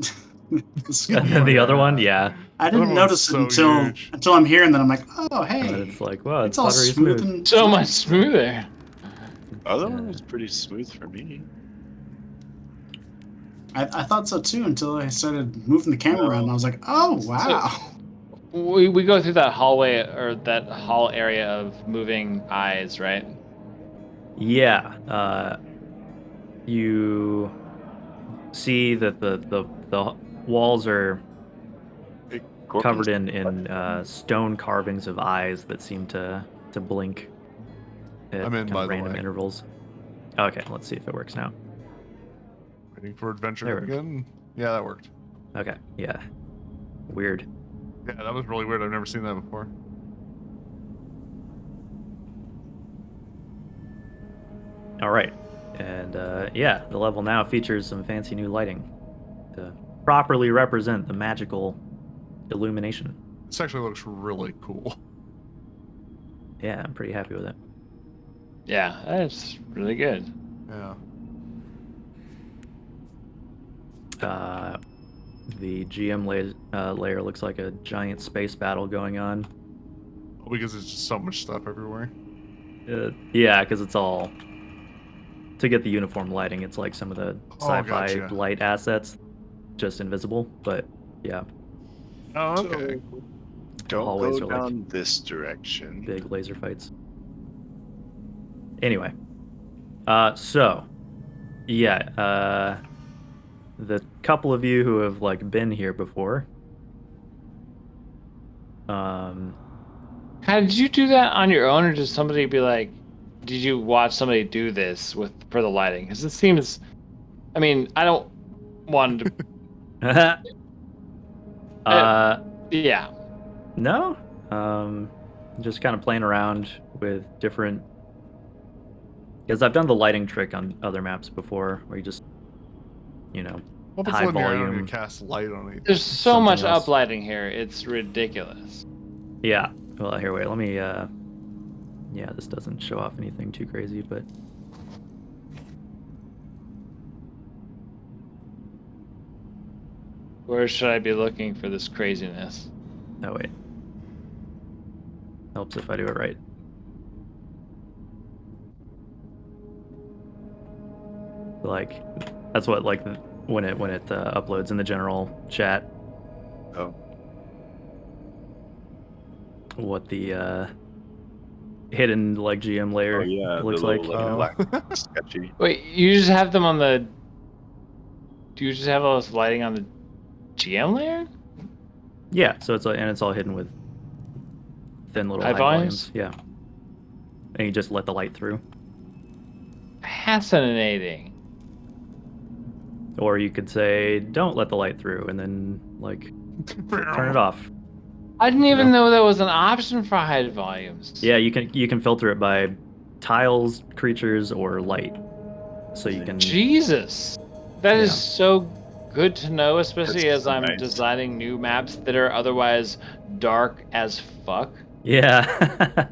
this And one. then the other one, yeah. I Other didn't one's notice so it until huge. I'm here, and then I'm like, oh And hey, then it's like, wow, it's it's all buttery smooth smooth. and So much nice. smoother. Other one was pretty smooth for me. I thought so too until I started moving the camera around. And I was like, oh wow. We go through that hallway or that hall area of moving eyes, right? Yeah. You see that the walls are Hey, covered Gorkins, in stone carvings of eyes that seem to blink at I'm in, kind by of the random way. intervals. Okay, let's see if it works now. Waiting for adventure There to we go. begin. Yeah, that worked. Okay, yeah. Weird. Yeah, that was really weird. I've never seen that before. All right. And yeah, the level now features some fancy new lighting to properly represent the magical illumination. This actually looks really cool. Yeah, I'm pretty happy with it. Yeah, that's really good. Yeah. The GM layer looks like a giant space battle going on. Oh, because there's just so much stuff everywhere. Yeah, because it's all to get the uniform lighting. It's like some of the Oh, sci-fi gotcha. light assets, just invisible. But yeah, Oh, okay. Don't hallways go are like down this direction. big laser fights. Anyway, so yeah, the couple of you who have like been here before, How did you do that on your own, or did somebody be like, did you watch somebody do this for the lighting? Because it seems, I mean, I don't want to. Yeah. No, just kind of playing around with different. Because I've done the lighting trick on other maps before, where you just, Well, if it's high linear, I don't need volume. to cast light on it. There's so Something much else. uplighting here. It's ridiculous. Yeah. Well, here, wait. Let me. Yeah, this doesn't show off anything too crazy, but Where should I be looking for this craziness? Oh wait. Helps if I do it right. Like, that's what like when it uploads in the general chat. Oh, What the hidden like GM layer oh yeah, looks the little like. Oh. black sketchy. Wait, you just have them on the. Do you just have all this lighting on the GM layer? Yeah, so it's and it's all hidden with thin little High high volumes? volumes. Yeah, and you just let the light through, Fascinating. or you could say don't let the light through, and then like turn it off. I didn't even No. know that was an option for high volumes. Yeah, you can filter it by tiles, creatures, or light. So you can. Jesus, that is Yeah. so good to know, especially That's as so I'm nice. designing new maps that are otherwise dark as fuck. Yeah.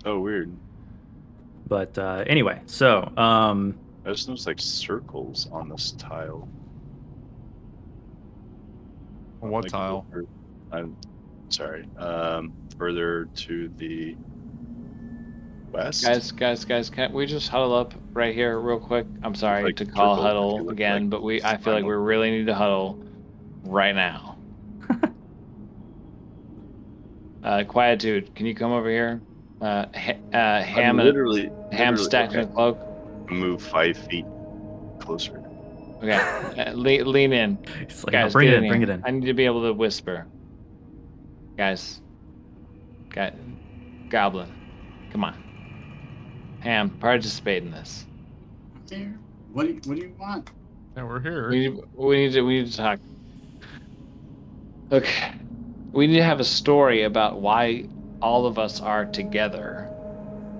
Oh, weird. But anyway, so I just noticed like circles on this tile. What Like, tile? I'm sorry. Further to the west. guys, can't we just huddle up right here real quick? I'm sorry like to call circles, if you huddle look again, like but I feel like we final- really need to huddle right now. Quietude, can you come over here? Ham literally stacked in a okay. cloak. Move 5 feet closer. Okay, lean in. it's like, Guys, bring get it in, bring here. it in. I need to be able to whisper. Guys. Goblin. Come on. Ham, participate in this. There. What do you want? Yeah, we're here. We need to talk. Okay. We need to have a story about why all of us are together.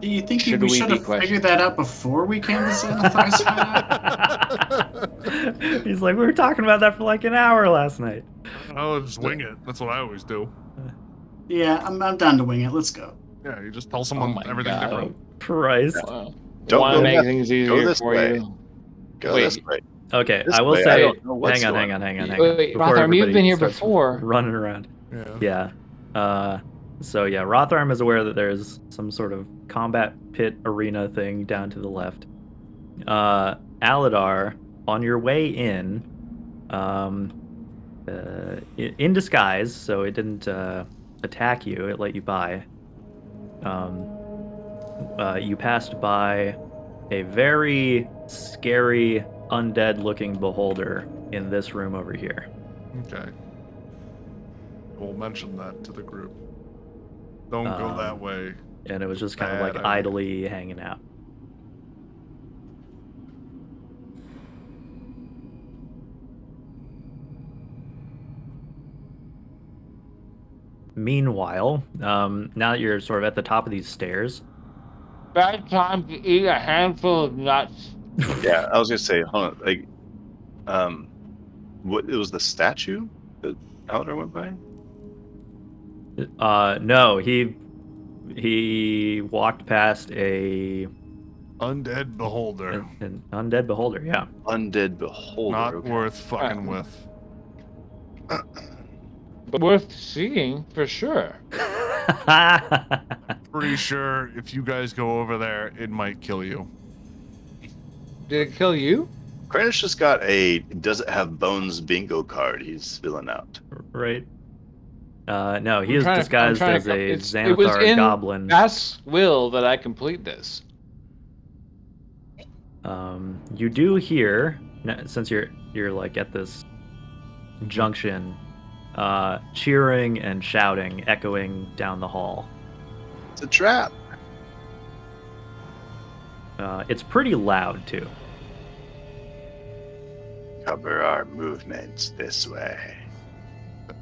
Do you think Should we we should be have questioned? figured that out before we came to Xanathar's hut? He's like, we were talking about that for like an hour last night. Oh, just wing it. That's what I always do. Yeah, I'm down to wing it. Let's go. Yeah, you just tell someone my everything God. different. Christ. Don't Want go to make left. things Go easier this for way. you. Go Wait. this way. Okay, This I will way, say. I don't know what's Hang on. going Hang on. Wait, Before Rotharm, you've everybody been here starts before. running around. Yeah. Yeah. So yeah, Rotharm is aware that there's some sort of combat pit arena thing down to the left. Aladar, on your way in, in disguise, so it didn't attack you. It let you by. You passed by a very scary, undead-looking beholder in this room over here. Okay. We'll mention that to the group. Don't go that way. And it was just kind of Bad like idea. idly hanging out. Meanwhile, now that you're sort of at the top of these stairs, Bad time to eat a handful of nuts. Yeah, I was gonna say, hold on, like, what? It was the statue that Aladar went by. no, he walked past an Undead beholder. undead beholder. Yeah. Undead beholder. Not okay. worth fucking with. But worth seeing for sure. Pretty sure if you guys go over there, it might kill you. Did it kill you? Kranich just got a does it have bones bingo card he's filling out. Right. No, he I'm is trying to- I'm disguised trying as to- a it was Xanathar in goblin. Vast's will that I complete this. You do hear, since you're like at this junction, cheering and shouting echoing down the hall. It's a trap. It's pretty loud too. Cover our movements this way.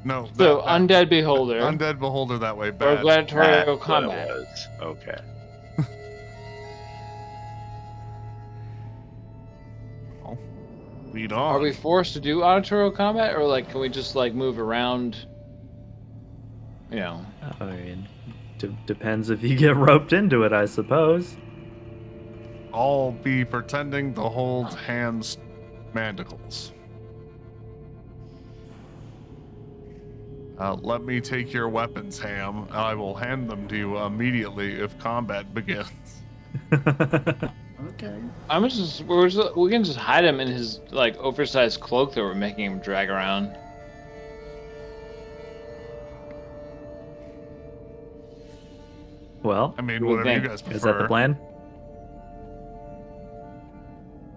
No. So, Undead Beholder. Undead beholder that way. Or Bad. gladiatorial That's what it combat. was. Okay. Lead on. Are we forced to do auditorial combat, or like can we just like move around? You know. I mean, depends if you get roped into it, I suppose. I'll be pretending to hold Ham's manacles. Let me take your weapons, Ham. I will hand them to you immediately if combat begins. Okay. We can just hide him in his like oversized cloak that we're making him drag around. Well, I mean, What do you whatever you think? guys prefer. is that the plan?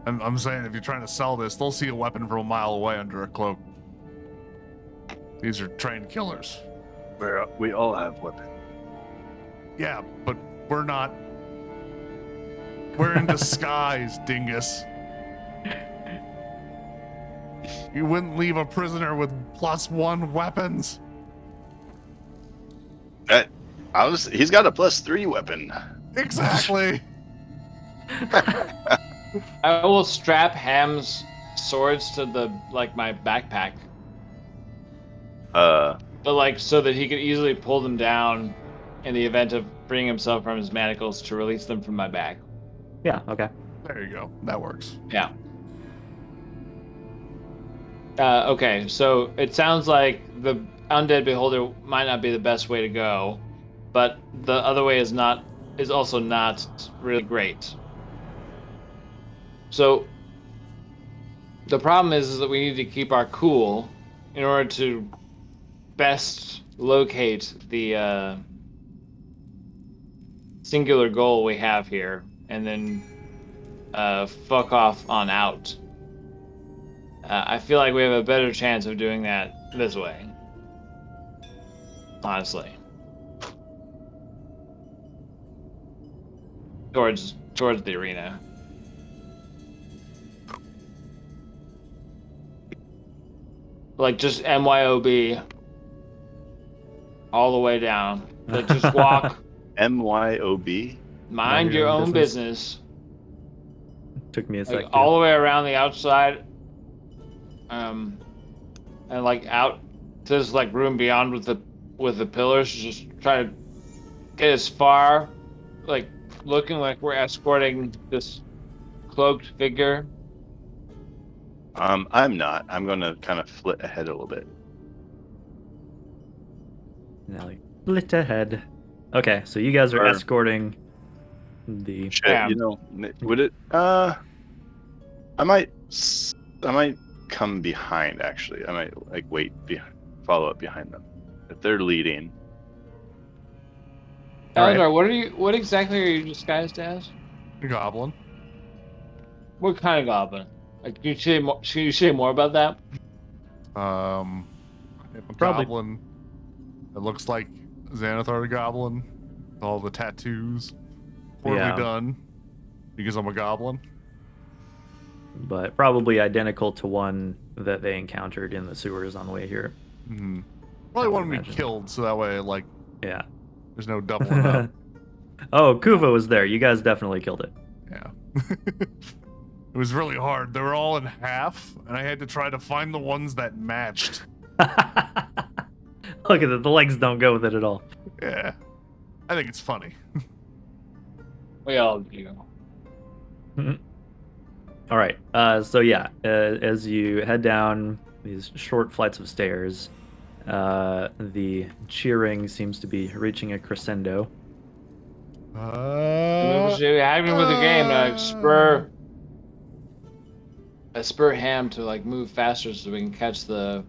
I'm saying if you're trying to sell this, they'll see a weapon from a mile away under a cloak. These are trained killers. We all have weapons. Yeah, but we're not. We're in disguise, dingus. You wouldn't leave a prisoner with +1 weapons. He's got a +3 weapon. Exactly. I will strap Ham's swords to my backpack, but like so that he could easily pull them down in the event of freeing himself from his manacles to release them from my back. Yeah. Okay. There you go. That works. Yeah. Okay, so it sounds like the undead beholder might not be the best way to go, but the other way is also not really great. So the problem is that we need to keep our cool in order to best locate the singular goal we have here, and then fuck off on out. I feel like we have a better chance of doing that this way. Honestly. Towards the arena. Like just MYOB all the way down. Like just walk. MYOB. Mind your own business. Took me a Like sec. all the way around the outside. And like out to this like room beyond with the pillars. Just try to get as far, like looking like we're escorting this cloaked figure. I'm not. I'm gonna kind of flit ahead a little bit. Yeah, like lit ahead. Okay, so you guys are Or- escorting the. Shit, Yeah. you know, would it? I might come behind. Actually, I might like follow up behind them if they're leading. All right. Eleanor, what exactly are you disguised as? Goblin. What kind of goblin? Like, can you say more about that? A Probably- goblin. It looks like Xanathar the goblin. All the tattoos. Poorly Yeah. done. Because I'm a goblin. But probably identical to one that they encountered in the sewers on the way here. Hmm. I Probably would want to be imagine. killed so that way, like, Yeah. there's no doubling up. Oh, Kuva was there. You guys definitely killed it. Yeah. It was really hard. They were all in half, and I had to try to find the ones that matched. Look at it. The legs don't go with it at all. Yeah. I think it's funny. We all do. All right. So yeah, as you head down these short flights of stairs, the cheering seems to be reaching a crescendo. What's happening with the game? I spur Ham to like move faster so we can catch the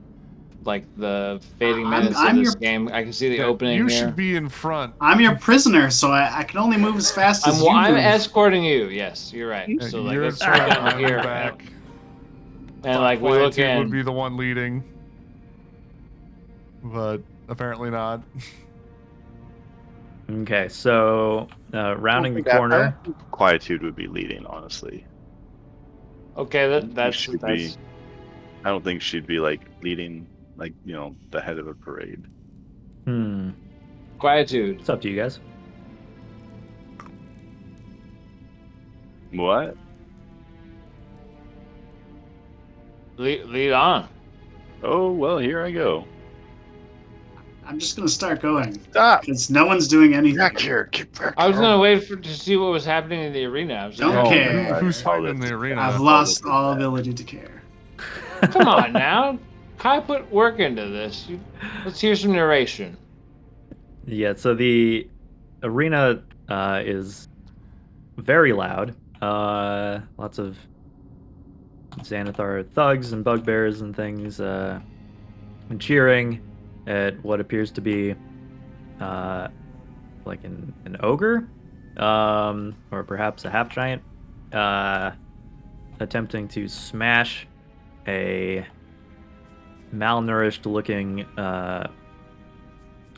fading minutes I'm of this your- game. I can see the opening You here. should be in front. I'm your prisoner, so I can only move as fast as I'm you move. escorting you. Yes, you're right. So like You're let's in turn front, down I'm here back. and like we Flying look Tube would in. be the one leading. But apparently not. Okay, so rounding the corner. Quietude would be leading, honestly. Okay, that's Should be. I don't think she'd be like leading, like, you know, the head of a parade. quietude. It's up to you guys. What? Lead on. Oh well, here I go. I'm just gonna start going Stop! because no one's doing anything. Back here! Get back! I was here. gonna wait to see what was happening in the arena. I was Don't like, care. Who's fighting in the arena? I've lost all ability to care. come on now. Kai put work into this. Let's hear some narration. Yeah, so the arena is very loud. Lots of Xanathar thugs and bugbears and things and cheering at what appears to be like an ogre, or perhaps a half giant, attempting to smash a malnourished looking a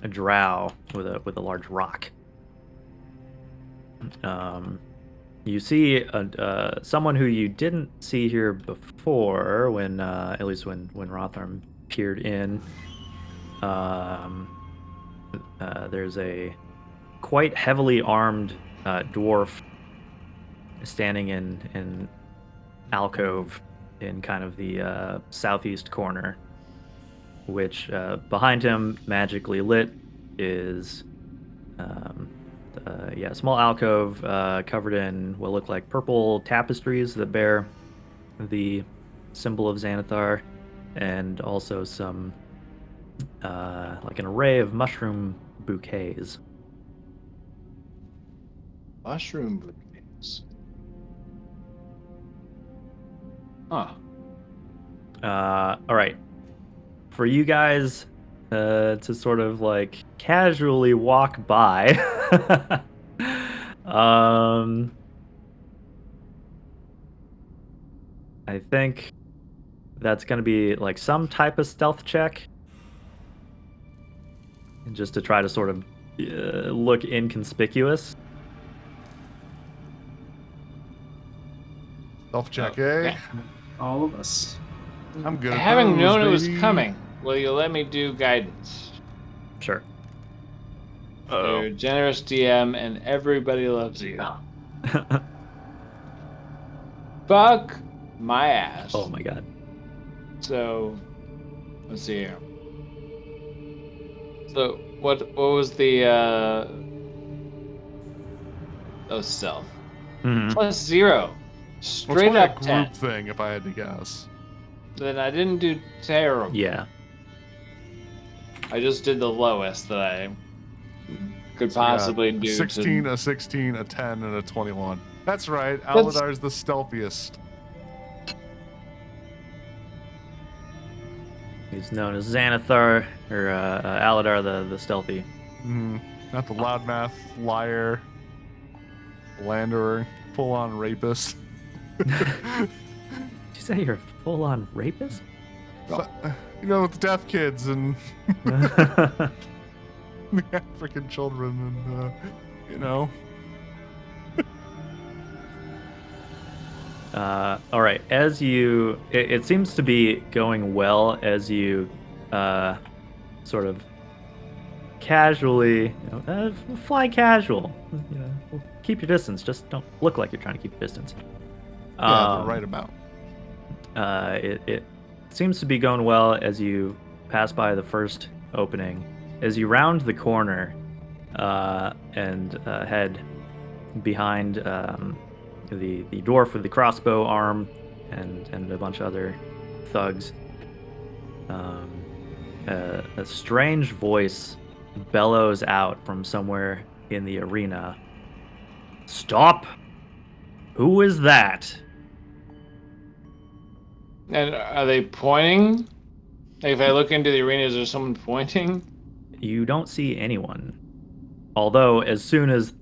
drow with a large rock. You see someone who you didn't see here before when at least when Rotharm peered in. There's a quite heavily armed dwarf standing in an alcove in kind of the southeast corner, which behind him, magically lit, is a small alcove covered in what look like purple tapestries that bear the symbol of Xanathar, and also some like an array of mushroom bouquets. Mushroom bouquets. Huh. All right. For you guys to sort of like casually walk by, I think that's going to be like some type of stealth check. And just to try to sort of look inconspicuous. Self check, Oh, eh? yeah. All of us. I'm good. At Having those, known it was baby. coming, will you let me do guidance? Sure. You're a generous DM, and everybody loves you. Fuck my ass. Oh my god. So, let's see here. So, what was the stealth? Mhm. +0. Well, it's Straight only a up 10. group thing, if I had to guess. Then I didn't do terrible. Yeah. I just did the lowest that I could So we got possibly a do. 16, to... a 16, a 10, and a 21. That's right. That's- Aladar's the stealthiest. He's known as Xanathar, or Aladar the stealthy. Not the loudmouth, liar, slanderer, full-on rapist. Did you say you're a full-on rapist? You know, with the deaf kids and the African children, and you know. All right. As you, it seems to be going well as you, sort of casually, fly casual. Keep your distance. Just don't look like you're trying to keep your distance. Yeah, the right amount. It seems to be going well as you pass by the first opening. As you round the corner and head behind the dwarf with the crossbow arm and a bunch of other thugs, a strange voice bellows out from somewhere in the arena. Stop! Who is that? And are they pointing? Like if I look into the arena, is there someone pointing? You don't see anyone. Although, as soon as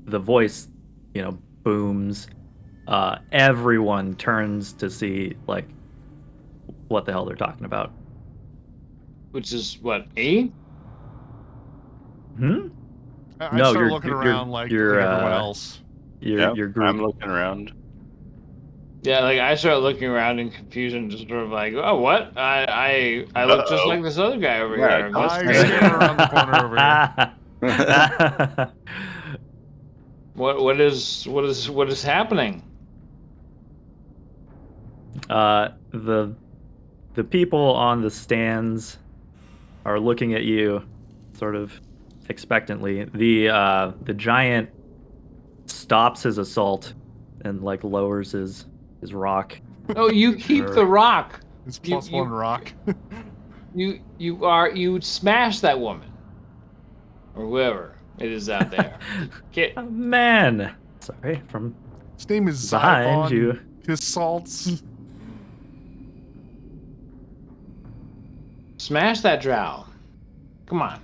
the voice, booms, everyone turns to see, like, what the hell they're talking about. Which is what, 8? Hmm? I No, start you're- looking you're- around like you're, everyone uh, else. Your group. I'm looking around. Yeah, like I start looking around in confusion, just sort of like, oh, what? I look just Uh-oh. like this other guy over Yeah, here. What's I scan around the corner over here. what is happening? The people on the stands are looking at you, sort of expectantly. The giant stops his assault and like lowers his rock. Oh, you keep the rock. It's You- +1 rock. you smashed that woman or whoever it is out there. Get Man, sorry, from His name is behind Zyphon. you. His salts. smash that drow. Come on.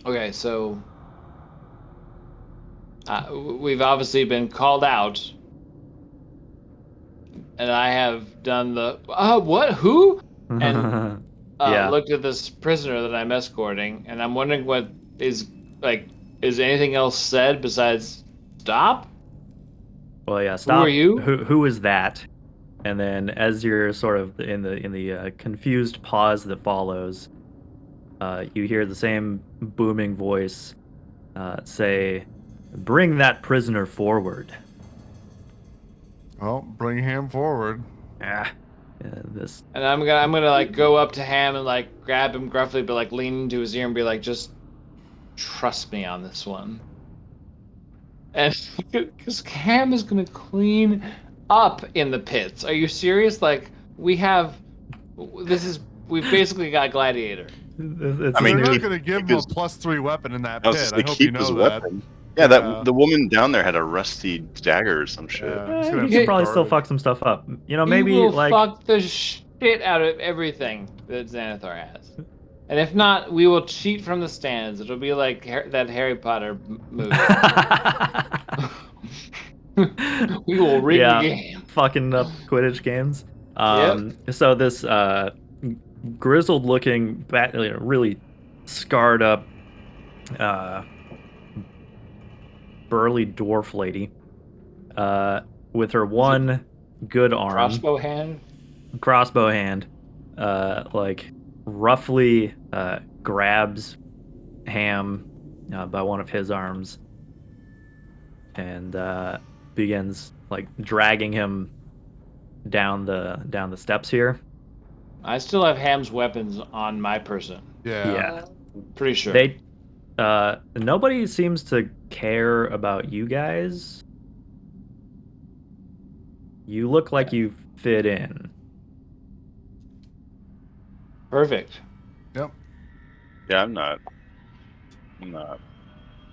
Okay, so we've obviously been called out, and I have done the what? Who? And Yeah. looked at this prisoner that I'm escorting, and I'm wondering what is like. Is anything else said besides stop? Well, yeah. Stop. are you? Who is that? And then, as you're sort of in the confused pause that follows, you hear the same booming voice say, "Bring that prisoner forward." Oh, bring him forward. Ah, this. And I'm gonna like go up to Ham and like grab him gruffly, but like lean into his ear and be like, just trust me on this one. And because Ham is gonna clean up in the pits. Are you serious? Like we've basically got Gladiator. It's I mean, They're new- not going to give him a because- +3 weapon in that I was pit. just I like, hope you keep his know that. weapon. Yeah, that the woman down there had a rusty dagger or some shit. Yeah, he's he gonna have can some probably still garbage. fuck some stuff up. You know, He maybe will like fuck the shit out of everything that Xanathar has. And if not, we will cheat from the stands. It'll be like that Harry Potter movie. We will rig the game. fucking up Quidditch games. Yep. So this grizzled-looking, really scarred up, burly dwarf lady, with her one good arm, Crossbow hand. like roughly grabs Ham by one of his arms and begins like dragging him down the steps here. I still have Ham's weapons on my person. Yeah. Pretty sure. They nobody seems to care about you guys. You look like you fit in. Perfect. Yep. Yeah, I'm not.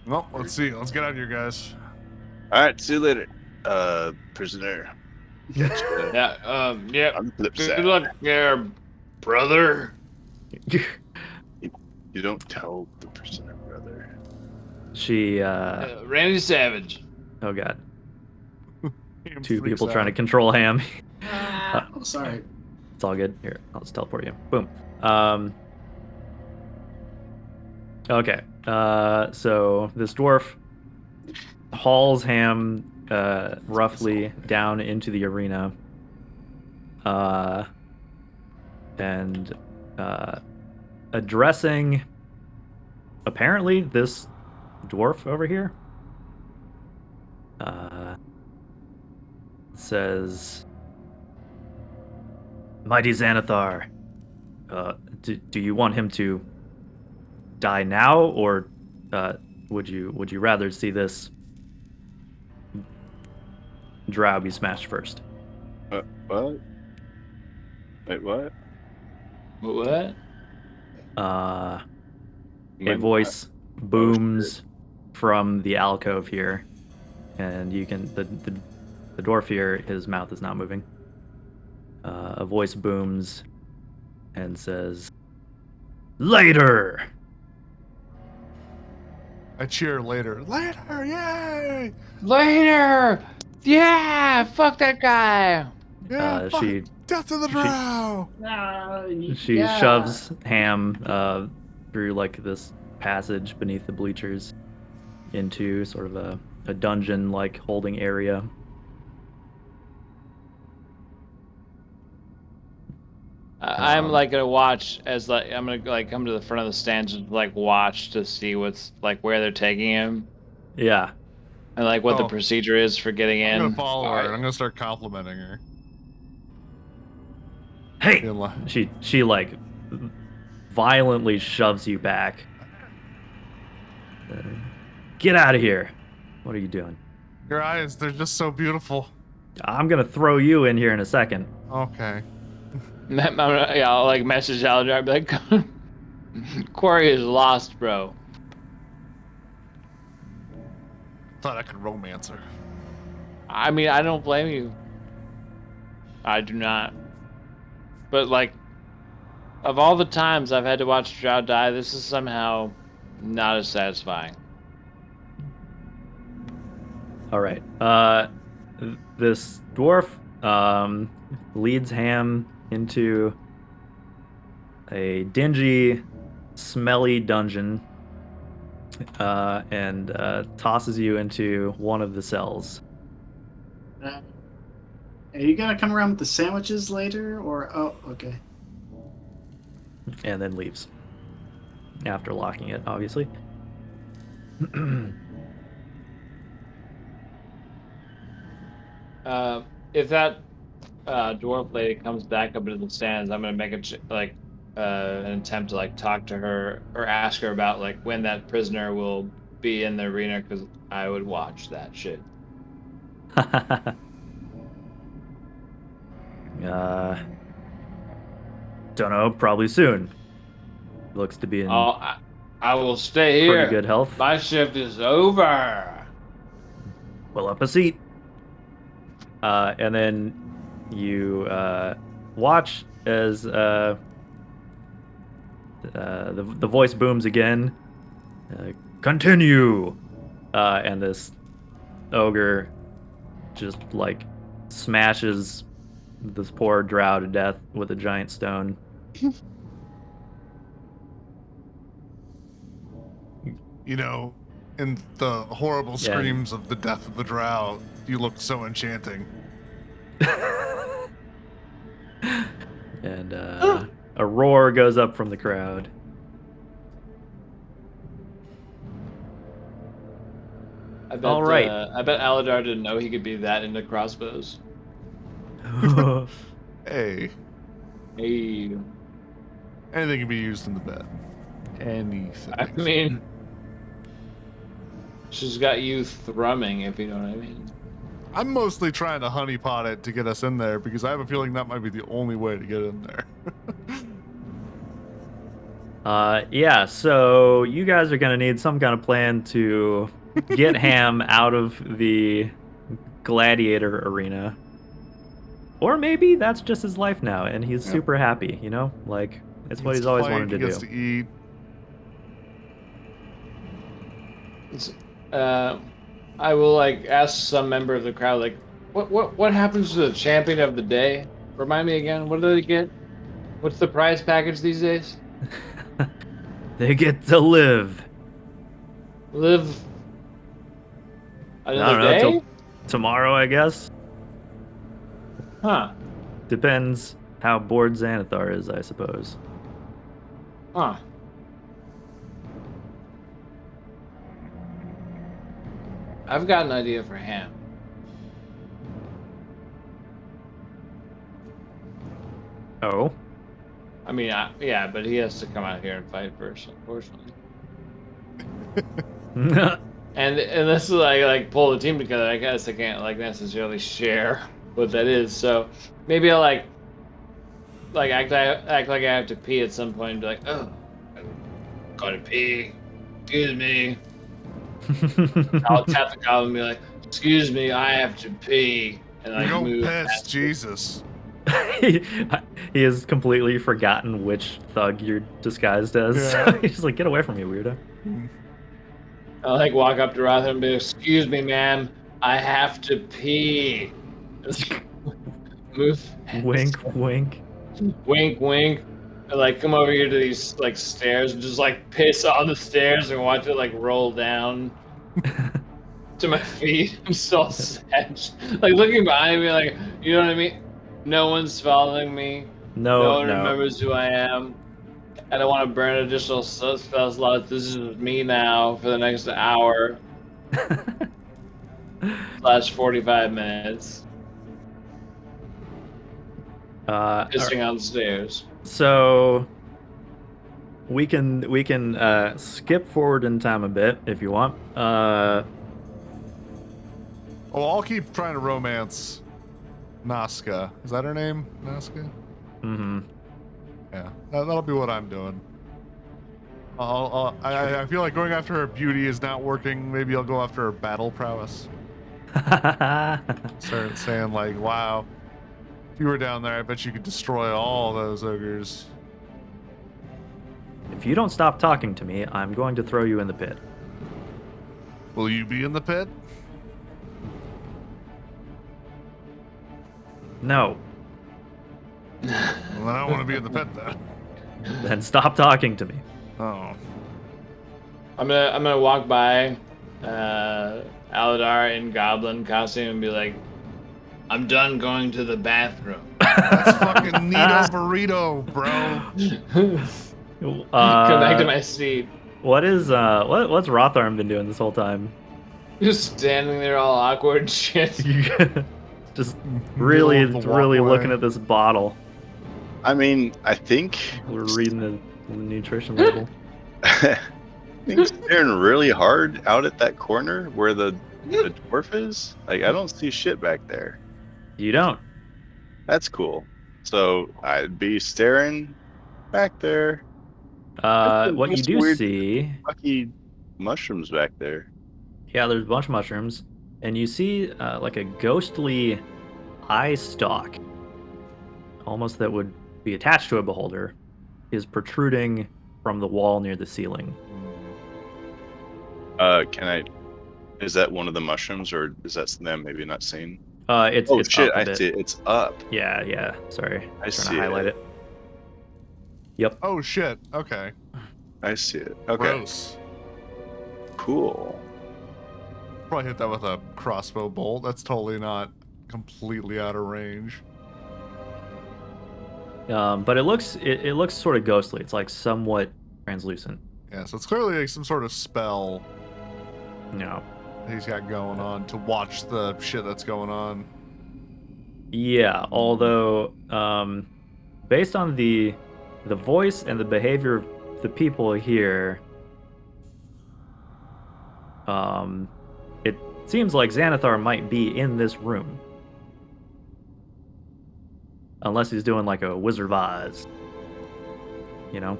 Well, let's see. Let's get out of here, guys. All right, see you later, prisoner. Gotcha. Yeah. Yeah. On the flip Good side, luck there, brother. you don't tell the prisoner, brother. She Randy Savage. oh god. Ham Two freaks people trying to out. control Ham. Oh, sorry. It's all good. Here, I'll just teleport you. Boom. Okay. So this dwarf hauls Ham roughly down into the arena. And addressing apparently this dwarf over here. Says, "Mighty Xanathar, do you want him to die now, or would you rather see this drow be smashed first?" What? Wait, what? What? A My- voice booms from the alcove here, and you can the dwarf here, his mouth is not moving. A voice booms and says, "Later." I cheer later. Later, yay! Later. Yeah. Fuck that guy. Yeah, fuck, She death to the drow! She shoves Ham through like this passage beneath the bleachers into sort of a dungeon-like holding area. I'm like gonna watch as like I'm gonna like come to the front of the stands and like watch to see what's like where they're taking him Yeah. and like what the Oh. procedure is for getting in. I'm gonna follow her Alright. and I'm gonna start complimenting her. Hey! Being like, She like violently shoves you back. Get out of here. What are you doing? your eyes, they're just so beautiful. I'm gonna throw you in here in a second. Okay. Yeah, I'll like message Aladar, be like, Corey is lost, bro. Thought I could romance her. I mean, I don't blame you. I do not. But like, of all the times I've had to watch Drow die, this is somehow not as satisfying. All right. This dwarf leads Ham into a dingy, smelly dungeon and tosses you into one of the cells. Are you gonna come around with the sandwiches later, or oh, okay. And then leaves. After locking it, obviously. If that dwarf lady comes back up into the stands, I'm gonna make an attempt to like talk to her or ask her about like when that prisoner will be in the arena, because I would watch that shit. Don't know, probably soon. Looks to be in I will stay here. pretty good health. My shift is over. Pull up a seat. And then you watch as the voice booms again. Continue. And this ogre just like smashes this poor drow to death with a giant stone. You know, in the horrible screams of the death of the drow, you look so enchanting. And a roar goes up from the crowd. I bet, All right. I bet Aladar didn't know he could be that into crossbows. Hey, Hey, anything can be used in the bed. Anything. I mean, she's got you thrumming, if you know what I mean. I'm mostly trying to honeypot it to get us in there because I have a feeling that might be the only way to get in there. Yeah, so you guys are gonna need some kind of plan to get Ham out of the gladiator arena. Or maybe that's just his life now, and he's super happy, you know? Like, it's what he's always wanted to he gets do. to eat. I will like ask some member of the crowd, like, what happens to the champion of the day? Remind me again. What do they get? What's the prize package these days? They get to live. Live I another don't know, day? till tomorrow, I guess. Huh. Depends how bored Xanathar is, I suppose. Huh. I've got an idea for Ham. Oh? I mean, yeah, but he has to come out here and fight first, unfortunately. And this is like pull the team together. I guess I can't like necessarily share what that is. So maybe I'll like act like I have to pee at some point and be like, oh, I gotta pee. Excuse me. I'll tap the goblin and be like, excuse me, I have to pee. And like You don't move. piss, Jesus. he has completely forgotten which thug you're disguised as. Yeah. He's like, get away from me, weirdo. I'll like walk up to Rother and be like, excuse me, ma'am, I have to pee. Move. Wink, wink. Wink, wink. And like come over here to these like stairs and just like piss on the stairs and watch it like roll down to my feet. I'm so sad. Like looking behind me, like, you know what I mean? No one's following me. No one remembers who I am. I don't want to burn additional spell slots. This is me now for the next hour. / 45 minutes. Pissing on stairs. So we can skip forward in time a bit if you want. Oh, I'll keep trying to romance Nazca. Is that her name? Nazca? Mm-hmm. Yeah, that'll be what I'm doing. I feel like going after her beauty is not working. Maybe I'll go after her battle prowess. Start saying like, wow, if you were down there, I bet you could destroy all those ogres. If you don't stop talking to me, I'm going to throw you in the pit. Will you be in the pit? No. Well, I don't want to be in the pit then. Then stop talking to me. Oh. I'm gonna walk by Aladar in goblin costume and be like, I'm done going to the bathroom. That's fucking Nito Burrito, bro. Come back to my seat. What's Rotharm been doing this whole time? Just standing there all awkward and shit. Just really Middle of the walkway. looking at this bottle. I mean, I think We're reading the nutrition label. I think staring really hard out at that corner where the dwarf is. Like, I don't see shit back there. You don't. That's cool. So I'd be staring back there. What you What's do weird? see, Fucky mushrooms back there. yeah, there's a bunch of mushrooms, and you see like a ghostly eye stalk, almost that would be attached to a beholder, is protruding from the wall near the ceiling. Is that one of the mushrooms, or is that them maybe not seen? It's Oh it's shit, up a I bit. see it. It's up. Yeah. Sorry, I trying see to highlight it. Yep. Oh shit. Okay. I see it. Okay. Gross. Cool. Probably hit that with a crossbow bolt. That's totally not completely out of range. But it looks sort of ghostly. It's like somewhat translucent. Yeah, so it's clearly like some sort of spell No. he's got going on to watch the shit that's going on. Yeah, although based on the voice and the behavior of the people here, it seems like Xanathar might be in this room. Unless he's doing like a Wizard of Oz. You know?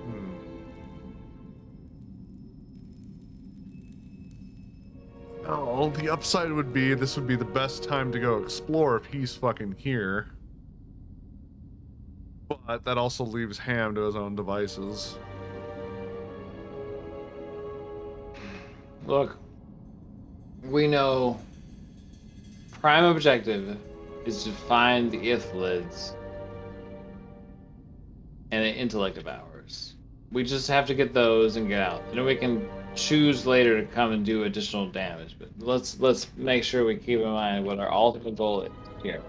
Oh, the upside would be this would be the best time to go explore if he's fucking here. But that also leaves Ham to his own devices. Look, we know prime objective is to find the Ithlids and an intellect of ours. We just have to get those and get out. And then we can choose later to come and do additional damage. But let's make sure we keep in mind what our ultimate goal is here.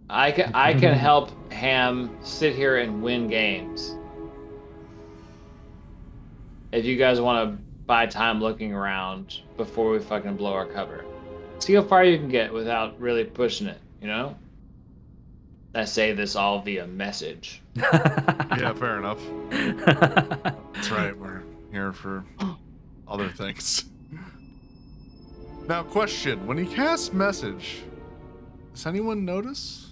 I can help Ham sit here and win games. If you guys want to buy time looking around before we fucking blow our cover. See how far you can get without really pushing it, you know? I say this all via message. Yeah, fair enough. That's right, we're here for other things. Now, question, when he casts message, does anyone notice?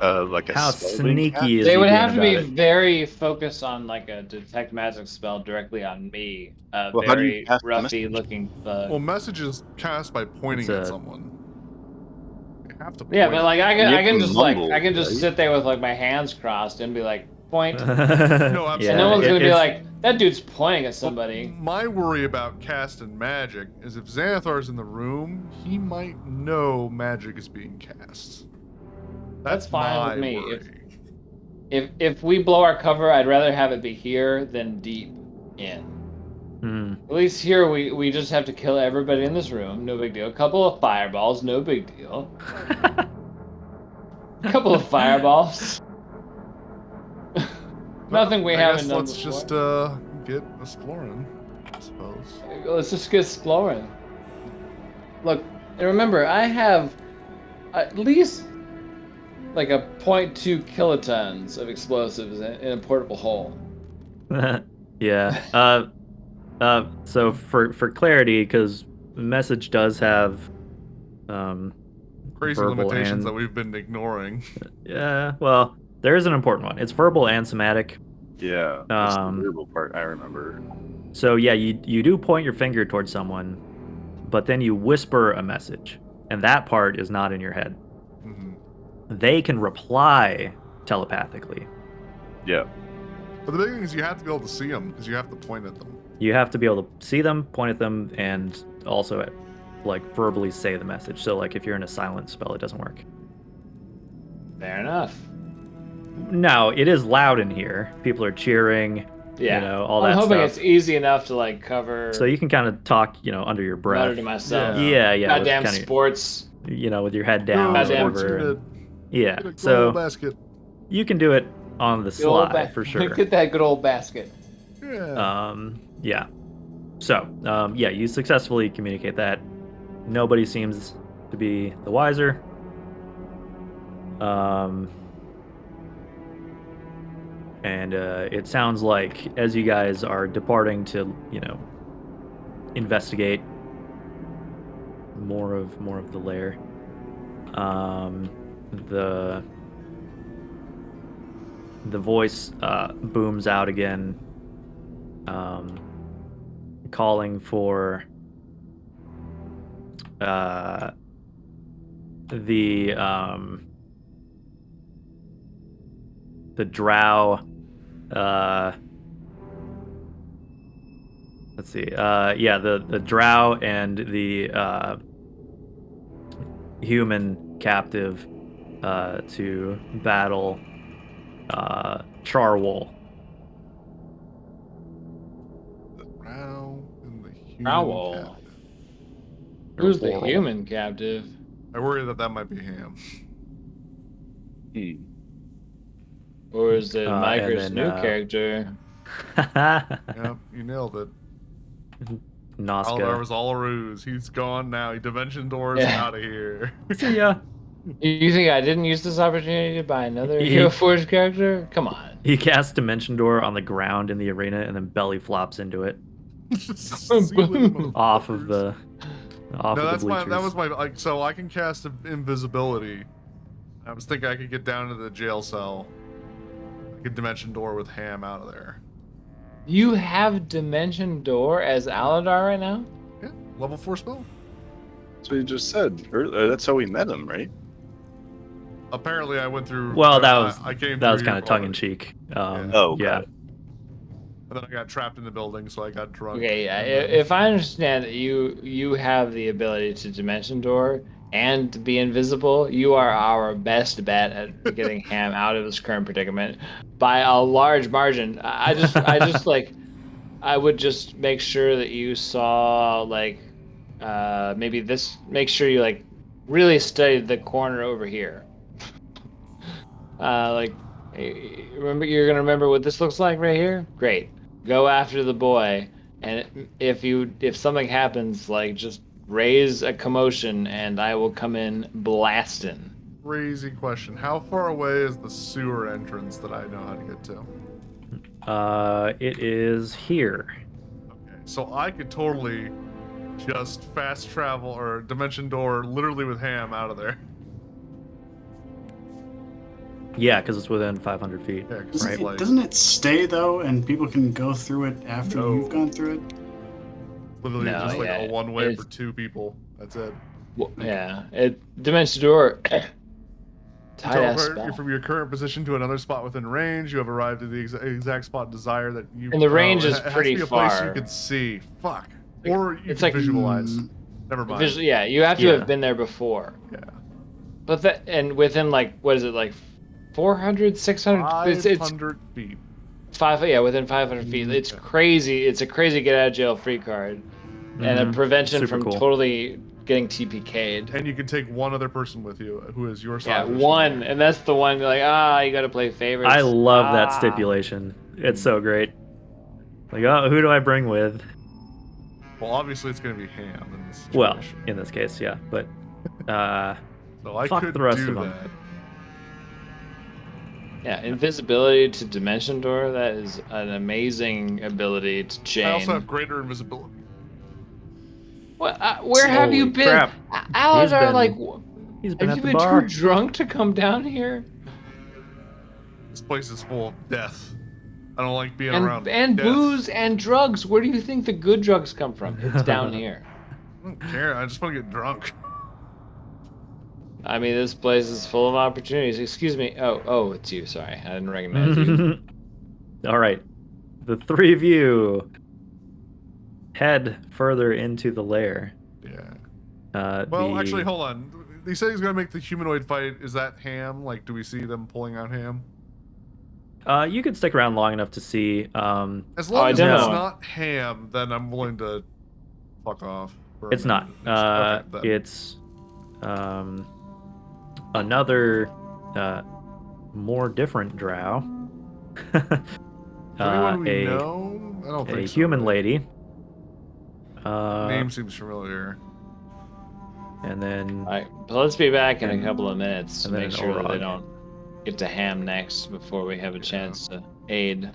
Like a How spelling cat? sneaky is They he would being have to be about it? very focused on like a detect magic spell directly on me. A Well, how do you very cast the roughy message? looking thug. Well, message is cast by pointing at It's a- someone. You have to point. Yeah, but like I You can can just mumble, I can just right? sit there with like my hands crossed and be like point. No, And absolutely. no one's gonna be it's- like, that dude's pointing at somebody. My worry about casting magic is if Xanathar's in the room, he might know magic is being cast. That's fine with my me. worry. If we blow our cover, I'd rather have it be here than deep in. Hmm. At least here we just have to kill everybody in this room, no big deal. A couple of fireballs, no big deal. A couple of fireballs. Nothing we I haven't guess done let's before. just get exploring, I suppose. Let's just get exploring. Look, and remember, I have at least like a 0.2 kilotons of explosives in a portable hole. Yeah. So for clarity, because the message does have Crazy verbal limitations and that we've been ignoring. yeah, well, there is an important one. It's verbal and somatic. Yeah, that's the Um, verbal part I remember. So yeah, you do point your finger towards someone, but then you whisper a message, and that part is not in your head. Mhm. They can reply telepathically. Yeah, But the big thing is you have to be able to see them because you have to point at them. You have to be able to see them, point at them, and also like verbally say the message. So like if you're in a silent spell, it doesn't work. Fair enough. Now it is loud in here. People are cheering. Yeah. You know, all I'm that hoping stuff. it's easy enough to like cover. So you can kind of talk, under your breath. Mutter to myself. Yeah, yeah. with Goddamn kinda- sports. with your head down Go, or Goddamn sports whatever. unit. Yeah. Get a goal So basket. you can do it on the Good old sly for sure. Get that good old basket. Yeah. Yeah. So, yeah, you successfully communicate that. Nobody seems to be the wiser. And it sounds like as you guys are departing to, investigate more of the lair, the voice booms out again, calling for the drow. Let's see. Yeah, the drow and the human captive to battle Charwol. The Drow and the human Trowel. captive. Who's the Oral. human captive? I worry that might be Ham. Or is it and Micro's then, new character? Yep, you nailed it. Nazca. Aldar was all a ruse. He's gone now. He Dimension Doors Yeah. out of here. See ya. You think I didn't use this opportunity to buy another He- Hero Forge character? Come on. He casts Dimension Door on the ground in the arena and then belly flops into it See you later, off of motherfuckers. the off No, of that's the my. bleachers. That was my. Like, so I can cast invisibility. I was thinking I could get down to the jail cell. I could Dimension Door with Ham out of there. You have Dimension Door as Aladar right now? Yeah, level 4 spell. that's what you just said. That's how we met him, right? Apparently, I went through. Well, that I- was I came. that was through kind here of tongue in already. cheek. Oh, yeah. got it. And then I got trapped in the building, so I got drunk. Okay, yeah. and then- If I understand that you have the ability to Dimension Door and to be invisible, you are our best bet at getting Ham out of his current predicament by a large margin. I just like I would just make sure that you saw like maybe this. Make sure you like really studied the corner over here. Like remember, you're gonna remember what this looks like right here. Great. Go after the boy, and if something happens, like just raise a commotion, and I will come in blasting. Crazy question. How far away is the sewer entrance that I know how to get to? It is here. Okay, so I could totally just fast travel or Dimension Door literally with Ham out of there. Yeah, because it's within 500 feet. Yeah, 'cause Doesn't, it's it, like doesn't it stay though, and people can go through it after No. you've gone through it? literally No, just like yeah, a one way it's- for 2 people. That's it. Well, yeah, Dimension Door. Tight ass Teleport spell. from your current position to another spot within range. You have arrived at the exact spot desire that you. And the range it is has to pretty be a place you far. can see. Fuck. Or you It's can like- visualize. Never mind. Yeah, you have to Yeah. have been there before. Yeah. But that and within like what is it like 400, 600? It's 500 feet. within 500 feet. It's Okay. crazy. It's a crazy get out of jail free card, and a Mhm. prevention Super from cool. totally getting TPK'd. And you can take one other person with you who is your Yeah, size. or one, and that's the one. Like, you got to play favorites. I love that Ah. stipulation. It's so great. Like, oh, who do I bring with? something. Well, obviously it's going to be Ham in this Well, situation. in this case, yeah. But So I fuck could the rest do of 'em. that. Yeah, invisibility to dimension door. That is an amazing ability to chain. I also have greater invisibility. What? Where have you Holy been, crap. Aladar? been- Like, He's been have at you the been bar. too drunk to come down here? This place is full of death. I don't like being And around death. booze and drugs. Where do you think the good drugs come from? It's down here. I don't care. I just want to get drunk. I mean, this place is full of opportunities. Excuse me. Oh, it's you. Sorry, I didn't recognize you. All right. The three of you head further into the lair. Yeah. Well, actually, hold on. He said he's gonna make the humanoid fight. Is that Ham? Like, do we see them pulling out Ham? You could stick around long enough to see. As long as it's definitely. not Ham, then I'm willing to fuck off. for a It's not. minute at least. Okay, then. It's another more different drow. Is there anyone we a know? I don't think so. human right? lady. Name seems familiar. And then All right, but let's be back in a And- couple of minutes to and then make an sure that they Orog. don't get to Ham next before we have a chance to aid.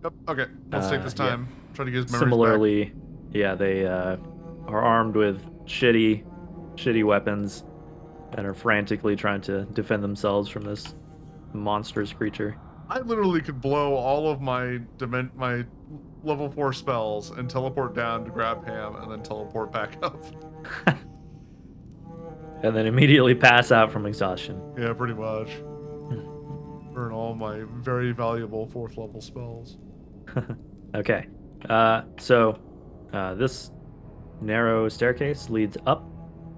Yep. Okay. Let's take this yeah. time. Try to get his memories similarly, yeah, they are armed with shitty weapons and are frantically trying to defend themselves from this monstrous creature. back. I literally could blow all of my my level 4 spells and teleport down to grab Ham and then teleport back up. And then immediately pass out from exhaustion. Yeah, pretty much. Burn all my very valuable 4th level spells. Okay. So this narrow staircase leads up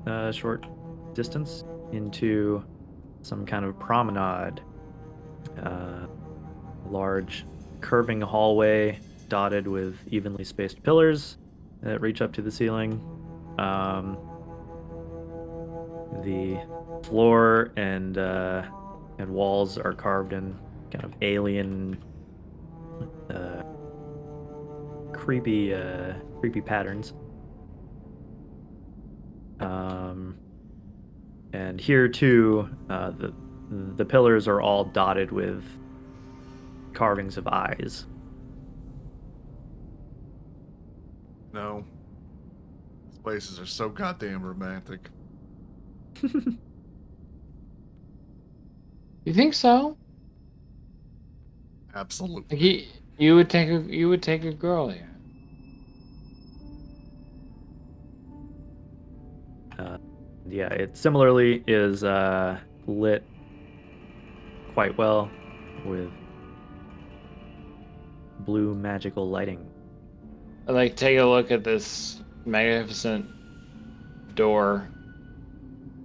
a short distance into some kind of promenade. Large curving hallway dotted with evenly spaced pillars that reach up to the ceiling. The floor and walls are carved in kind of alien, creepy patterns. And here too, the pillars are all dotted with carvings of eyes. No. These places are so goddamn romantic. You think so? Absolutely. Like you would take a girl here. Yeah, it similarly is lit quite well with blue magical lighting. Like, take a look at this magnificent door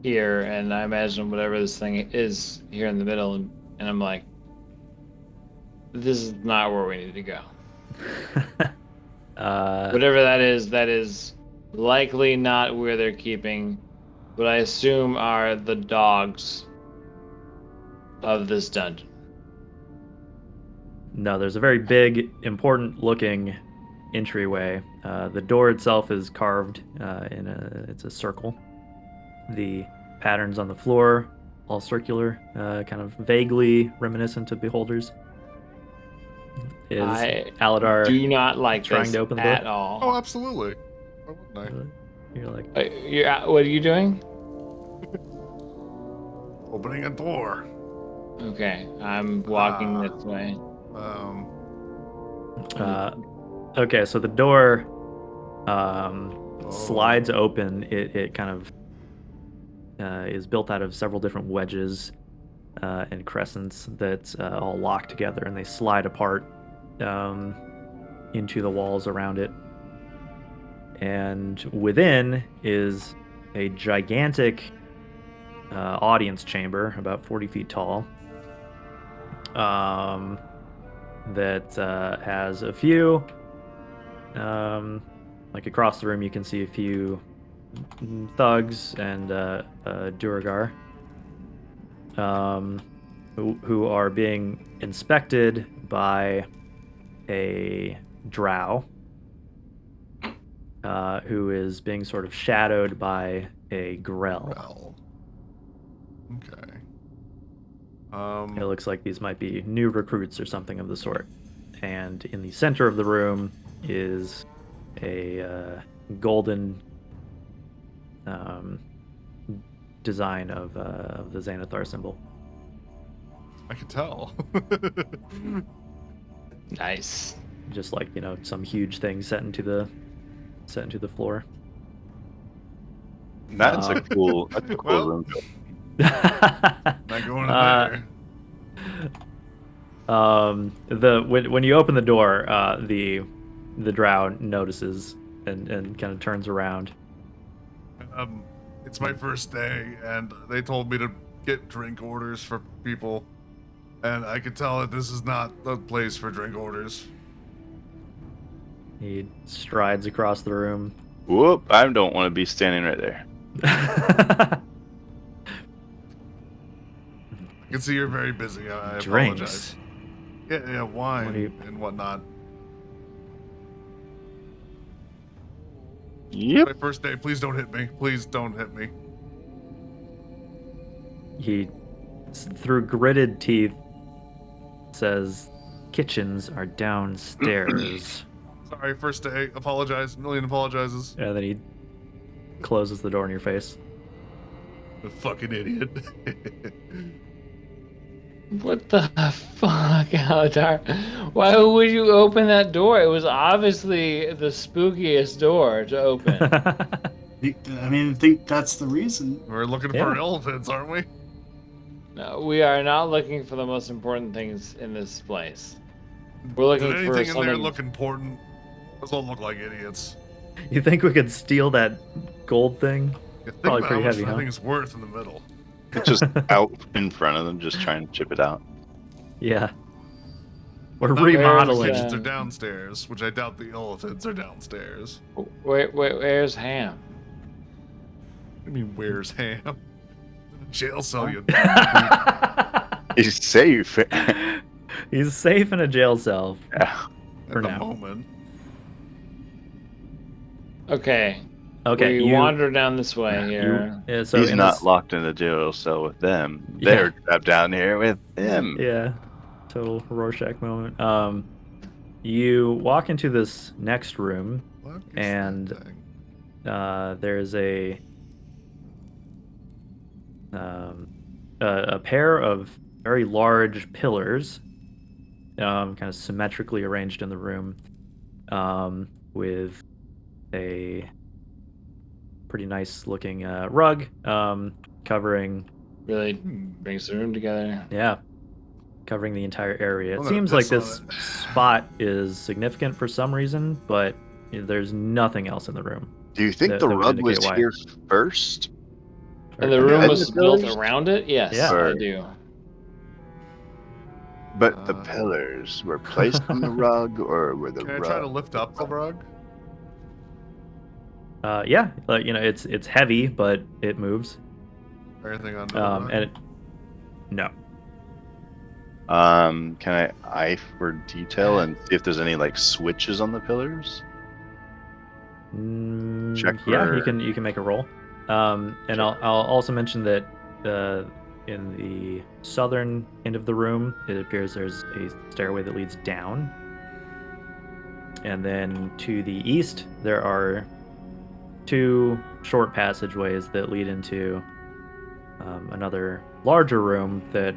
here, and I imagine whatever this thing is here in the middle, and I'm like, this is not where we need to go. Whatever that is likely not where they're keeping what I assume are the dogs of this dungeon. No, there's a very big, important looking entryway. The door itself is carved it's a circle. The patterns on the floor, all circular, kind of vaguely reminiscent of Beholders. Is I Aladar do not like trying this to open the door? at all. Oh, absolutely. Why wouldn't You're like, What are you doing? I? Opening a door. Okay, I'm walking this way. okay, so the door slides open. It kind of is built out of several different wedges and crescents that all lock together, and they slide apart into the walls around it. And within is a gigantic audience chamber, about 40 feet tall, that has a few, like across the room you can see a few thugs and Duragar, who are being inspected by a drow, who is being sort of shadowed by a grell. Well. Okay. It looks like these might be new recruits or something of the sort. And in the center of the room is a golden design of the Xanathar symbol. I can tell. Nice. Just like, some huge thing set into the floor. That's a Um, cool Well, room. not going in there. When you open the door, the drow notices and kind of turns around. It's my first day, and they told me to get drink orders for people, and I could tell that this is not the place for drink orders. He strides across the room. Whoop! I don't want to be standing right there. I can see you're very busy. I Drinks. apologize. Yeah, wine What do you- and whatnot. Yep. My first day. Please don't hit me. Please don't hit me. He, through gritted teeth, says, "Kitchens are downstairs." Sorry, first day. Apologize. A million apologizes. And then he closes the door in your face. The fucking idiot. What the fuck, Alatar? Why would you open that door? It was obviously the spookiest door to open. I think that's the reason. We're looking Yeah. for elephants, aren't we? No, we are not looking for the most important things in this place. We're looking Did for anything in there something. look important? Let's all look like idiots. You think we could steal that gold thing? Yeah, think Probably about pretty how much heavy, that huh? thing is worth in the middle. It's just out in front of them, just trying to chip it out. Yeah. We're Not remodeling. The kitchens are downstairs, which I doubt the elephants are downstairs. Where's Ham? I mean, where's Ham? Jail cell, you. He's safe. He's safe in a jail cell. Yeah. For At the now. moment. Okay. Okay, We wander down this way here. So He's in not this- locked in a jail cell with them. Yeah. They're trapped down here with him. Yeah, total Rorschach moment. You walk into this next room, What is And- that thing? there's a pair of very large pillars, kind of symmetrically arranged in the room, with a pretty nice looking rug covering, Really Hmm. brings the room together. covering the entire area. It I'm gonna seems like piss on this it. spot is significant for some reason, but there's nothing else in the room. Do you think That- the that would rug was indicate why. here first? And the Or- room Yeah, was the built pillars? around it? Yes, Yeah. I Or- do. But the Uh, pillars were placed on the rug, or were the Can I rug? try to lift up the rug? Yeah, like, it's heavy, but it moves. Or anything on the rug? And no. Can I eye for detail and see if there's any like switches on the pillars? Check Yeah, for- you can make a roll. And I'll also mention that in the southern end of the room, it appears there's a stairway that leads down. And then to the east, there are two short passageways that lead into another larger room that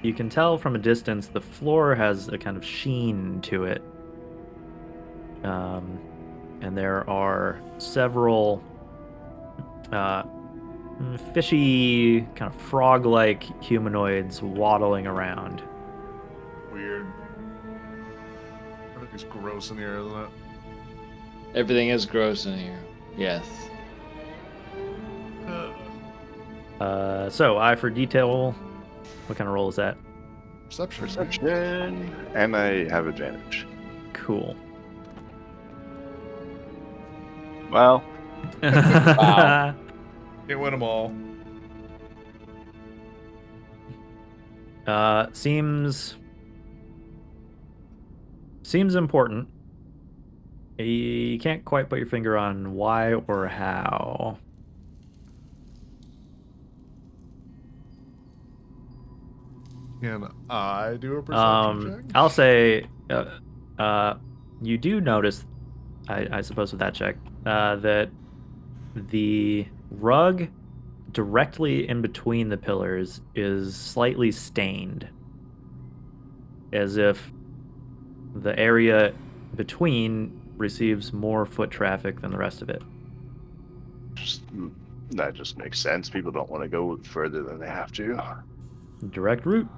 you can tell from a distance the floor has a kind of sheen to it. And there are several fishy, kind of frog-like humanoids waddling around. Weird. It's gross in here, isn't it? Everything is gross in here. Yes. So, eye for detail. What kind of roll is that? Perception. Perception, and I have advantage. Cool. Well, Wow. Can't win them all. Seems important. You can't quite put your finger on why or how. Can I do a perception check? I'll say, you do notice, I suppose with that check, that the rug directly in between the pillars is slightly stained, as if the area between receives more foot traffic than the rest of it. That just makes sense. People don't want to go further than they have to. Direct route.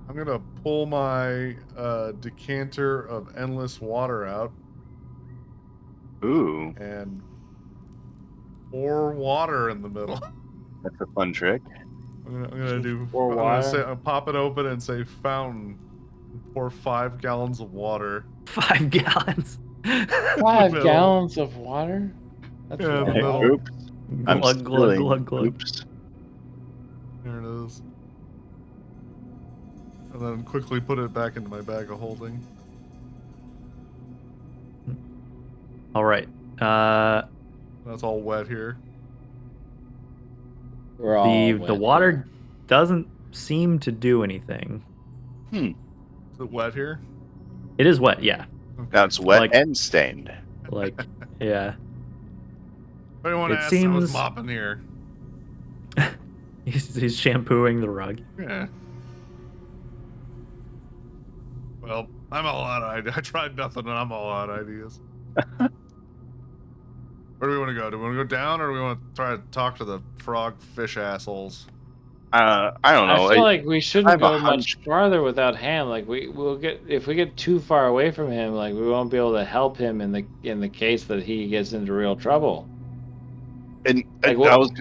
I'm gonna pull my decanter of endless water out Ooh, and pour water in the middle. that's a fun trick. Pour I'll pop it open and say fountain. And pour 5 gallons of water. 5 gallons. 5 middle. gallons of water? That's Yeah, in the a middle. lot. Oops, I'm Glug, glug, spilling. glug, glug. Oops. There it is. And then quickly put it back into my bag of holding. All right. That's all wet here. We're all The wet water here. doesn't seem to do anything. Is it wet here? It is wet, yeah. Now it's wet Like- and stained. Like, yeah. If anyone It asks, I was seems- mopping here. He's shampooing the rug. Yeah. Well, I'm all out of ideas. I tried nothing and I'm all out of ideas. Where do we want to go? Do we want to go down or do we want to try to talk to the frog fish assholes? I don't know. I feel like we I shouldn't have a go much farther without Ham. Like we'll get if we get too far away from him, like we won't be able to help him in the case that he gets into real trouble. and Like, I what- was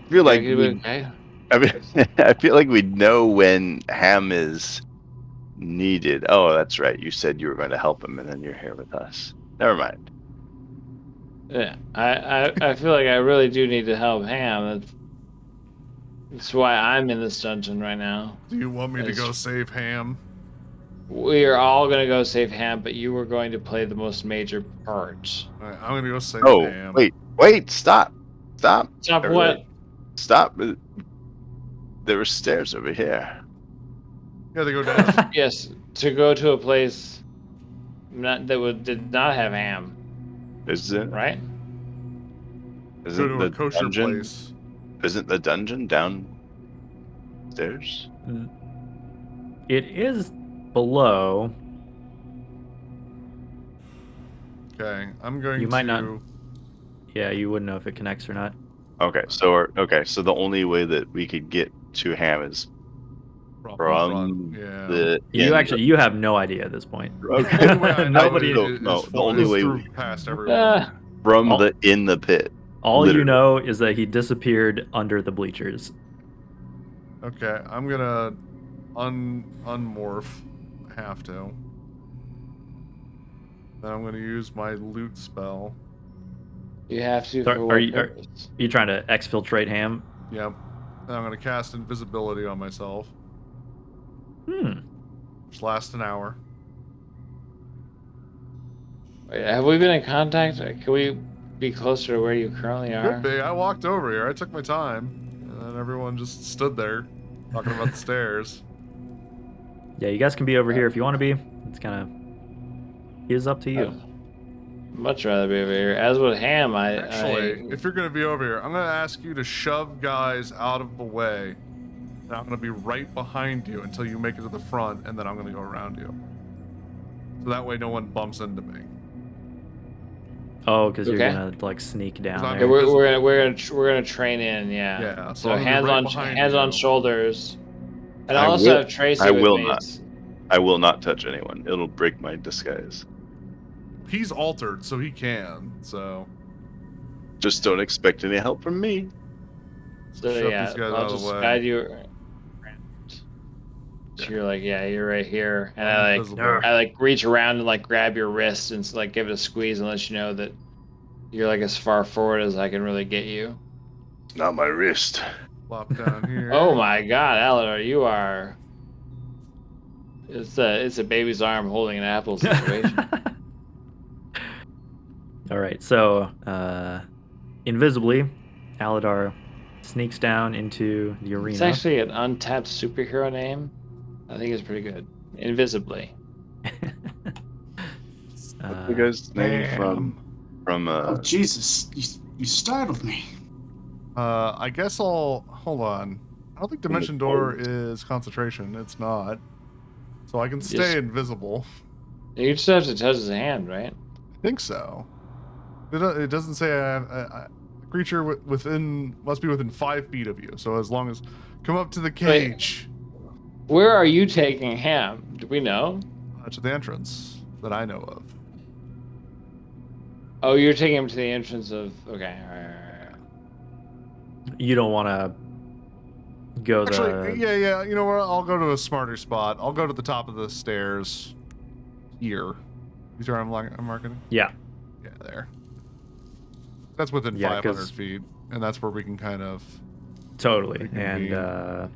feel like Okay. I mean, I feel like we know when Ham is needed. Oh, that's right. You said you were going to help him, and then you're here with us. Never mind. Yeah, I feel like I really do need to help Ham. That's why I'm in this dungeon right now. Do you want me to It's- go save Ham? We are all gonna go save Ham, but you were going to play the most major part. All right, I'm going to go save Oh, Ham. wait, stop. Stop Everybody, what? Stop. There were stairs over here. Yeah, they go down. Yes, to go to a place did not have Ham, Isn't right? go isn't to the a kosher dungeon place. isn't the dungeon downstairs? It is below. Okay, I'm going You to. might not- Yeah, you wouldn't know if it connects or not. Okay, so the only way that we could get to Ham is From from yeah. the You have no idea at this point. The only way I know Nobody- is No, is the only is way through we- past everyone. from Oh. the in the pit. All Literally. you know is that he disappeared under the bleachers. Okay, I'm gonna unmorph. I have to. Then I'm gonna use my loot spell. You have to. So For are what you- are- purpose? You trying to exfiltrate Ham? Yep. Then I'm gonna cast invisibility on myself. Just last an hour. Wait, have we been in contact? Can we be closer to where you currently are? Could be. I walked over here. I took my time, and then everyone just stood there talking about the stairs. Yeah, you guys can be over here if you want to be. It's kind of is up to you. Much rather be over here. As with Ham, Actually, if you're gonna be over here, I'm gonna ask you to shove guys out of the way. And I'm gonna be right behind you until you make it to the front, and then I'm gonna go around you. So that way, no one bumps into me. Oh, because you're Okay. gonna like sneak down I'm there. Okay, we're gonna train in, yeah. Yeah, so So I'm gonna be hands right on behind hands on you. shoulders. And I I also will- have Tracy I with will me. not. I will not touch anyone. It'll break my disguise. He's altered, so he can. So Just don't expect any help from me. So shove yeah, these guys out I'll of the just way. guide you around. So you're like, yeah, you're right here, and I'm invisible. I like reach around and like grab your wrist and like give it a squeeze and let you know that you're like as far forward as I can really get you. It's not my wrist. Plop down here. Oh my God, Aladar, you are. It's a baby's arm holding an apple situation. All right, so invisibly, Aladar sneaks down into the arena. It's actually an untapped superhero name. I think it's pretty good. Invisibly. What's the guy's name from Oh Jesus! You startled me. I guess I'll hold on. I don't think Dimension Door is concentration. It's not. So I can stay Yes. invisible. You just have to touch his hand, right? I think so. It doesn't say a creature must be within 5 feet of you. So as long as come up to the cage Where are you taking Ham? Do we know? to the entrance that I know of. Oh, you're taking him to the entrance of. Okay, all right. You don't want to go Actually, yeah. You know what? I'll go to a smarter spot. I'll go to the top of the stairs here. You see where I'm marking? Yeah. Yeah, there. That's within Yeah, 500 'cause- feet, and that's where we can kind of. Totally. Reconvene. And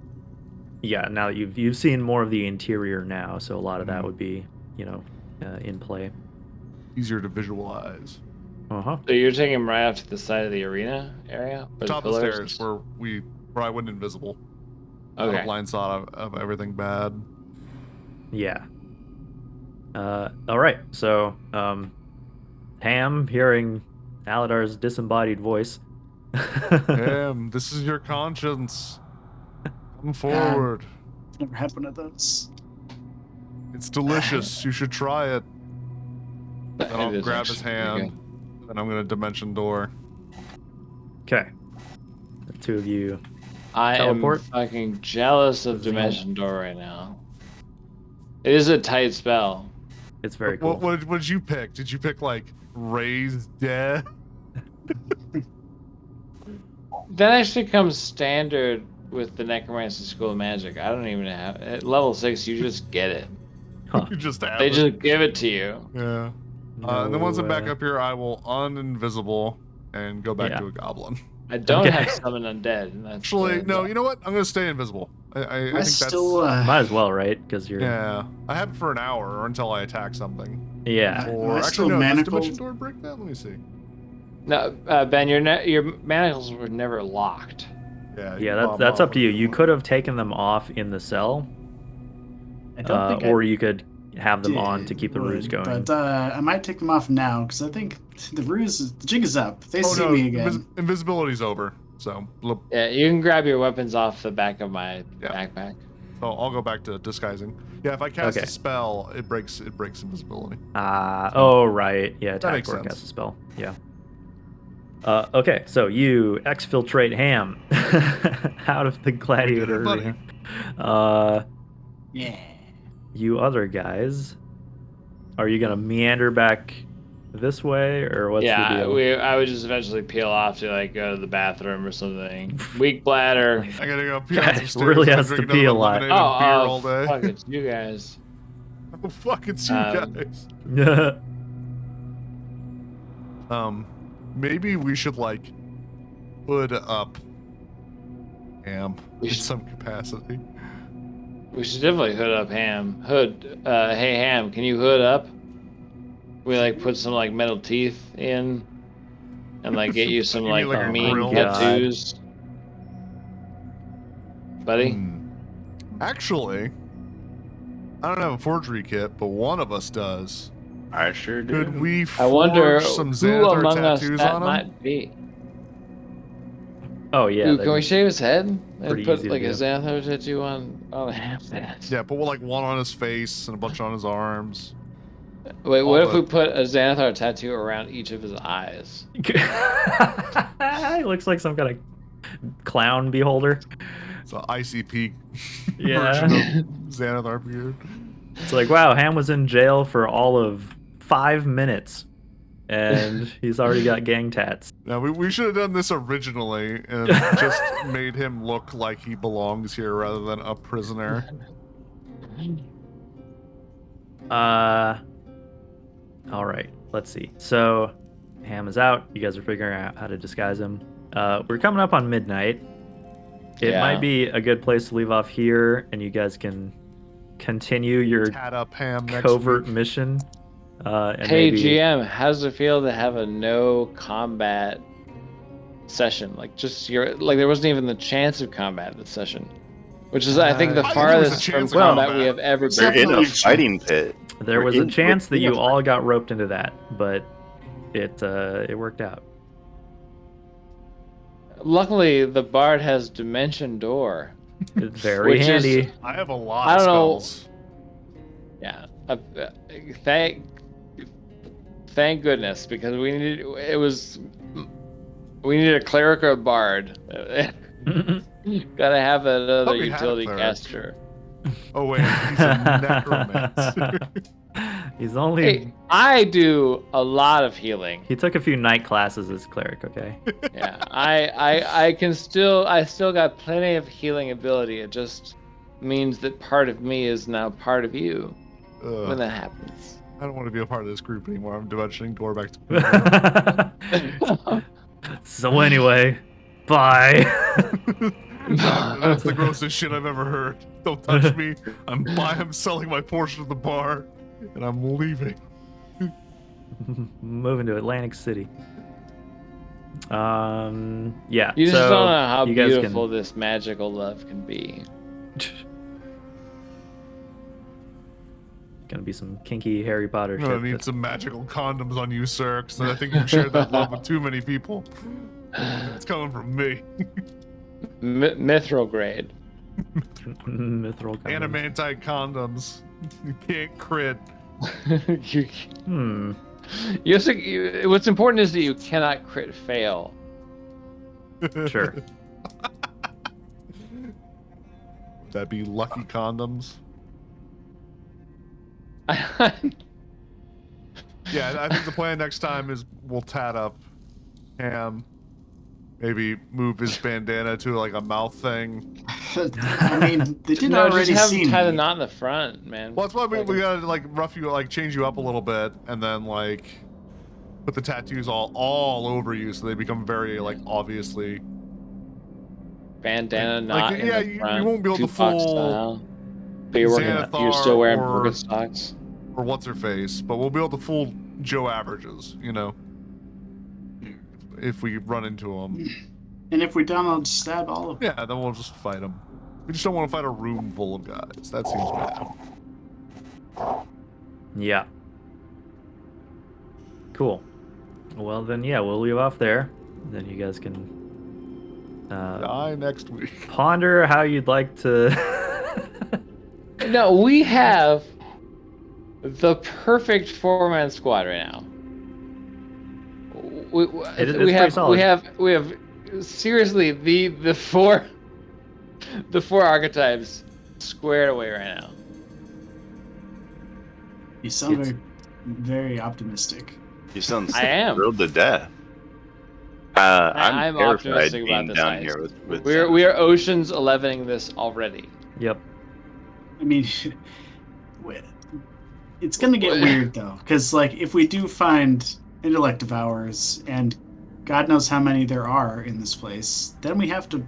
yeah, now that you've seen more of the interior now, so a lot of that Mhm. would be, in play. Easier to visualize. Uh-huh. So you're taking him right up to the side of the arena area? Where Top of the pillars- stairs where I went invisible. Out Okay. of blind sight of everything bad. Yeah. All right. So, Ham hearing Aladar's disembodied voice. Damn, this is your conscience. Come forward. It's never happened to those. It's delicious. You should try it. Then I'll It is grab his actually pretty hand. And I'm gonna dimension door. Okay. The two of you. good. I Teleport? am fucking jealous of Dimension Door right now. It is a tight spell. It's very cool. What did you pick? Did you pick like Raise Dead? That actually comes standard with the Necromancy School of Magic. I don't even have at level 6. You just get it. Huh. You just have They it. just give it to you. Yeah. And then once I'm back No, up here, I will uninvisible and go back Yeah. to a goblin. I don't Okay. have summon undead. And that's Actually, the- no. You know what? I'm gonna stay invisible. I think that's. Still, Might as well, right? Because you're. Yeah, I have it for an hour or until I attack something. Yeah. Or I actually, still no. Does manacled? Dimension Door break that? Let me see. No, Ben, your manacles were never locked. Yeah. you Yeah, can pop that's off up to you. whenever You want. could have taken them off in the cell, I don't think or I you could have them on did, to keep the ruse would, going. But I might take them off now because I think the jig is up. If they Oh see no, me again. invisibility's over. So, Yeah, you can grab your weapons off the back of my Yeah. backpack. so I'll go back to disguising. Yeah, if I cast Okay. a spell, it breaks invisibility. Oh, right. Yeah, attack makes or sense. cast a spell. Yeah. Okay, so you exfiltrate Ham out of the gladiator buddy. arena. Yeah. You other guys, are you gonna meander back this way, or what's the Yeah, deal? I would just eventually peel off to like go to the bathroom or something. Weak bladder. I gotta go pee on Guys, some stairs. really and has drink to pee another a lot. lemonade and beer all day. Fuck, it's you guys. Oh, fuck, it's you Um, guys. Maybe we should like hood up Amp We in should- some capacity. We should definitely hood up Ham. Hood. Hey Ham, can you hood up? We like put some like metal teeth in, and like get you some You like, mean like a mean grill? tattoos, buddy. Actually, I don't have a forgery kit, but one of us does. I sure do. Could we I forge wonder some who Xanathar among us tattoos that on him? might be. Oh yeah. Ooh, that'd can we be- shave his head and pretty put easy to like a do. Xanathar tattoo on Ham's head? Yeah, put like one on his face and a bunch on his arms. Wait, all what if the- we put a Xanathar tattoo around each of his eyes? It looks like some kind of clown beholder. It's an ICP Yeah. version of Xanathar beard. It's like, wow, Ham was in jail for all of 5 minutes, and he's already got gang tats. Now we should have done this originally and just made him look like he belongs here rather than a prisoner. All right, let's see. So, Ham is out. You guys are figuring out how to disguise him. We're coming up on midnight. It Yeah. might be a good place to leave off here, and you guys can continue your Tat up Ham next covert week. mission. And Hey maybe... GM, how's it feel to have a no combat session. Like there wasn't even the chance of combat this session, which is I think the I think there was a farthest from chance of combat combat. we have ever They're been. in a fighting pit. There We're was a in- chance that we're in you a all got roped into that, but it worked out. Luckily, the bard has Dimension Door. It's very Which is- handy. I have a lot I of don't know. spells. Yeah. Thank goodness, because we needed a cleric or a bard. Gotta have another Thought we had a utility cleric. caster. Oh wait, he's a necromancer. He's only Hey, I do a lot of healing. he took a few night classes as cleric, okay? Yeah, I still got plenty of healing ability. It just means that part of me is now part of you when Ugh, that happens. I don't want to be a part of this group anymore. I'm dimensioning door back to So anyway, bye. That's the grossest shit I've ever heard. Don't touch me. I'm selling my portion of the bar, and I'm leaving. Moving to Atlantic City. Yeah. You just so don't know how you guys beautiful this magical love can be. Gonna be some kinky Harry Potter I'm shit. gonna need but- some magical condoms on you, sir, because I think you've shared that love with too many people. It's coming from me. Mithril grade. Mithril condoms. Animantite condoms. You can't crit. Hmm. What's important is that you cannot crit fail. Sure. That'd be lucky condoms. Yeah, I think the plan next time is we'll tat up Ham, maybe move his bandana to like a mouth thing. I mean, they did No, already just have see him tie the me. knot in the front, man. Well, that's why we gotta like rough you, like change you up a little bit, and then like put the tattoos all over you so they become very like obviously. Bandana Like, knot in yeah, the you front. won't be able to Tupac fool style. But you're Xanathar still wearing or- Birkenstocks. Or what's her face, but we'll be able to fool Joe averages, you know, if we run into them. And if we don't, I'll just stab all of them. Yeah, then we'll just fight them. We just don't want to fight a room full of guys. That seems bad. Yeah. Cool. Well then, yeah, we'll leave off there. Then you guys can Die next week. ponder how you'd like to. No, we have the perfect four-man squad right now. It's We pretty have solid. we have seriously the four archetypes squared away right now. You sound It's- very optimistic. You sound I am. thrilled to death. I'm terrified optimistic being about this down heist. here with We are Ocean's 11ing this already. Yep. I mean, it's gonna get weird though, because like if we do find intellect devourers, and God knows how many there are in this place, then we have to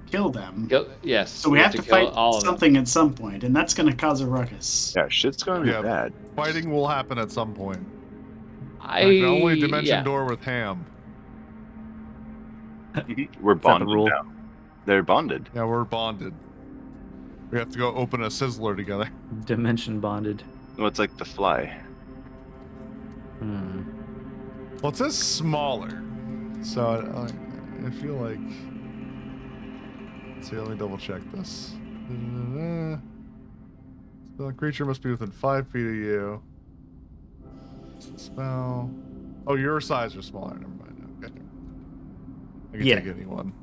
kill them. Yes. So we have to kill fight all of them. something at some point, and that's gonna cause a ruckus. Yeah, shit's going to be Yeah. bad. Fighting will happen at some point. I I can only dimension yeah. door with Ham. We're the bonded rule? now. They're bonded. Yeah, we're bonded. We have to go open a sizzler together. Dimension bonded. Well, it's like the fly. Hmm. Well, it says smaller, so I feel like. Let's see, let me double check this. So the creature must be within 5 feet of you. What's the spell? Oh, your size are smaller. Never mind. Okay. I can Yeah. take anyone.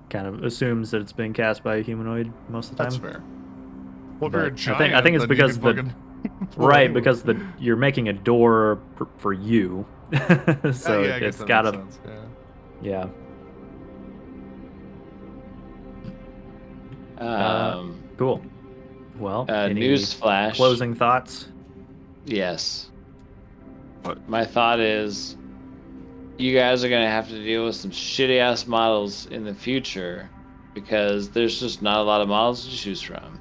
Kind of assumes that it's been cast by a humanoid most of the time. That's fair. Well, if you're a But giant, I think it's then you because can the fucking right roll. because you're making a door for you, so yeah, I guess it's that gotta makes sense, yeah. yeah. Cool. Well, any Newsflash. closing thoughts? Yes. What? My thought is, you guys are gonna have to deal with some shitty ass models in the future, because there's just not a lot of models to choose from.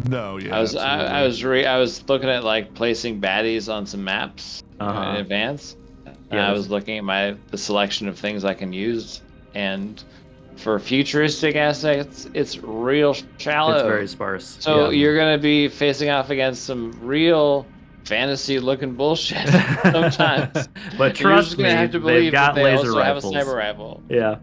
No, yeah. I was looking at like placing baddies on some maps in Uh-huh. advance. And I was looking at the selection of things I can use, and for futuristic assets, it's real shallow. It's very sparse. So yeah. you're gonna be facing off against some real fantasy-looking bullshit sometimes. But And you're trust just gonna me, have to they've believe got that they laser also rifles. have a sniper rifle. Yeah,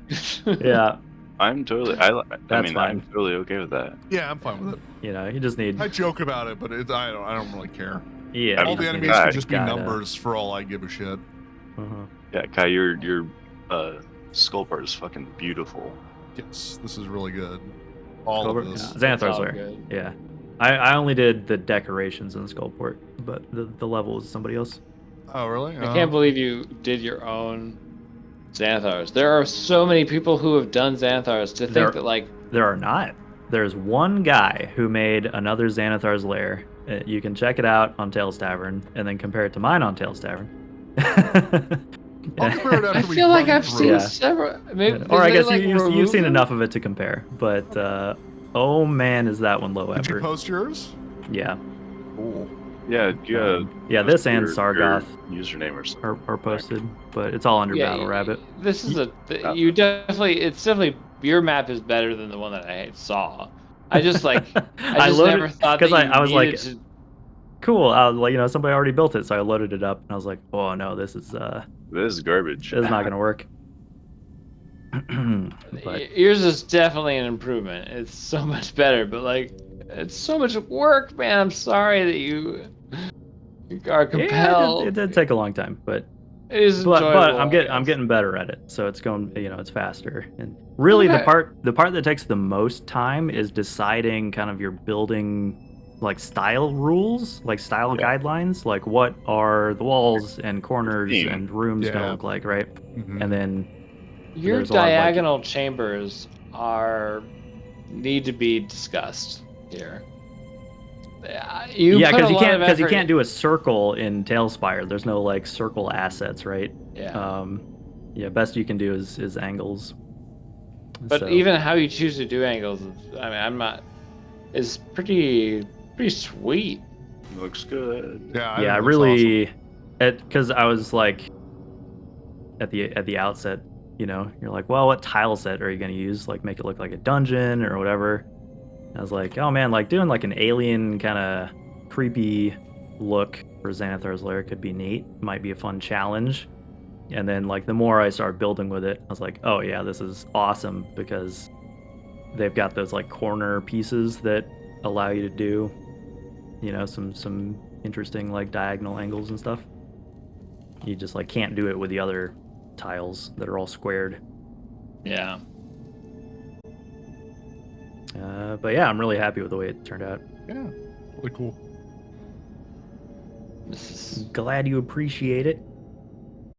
yeah. I'm totally. That's fine. I'm totally okay with that. Yeah, I'm fine with it. You know, you just need. I joke about it, but I don't really care. Yeah. All you the just enemies need- could just be gotta- numbers for all I give a shit. Uh-huh. Yeah, Kai, your skull part is fucking beautiful. Yes, this is really good. All Cobra- of this. Xanathar's all Lair. good. Yeah. I only did the decorations in the Skullport, but the level was somebody else. Oh, really? I can't believe you did your own Xanathars. There are so many people who have done Xanathars to think There- that, like, There are not. There's one guy who made another Xanathar's Lair. You can check it out on Tales Tavern and then compare it to mine on Tales Tavern. I'll compare it I after we feel like run I've through seen it. Yeah. several. Maybe, Or I did they, guess like, you've remove seen them? enough of it to compare. But oh man, is that one low Did you effort? post yours? Yeah. Cool. Yeah, Yeah, this and your Sargoth username or something. are posted, but it's all under Yeah, Battle Rabbit. This is you definitely. It's definitely your map is better than the one that I saw. I just like. I just never thought that because I was like, needed to. cool. Somebody already built it, so I loaded it up, and I was like, oh no, this is garbage. this is not gonna work. But Yours is definitely an improvement. It's so much better, but like, it's so much work, man. I'm sorry that you are compelled. yeah, it did take a long time, but It is but enjoyable, I'm I getting guess. better at it, so it's going, it's faster. And really, Okay. the part that takes the most time is deciding kind of your building like style rules, like style guidelines, like what are the walls and corners Theme. and rooms gonna Yeah. look like, right? Mhm. And then Your there's a lot of, like- diagonal chambers need to be discussed here. You yeah, put because a you lot can't of because you effort- can't do a circle in Tailspire. There's no like circle assets, right? Yeah. Yeah, best you can do is angles. But So- even how you choose to do angles, I mean, I'm not, is pretty sweet. Looks good. Yeah, I yeah, think it looks really, because I was like, at the outset, you're like, well, what tile set are you gonna use? Like, make it look like a dungeon or whatever. And I was like, oh man, like doing like an alien kind of creepy look for Xanathar's Lair could be neat. Might be a fun challenge. And then like the more I started building with it, I was like, oh yeah, this is awesome because they've got those like corner pieces that allow you to do, some interesting like diagonal angles and stuff. You just like can't do it with the other tiles that are all squared. Yeah. But yeah, I'm really happy with the way it turned out. Yeah, really cool. This is Glad you appreciate it.